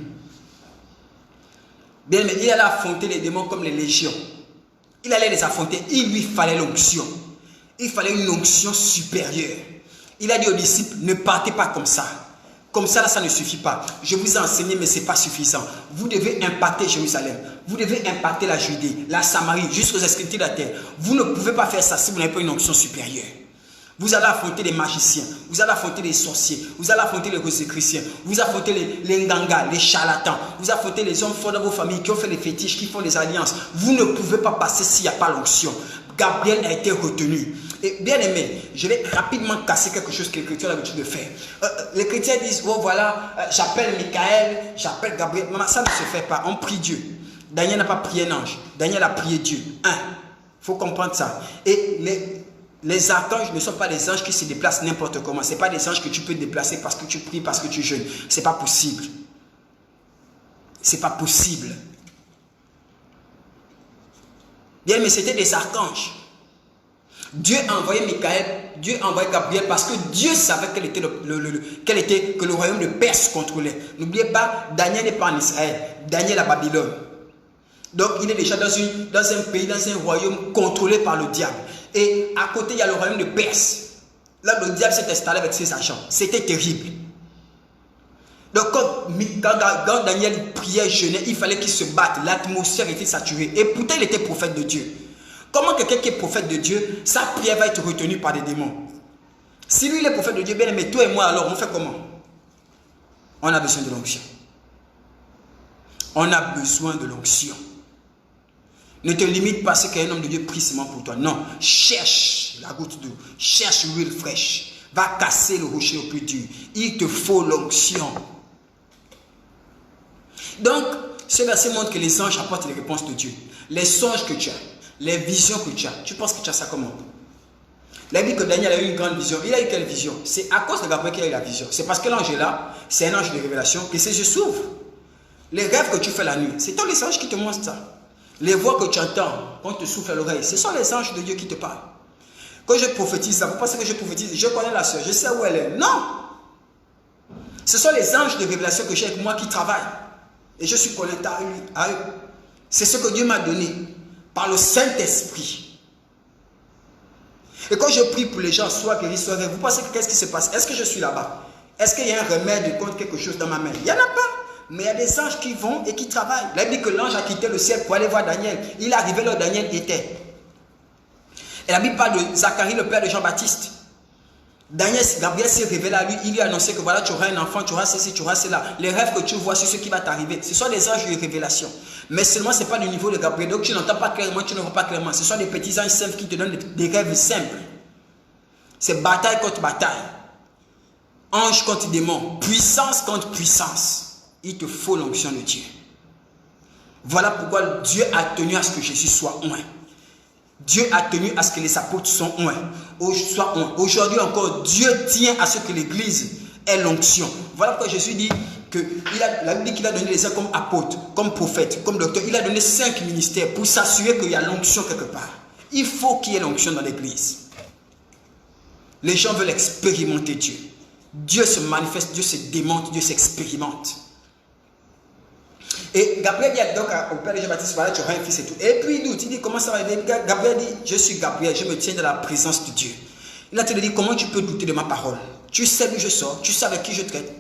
Bien, mais il allait affronter les démons comme les légions. Il allait les affronter. Il lui fallait l'onction. Il fallait une onction supérieure. Il a dit aux disciples, ne partez pas comme ça. Comme ça, là, ça ne suffit pas. Je vous ai enseigné, mais ce n'est pas suffisant. Vous devez impacter Jérusalem. Vous devez impacter la Judée, la Samarie, jusqu'aux extrémités de la terre. Vous ne pouvez pas faire ça si vous n'avez pas une onction supérieure. Vous allez affronter les magiciens, vous allez affronter les sorciers, vous allez affronter les rosicruciens, vous affrontez les ngangas, les charlatans, vous affrontez les hommes forts dans vos familles qui ont fait les fétiches, qui font les alliances. Vous ne pouvez pas passer s'il n'y a pas l'onction. Gabriel a été retenu. Et bien aimé, je vais rapidement casser quelque chose que les chrétiens ont l'habitude de faire. Les chrétiens disent, oh voilà, j'appelle Michael, j'appelle Gabriel. Maman, ça ne se fait pas, on prie Dieu. Daniel n'a pas prié un ange, Daniel a prié Dieu. Il faut comprendre ça. Et les archanges ne sont pas des anges qui se déplacent n'importe comment. Ce n'est pas des anges que tu peux déplacer parce que tu pries, parce que tu jeûnes. Ce n'est pas possible. Ce n'est pas possible. Bien, mais c'était des archanges. Dieu a envoyé Michael, Dieu a envoyé Gabriel parce que Dieu savait que le royaume de Perse contrôlait. N'oubliez pas, Daniel n'est pas en Israël, Daniel à Babylone. Donc il est déjà dans un pays, dans un royaume contrôlé par le diable. Et à côté, il y a le royaume de Perse. Là, le diable s'est installé avec ses agents. C'était terrible. Donc quand Daniel priait, jeûnait, il fallait qu'il se batte. L'atmosphère était saturée. Et pourtant, il était prophète de Dieu. Comment quelqu'un qui est prophète de Dieu, sa prière va être retenue par des démons? Si lui, il est prophète de Dieu, bien aimé, toi et moi, alors, on fait comment? On a besoin de l'onction. On a besoin de l'onction. Ne te limite pas à ce qu'un homme de Dieu prie seulement pour toi. Non, cherche la goutte d'eau. Cherche l'huile fraîche. Va casser le rocher au plus dur. Il te faut l'onction. Donc, ce verset montre que les anges apportent les réponses de Dieu. Les songes que tu as, les visions que tu as. Tu penses que tu as ça comment? Il a dit que Daniel a eu une grande vision. Il a eu quelle vision? C'est à cause de Gabriel qu'il a eu la vision. C'est parce que l'ange est là. C'est un ange de révélation que ses yeux s'ouvrent. Les rêves que tu fais la nuit, c'est toi les anges qui te montrent ça. Les voix que tu entends, quand on te souffle à l'oreille, ce sont les anges de Dieu qui te parlent. Quand je prophétise, ça, vous pensez que je prophétise, je connais la soeur, je sais où elle est. Non! Ce sont les anges de révélation que j'ai avec moi qui travaillent. Et je suis connecté à eux. C'est ce que Dieu m'a donné par le Saint-Esprit. Et quand je prie pour les gens, soit guéris, soit guéris, vous pensez que qu'est-ce qui se passe? Est-ce que je suis là-bas? Est-ce qu'il y a un remède contre quelque chose dans ma main? Il n'y en a pas. Mais il y a des anges qui vont et qui travaillent. Il a dit que l'ange a quitté le ciel pour aller voir Daniel. Il est arrivé là où Daniel était. Et la Bible parle de Zacharie, le père de Jean-Baptiste. Gabriel s'est révélé à lui. Il lui a annoncé que voilà, tu auras un enfant, tu auras ceci, tu auras cela. Les rêves que tu vois, c'est ce qui va t'arriver. Ce sont des anges de révélation. Mais seulement, ce n'est pas du niveau de Gabriel. Donc tu n'entends pas clairement, tu ne vois pas clairement. Ce sont des petits anges simples qui te donnent des rêves simples. C'est bataille contre bataille. Ange contre démon. Puissance contre puissance. Il te faut l'onction de Dieu. Voilà pourquoi Dieu a tenu à ce que Jésus soit oint. Dieu a tenu à ce que les apôtres soient oints. Aujourd'hui encore, Dieu tient à ce que l'Église ait l'onction. Voilà pourquoi Jésus dit que la Bible dit qu'il a donné les uns comme apôtres, comme prophètes, comme docteurs. Il a donné 5 ministères pour s'assurer qu'il y a l'onction quelque part. Il faut qu'il y ait l'onction dans l'Église. Les gens veulent expérimenter Dieu. Dieu se manifeste, Dieu se démontre, Dieu s'expérimente. Et Gabriel dit donc au père de Jean-Baptiste, voilà, tu auras un fils et tout. Et puis il doute, il dit, comment ça va? Gabriel dit, je suis Gabriel, je me tiens dans la présence de Dieu. Il a dit, comment tu peux douter de ma parole? Tu sais d'où je sors, tu sais avec qui je traite.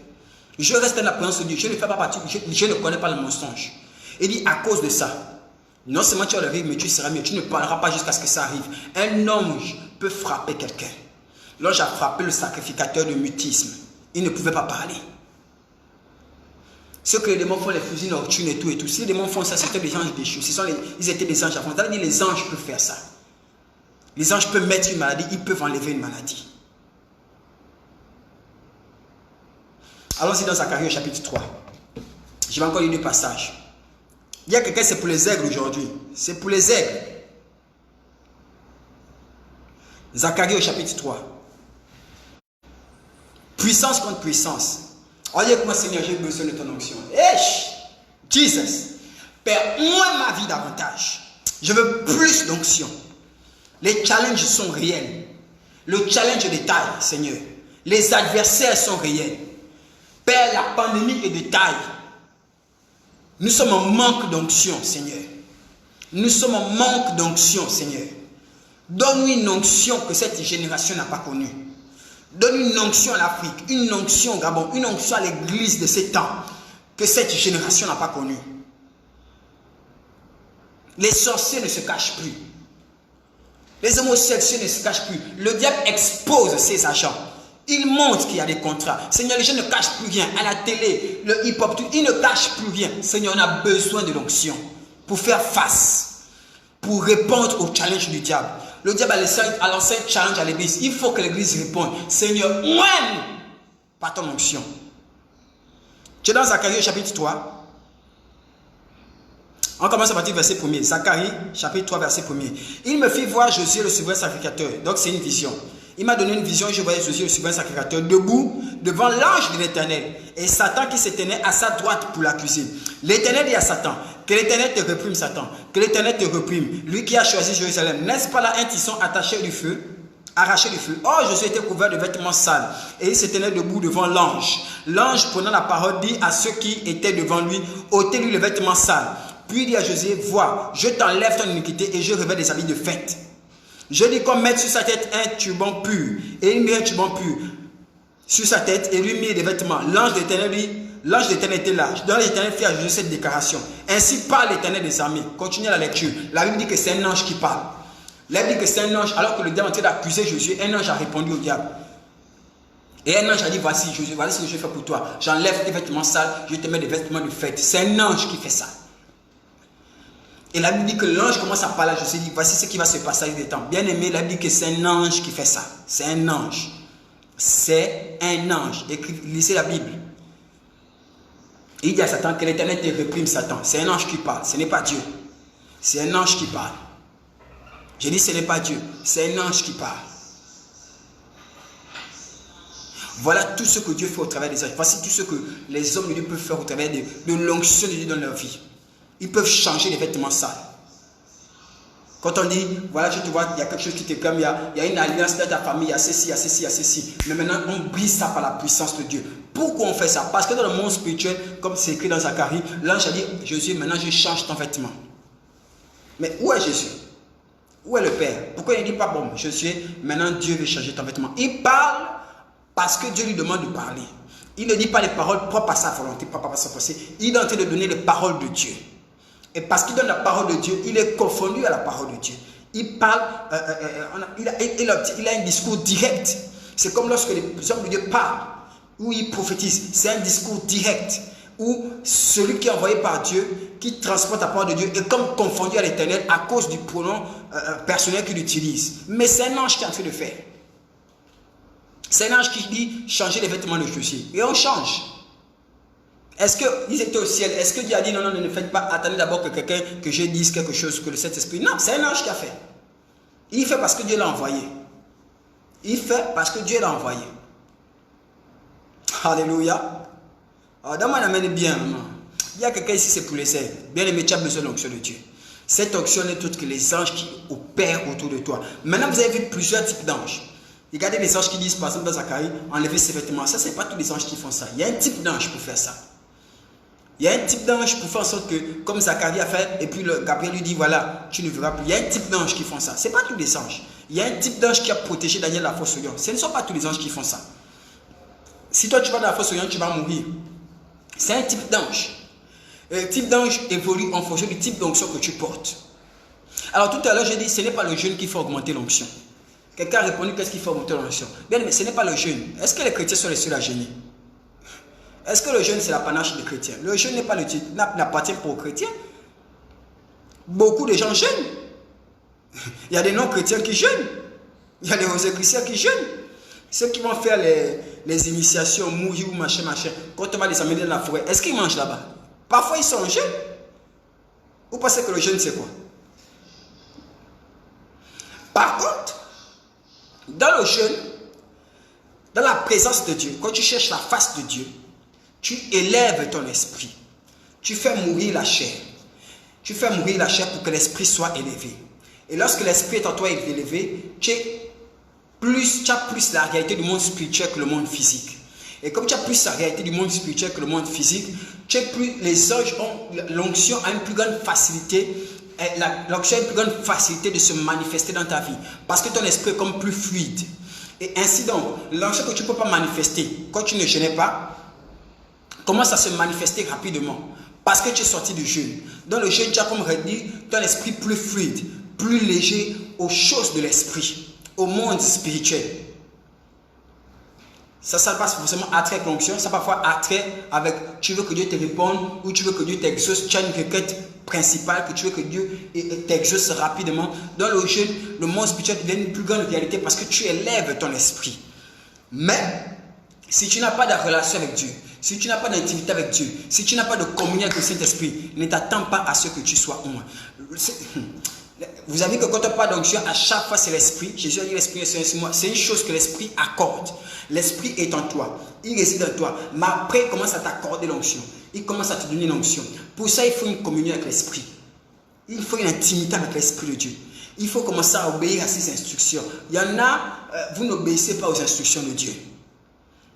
Je reste dans la présence de Dieu, je ne fais pas partie, je ne connais pas le mensonge. Il dit, à cause de ça, non seulement tu as le rire, mais tu seras mieux, tu ne parleras pas jusqu'à ce que ça arrive. Un ange peut frapper quelqu'un. L'ange a frappé le sacrificateur de mutisme. Il ne pouvait pas parler. Ce que les démons font, les fusils nocturnes et tout. Si les démons font ça, c'était des anges déchus. Ils étaient des anges avant. C'est-à-dire les anges peuvent faire ça. Les anges peuvent mettre une maladie, ils peuvent enlever une maladie. Allons-y dans Zacharie au chapitre 3. Je vais encore lire 2 passages. Il y a quelqu'un, c'est pour les aigles aujourd'hui. C'est pour les aigles. Zacharie au chapitre 3. Puissance contre puissance. Oh, dis-moi, Seigneur, j'ai besoin de ton onction. Esh! Jesus. Père, moi ma vie davantage. Je veux plus d'onction. Les challenges sont réels. Le challenge est de taille, Seigneur. Les adversaires sont réels. Père, la pandémie est de taille. Nous sommes en manque d'onction, Seigneur. Nous sommes en manque d'onction, Seigneur. Donne-nous une onction que cette génération n'a pas connue. Donne une onction à l'Afrique, une onction au Gabon, une onction à l'église de ces temps que cette génération n'a pas connue. Les sorciers ne se cachent plus. Les homosexuels ne se cachent plus. Le diable expose ses agents. Il montre qu'il y a des contrats. Seigneur, les gens ne cachent plus rien. À la télé, le hip-hop, ils ne cachent plus rien. Seigneur, on a besoin de l'onction pour faire face, pour répondre au challenge du diable. Le diable a lancé un challenge à l'église. Il faut que l'église réponde. Seigneur, moi, par ton onction. Tu es dans Zacharie chapitre 3. On commence à partir du verset 1er. Zacharie chapitre 3 verset 1er. Il me fit voir Josué le souverain sacrificateur. Donc c'est une vision. Il m'a donné une vision et je voyais Josué le souverain sacrificateur debout devant l'ange de l'Éternel. Et Satan qui se tenait à sa droite pour l'accuser. L'Éternel dit à Satan, que l'Éternel te réprime Satan. Que l'Éternel te réprime. Lui qui a choisi Jérusalem. N'est-ce pas là un tisson attaché du feu? Arraché du feu. Or Josué était couvert de vêtements sales. Et il se tenait debout devant l'ange. L'ange prenant la parole dit à ceux qui étaient devant lui, ôtez-lui les vêtements sales. Puis il dit à Josué, vois, je t'enlève ton iniquité et je revêt des habits de fête. Je dis qu'on mette sur sa tête un turban pur. Et il mit un turban pur sur sa tête et lui mit des vêtements. L'ange de l'Éternel était là. Dans l'Éternel fit à Josué cette déclaration. Ainsi parle l'Éternel des armées. Continuez la lecture. La Bible dit que c'est un ange qui parle. La Bible dit que c'est un ange. Alors que le diable est en train d'accuser Josué, un ange a répondu au diable. Et un ange a dit, voici Josué, voici ce que je fais pour toi. J'enlève tes vêtements sales, je te mets des vêtements de fête. C'est un ange qui fait ça. Et la Bible dit que l'ange commence à parler à Josué, dit voici ce qui va se passer avec les temps. Bien aimé, la Bible dit que c'est un ange qui fait ça. C'est un ange. C'est un ange. Lisez la Bible. Il dit à Satan que l'Éternel te réprime Satan. C'est un ange qui parle, ce n'est pas Dieu. C'est un ange qui parle. J'ai dit ce n'est pas Dieu, c'est un ange qui parle. Voilà tout ce que Dieu fait au travers des anges. Voici tout ce que les hommes de Dieu peuvent faire au travers de l'onction de Dieu dans leur vie. Ils peuvent changer les vêtements sales. Quand on dit, voilà, je te vois, il y a quelque chose qui te comme, il y a une alliance dans ta famille, il y a ceci, il y a ceci, il y a ceci. Mais maintenant, on brise ça par la puissance de Dieu. Pourquoi on fait ça? Parce que dans le monde spirituel, comme c'est écrit dans Zacharie, l'ange a dit, Jésus, maintenant je change ton vêtement. Mais où est Jésus? Où est le Père? Pourquoi il ne dit pas, bon, Jésus, maintenant Dieu veut changer ton vêtement? Il parle parce que Dieu lui demande de parler. Il ne dit pas les paroles propres à sa volonté, propres à sa pensée. Il est en train de donner les paroles de Dieu. Et parce qu'il donne la parole de Dieu, il est confondu à la parole de Dieu. Il parle, il a un discours direct. C'est comme lorsque les hommes de Dieu parlent, où ils prophétisent. C'est un discours direct, où celui qui est envoyé par Dieu, qui transporte la parole de Dieu, est comme confondu à l'Éternel à cause du pronom personnel qu'il utilise. Mais c'est un ange qui est en train de faire. C'est un ange qui dit changer les vêtements de Josué. Et on change. Est-ce qu'ils étaient au ciel? Est-ce que Dieu a dit non, non, ne faites pas, attendez d'abord que quelqu'un, que je dise quelque chose, que le Saint-Esprit. Non, c'est un ange qui a fait. Il fait parce que Dieu l'a envoyé. Il fait parce que Dieu l'a envoyé. Alléluia. Alors, donne-moi la main bien. Il y a quelqu'un ici, c'est pour les ailes. Bien aimé, tu as besoin de l'onction de Dieu. Cette onction n'est autre que les anges qui opèrent autour de toi. Maintenant, vous avez vu plusieurs types d'anges. Regardez les anges qui disent, par exemple, dans Zacharie, enlevez ses vêtements. Ça, ce n'est pas tous les anges qui font ça. Il y a un type d'ange pour faire ça. Il y a un type d'ange pour faire en sorte que, comme Zacharie a fait, et puis Gabriel lui dit, voilà, tu ne verras plus. Il y a un type d'ange qui font ça. Ce n'est pas tous les anges. Il y a un type d'ange qui a protégé Daniel de la fosse au lion. Ce ne sont pas tous les anges qui font ça. Si toi, tu vas dans la fosse au lion, tu vas mourir. C'est un type d'ange. Le type d'ange évolue en fonction du type d'onction que tu portes. Alors, tout à l'heure, j'ai dit, ce n'est pas le jeûne qui fait augmenter l'onction. Quelqu'un a répondu, qu'est-ce qui fait augmenter l'onction? Bien, mais ce n'est pas le jeûne. Est-ce que les chrétiens sont les seuls à jeûner? Est-ce que le jeûne, c'est l'apanage des chrétiens? Le jeûne n'appartient pas aux chrétiens. Beaucoup de gens jeûnent. Il y a des non-chrétiens qui jeûnent. Il y a des chrétiens qui jeûnent. Ceux qui vont faire les initiations, mourir ou machin. Quand on va les amener dans la forêt, est-ce qu'ils mangent là-bas? Parfois, ils sont en jeûne. Vous pensez que le jeûne, c'est quoi? Par contre, dans le jeûne, dans la présence de Dieu, quand tu cherches la face de Dieu, tu élèves ton esprit. Tu fais mourir la chair. Tu fais mourir la chair pour que l'esprit soit élevé. Et lorsque l'esprit est en toi élevé, tu as plus la réalité du monde spirituel que le monde physique. Et comme tu as plus la réalité du monde spirituel que le monde physique, les anges ont l'onction a une plus grande facilité. L'onction a une plus grande facilité de se manifester dans ta vie. Parce que ton esprit est comme plus fluide. Et ainsi donc, l'onction que tu ne peux pas manifester quand tu ne jeûnes pas, commence à se manifester rapidement. Parce que tu es sorti du jeûne. Dans le jeûne, tu as comme réduit ton esprit plus fluide, plus léger aux choses de l'esprit, au monde spirituel. Ça passe forcément à trait avec l'onction, ça parfois à trait avec tu veux que Dieu te réponde ou tu veux que Dieu t'exauce. Tu as une requête principale que tu veux que Dieu t'exauce rapidement. Dans le jeûne, le monde spirituel devient une plus grande réalité parce que tu élèves ton esprit. Mais si tu n'as pas de relation avec Dieu, si tu n'as pas d'intimité avec Dieu, si tu n'as pas de communion avec le Saint-Esprit, ne t'attends pas à ce que tu sois loin. Vous avez vu que quand on parle d'onction, à chaque fois c'est l'esprit. Jésus a dit l'esprit est sur moi. C'est une chose que l'esprit accorde. L'esprit est en toi. Il réside en toi. Mais après, il commence à t'accorder l'onction. Il commence à te donner l'onction. Pour ça, il faut une communion avec l'esprit. Il faut une intimité avec l'esprit de Dieu. Il faut commencer à obéir à ses instructions. Il y en a, vous n'obéissez pas aux instructions de Dieu.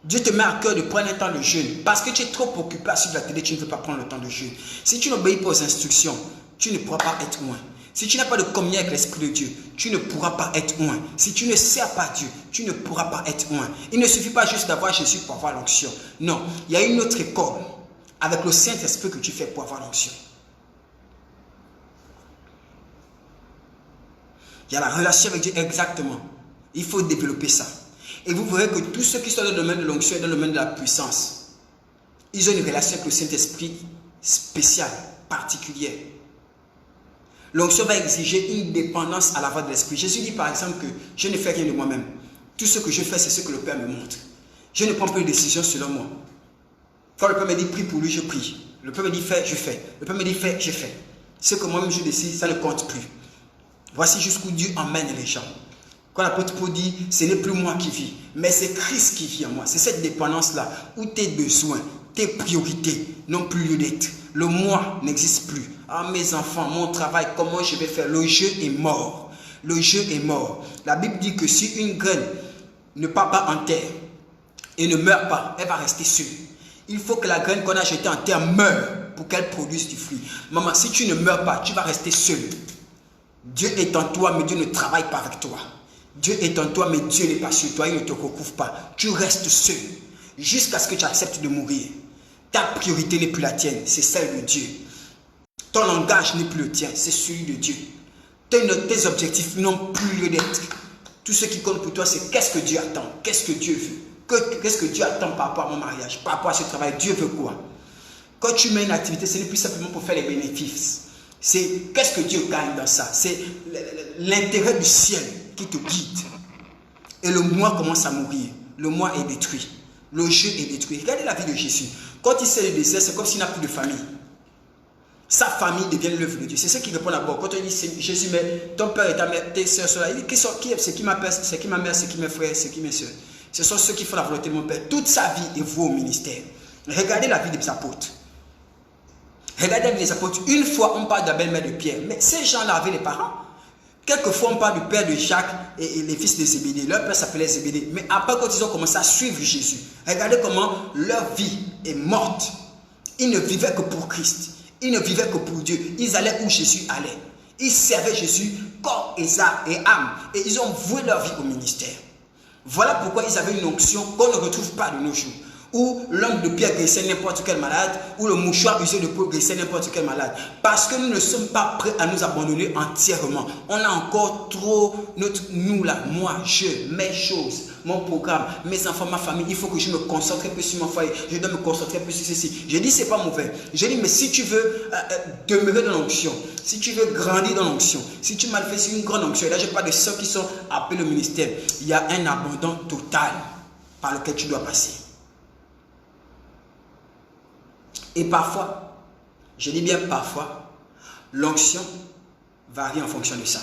Dieu te met à cœur de prendre un temps de jeûne. Parce que tu es trop occupé à suivre la télé, tu ne veux pas prendre le temps de jeûne. Si tu n'obéis pas aux instructions, tu ne pourras pas être loin. Si tu n'as pas de communion avec l'Esprit de Dieu, tu ne pourras pas être loin. Si tu ne sers pas Dieu, tu ne pourras pas être loin. Il ne suffit pas juste d'avoir Jésus pour avoir l'onction. Non, il y a une autre école avec le Saint-Esprit que tu fais pour avoir l'onction. Il y a la relation avec Dieu exactement. Il faut développer ça. Et vous verrez que tous ceux qui sont dans le domaine de l'onction et dans le domaine de la puissance, ils ont une relation avec le Saint-Esprit spéciale, particulière. L'onction va exiger une dépendance à la voix de l'Esprit. Jésus dit par exemple que je ne fais rien de moi-même. Tout ce que je fais, c'est ce que le Père me montre. Je ne prends pas de décision selon moi. Quand le Père me dit prie pour lui, je prie. Le Père me dit fais, je fais. Le Père me dit fais, je fais. Ce que moi-même je décide, ça ne compte plus. Voici jusqu'où Dieu emmène les gens. Quand l'apôtre Paul dit, ce n'est plus moi qui vis, mais c'est Christ qui vit en moi. C'est cette dépendance-là où tes besoins, tes priorités n'ont plus lieu d'être. Le moi n'existe plus. Ah, mes enfants, mon travail, comment je vais faire? Le jeu est mort. Le jeu est mort. La Bible dit que si une graine ne part pas en terre et ne meurt pas, elle va rester seule. Il faut que la graine qu'on a jetée en terre meure pour qu'elle produise du fruit. Maman, si tu ne meurs pas, tu vas rester seule. Dieu est en toi, mais Dieu ne travaille pas avec toi. Dieu est en toi, mais Dieu n'est pas sur toi, il ne te recouvre pas. Tu restes seul jusqu'à ce que tu acceptes de mourir. Ta priorité n'est plus la tienne, c'est celle de Dieu. Ton langage n'est plus le tien, c'est celui de Dieu. Tes objectifs n'ont plus lieu d'être. Tout ce qui compte pour toi, c'est qu'est-ce que Dieu attend, qu'est-ce que Dieu veut. Qu'est-ce que Dieu attend par rapport à mon mariage, par rapport à ce travail, Dieu veut quoi? Quand tu mets une activité, ce n'est plus simplement pour faire les bénéfices. C'est qu'est-ce que Dieu gagne dans ça? C'est l'intérêt du ciel qui te guide. Et le moi commence à mourir. Le moi est détruit. Le jeu est détruit. Regardez la vie de Jésus. Quand il sait le désert, c'est comme s'il n'a plus de famille. Sa famille devient l'œuvre de Dieu. C'est ce qui répond d'abord. Quand on dit Jésus, mais ton père et ta mère, tes soeurs sont là. Il dit c'est qui ma père, c'est qui ma mère, c'est qui mes frères, c'est qui mes soeurs. Ce sont ceux qui font la volonté de mon père. Toute sa vie est vouée au ministère. Regardez la vie des apôtres. Regardez la vie des apôtres. Une fois, on parle de la belle-mère de Pierre. Mais ces gens-là avaient les parents. Quelquefois, on parle du père de Jacques et les fils de Zébédée. Leur père s'appelait Zébédée. Mais après, quand ils ont commencé à suivre Jésus, regardez comment leur vie est morte. Ils ne vivaient que pour Christ. Ils ne vivaient que pour Dieu. Ils allaient où Jésus allait. Ils servaient Jésus corps et âme. Et ils ont voué leur vie au ministère. Voilà pourquoi ils avaient une onction qu'on ne retrouve pas de nos jours. Où l'homme de pierre guérissait n'importe quel malade, ou le mouchoir usé de peau guérissait n'importe quel malade. Parce que nous ne sommes pas prêts à nous abandonner entièrement. On a encore trop nous là, moi, je, mes choses. mon programme, mes enfants, ma famille, il faut que je me concentre plus sur mon foyer, je dois me concentrer plus sur ceci. Je dis, c'est pas mauvais. Je dis, mais si tu veux demeurer dans l'onction, si tu veux grandir dans l'onction, si tu manifestes une grande onction, et là je parle de ceux qui sont appelés au ministère, il y a un abandon total par lequel tu dois passer. Et parfois, je dis bien parfois, l'onction varie en fonction de ça.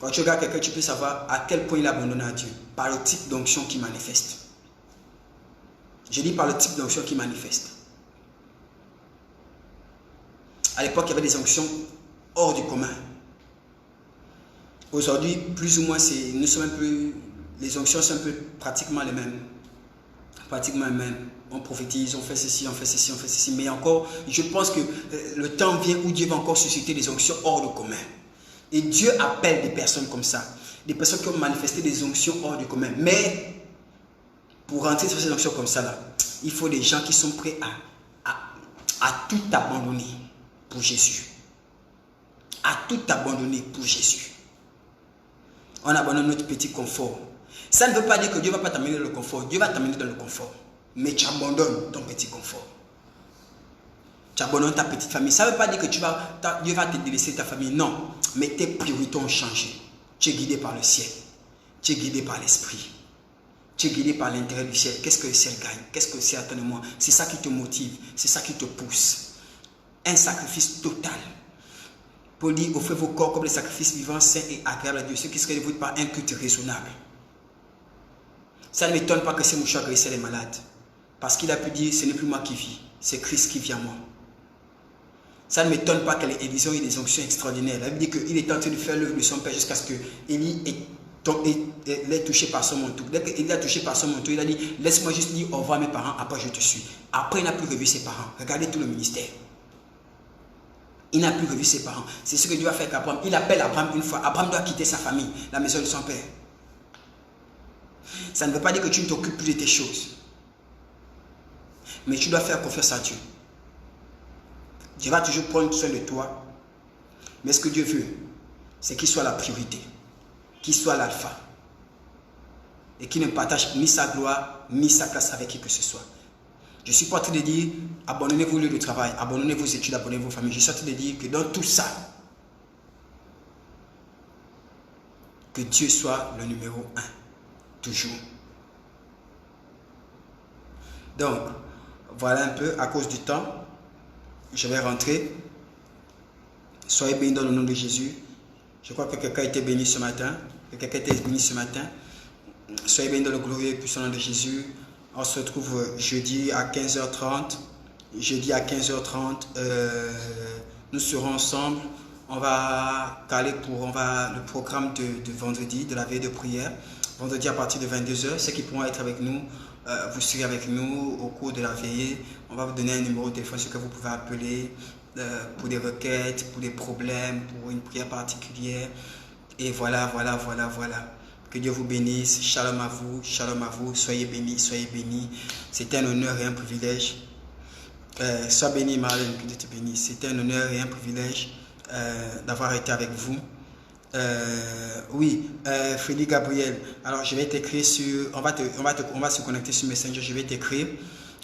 Quand tu regardes quelqu'un, tu peux savoir à quel point il abandonne à Dieu, par le type d'onction qui manifeste. Je dis par le type d'onction qui manifeste. À l'époque, il y avait des onctions hors du commun. Aujourd'hui, plus ou moins, nous sommes un peu, les onctions sont un peu pratiquement les mêmes. Pratiquement les mêmes. On prophétise, on fait ceci, on fait ceci, on fait ceci. Mais encore, je pense que le temps vient où Dieu va encore susciter des onctions hors du commun. Et Dieu appelle des personnes comme ça. Des personnes qui ont manifesté des onctions hors du commun. Mais, pour rentrer sur ces onctions comme ça, là, il faut des gens qui sont prêts à tout abandonner pour Jésus. À tout abandonner pour Jésus. On abandonne notre petit confort. Ça ne veut pas dire que Dieu ne va pas t'amener dans le confort. Dieu va t'amener dans le confort. Mais tu abandonnes ton petit confort. Tu abandonnes ta petite famille. Ça ne veut pas dire que Dieu va te délaisser ta famille. Non. Mais tes priorités ont changé. Tu es guidé par le ciel. Tu es guidé par l'esprit. Tu es guidé par l'intérêt du ciel. Qu'est-ce que le ciel gagne? Qu'est-ce que le ciel attend de moi? C'est ça qui te motive. C'est ça qui te pousse. Un sacrifice total. Paul dit, offrez vos corps comme des sacrifices vivants, saints et agréables à Dieu. Ce qui serait dévoué par un culte raisonnable. Ça ne m'étonne pas que ces mouchoirs guérissaient les malades. Parce qu'il a pu dire, ce n'est plus moi qui vis, c'est Christ qui vit en moi. Ça ne m'étonne pas que les Élisées aient des onctions extraordinaires. La Bible dit qu'il est en train de faire l'œuvre de son Père jusqu'à ce que Élie l'ait touché par son manteau. Dès qu'il l'a touché par son manteau, il a dit, laisse-moi juste dire au revoir à mes parents, après je te suis. Après, il n'a plus revu ses parents. Regardez tout le ministère. Il n'a plus revu ses parents. C'est ce que Dieu va faire avec Abraham. Il appelle Abraham une fois. Abraham doit quitter sa famille, la maison de son père. Ça ne veut pas dire que tu ne t'occupes plus de tes choses. Mais tu dois faire confiance à Dieu. Dieu va toujours prendre soin de toi. Mais ce que Dieu veut, c'est qu'il soit la priorité. Qu'il soit l'alpha. Et qu'il ne partage ni sa gloire, ni sa place avec qui que ce soit. Je ne suis pas en train de dire, abandonnez vos lieux de travail, abandonnez vos études, abandonnez vos familles. Je suis en train de dire que dans tout ça, que Dieu soit le numéro 1. Toujours. Donc, voilà un peu, à cause du temps, je vais rentrer. Soyez bénis dans le nom de Jésus. Je crois que quelqu'un a été béni ce matin. Soyez bénis dans le glorieux et puissant nom de Jésus. On se retrouve jeudi à 15h30. Jeudi à 15h30, nous serons ensemble. On va caler le programme de vendredi, de la veille de prière. Vendredi à partir de 22h, ceux qui pourront être avec nous, vous serez avec nous au cours de la veillée. On va vous donner un numéro de téléphone sur lequel vous pouvez appeler pour des requêtes, pour des problèmes, pour une prière particulière. Et voilà. Que Dieu vous bénisse. Shalom à vous. Soyez bénis, soyez bénis. C'était un honneur et un privilège. Sois béni, Marlène, que Dieu te bénisse. C'était un honneur et un privilège d'avoir été avec vous. Frédéric Gabriel, alors je vais t'écrire sur, on va se connecter sur Messenger, je vais t'écrire.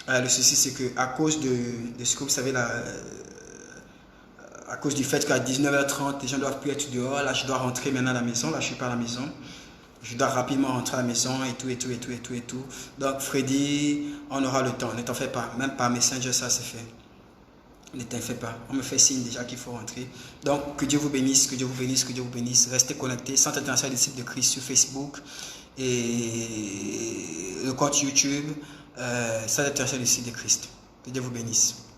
Le souci c'est que à cause de ce que vous savez là, à cause du fait qu'à 19h30 les gens doivent plus être dehors, là je dois rentrer maintenant à la maison, là je suis pas à la maison, je dois rapidement rentrer à la maison et tout. Donc Freddy, on aura le temps, ne t'en fais pas, même par Messenger ça c'est fait. Ne t'en fais pas, on me fait signe déjà qu'il faut rentrer. Donc que Dieu vous bénisse, restez connectés, Centre international des disciples de Christ sur Facebook et le compte YouTube, Centre international des disciples de Christ. Que Dieu vous bénisse.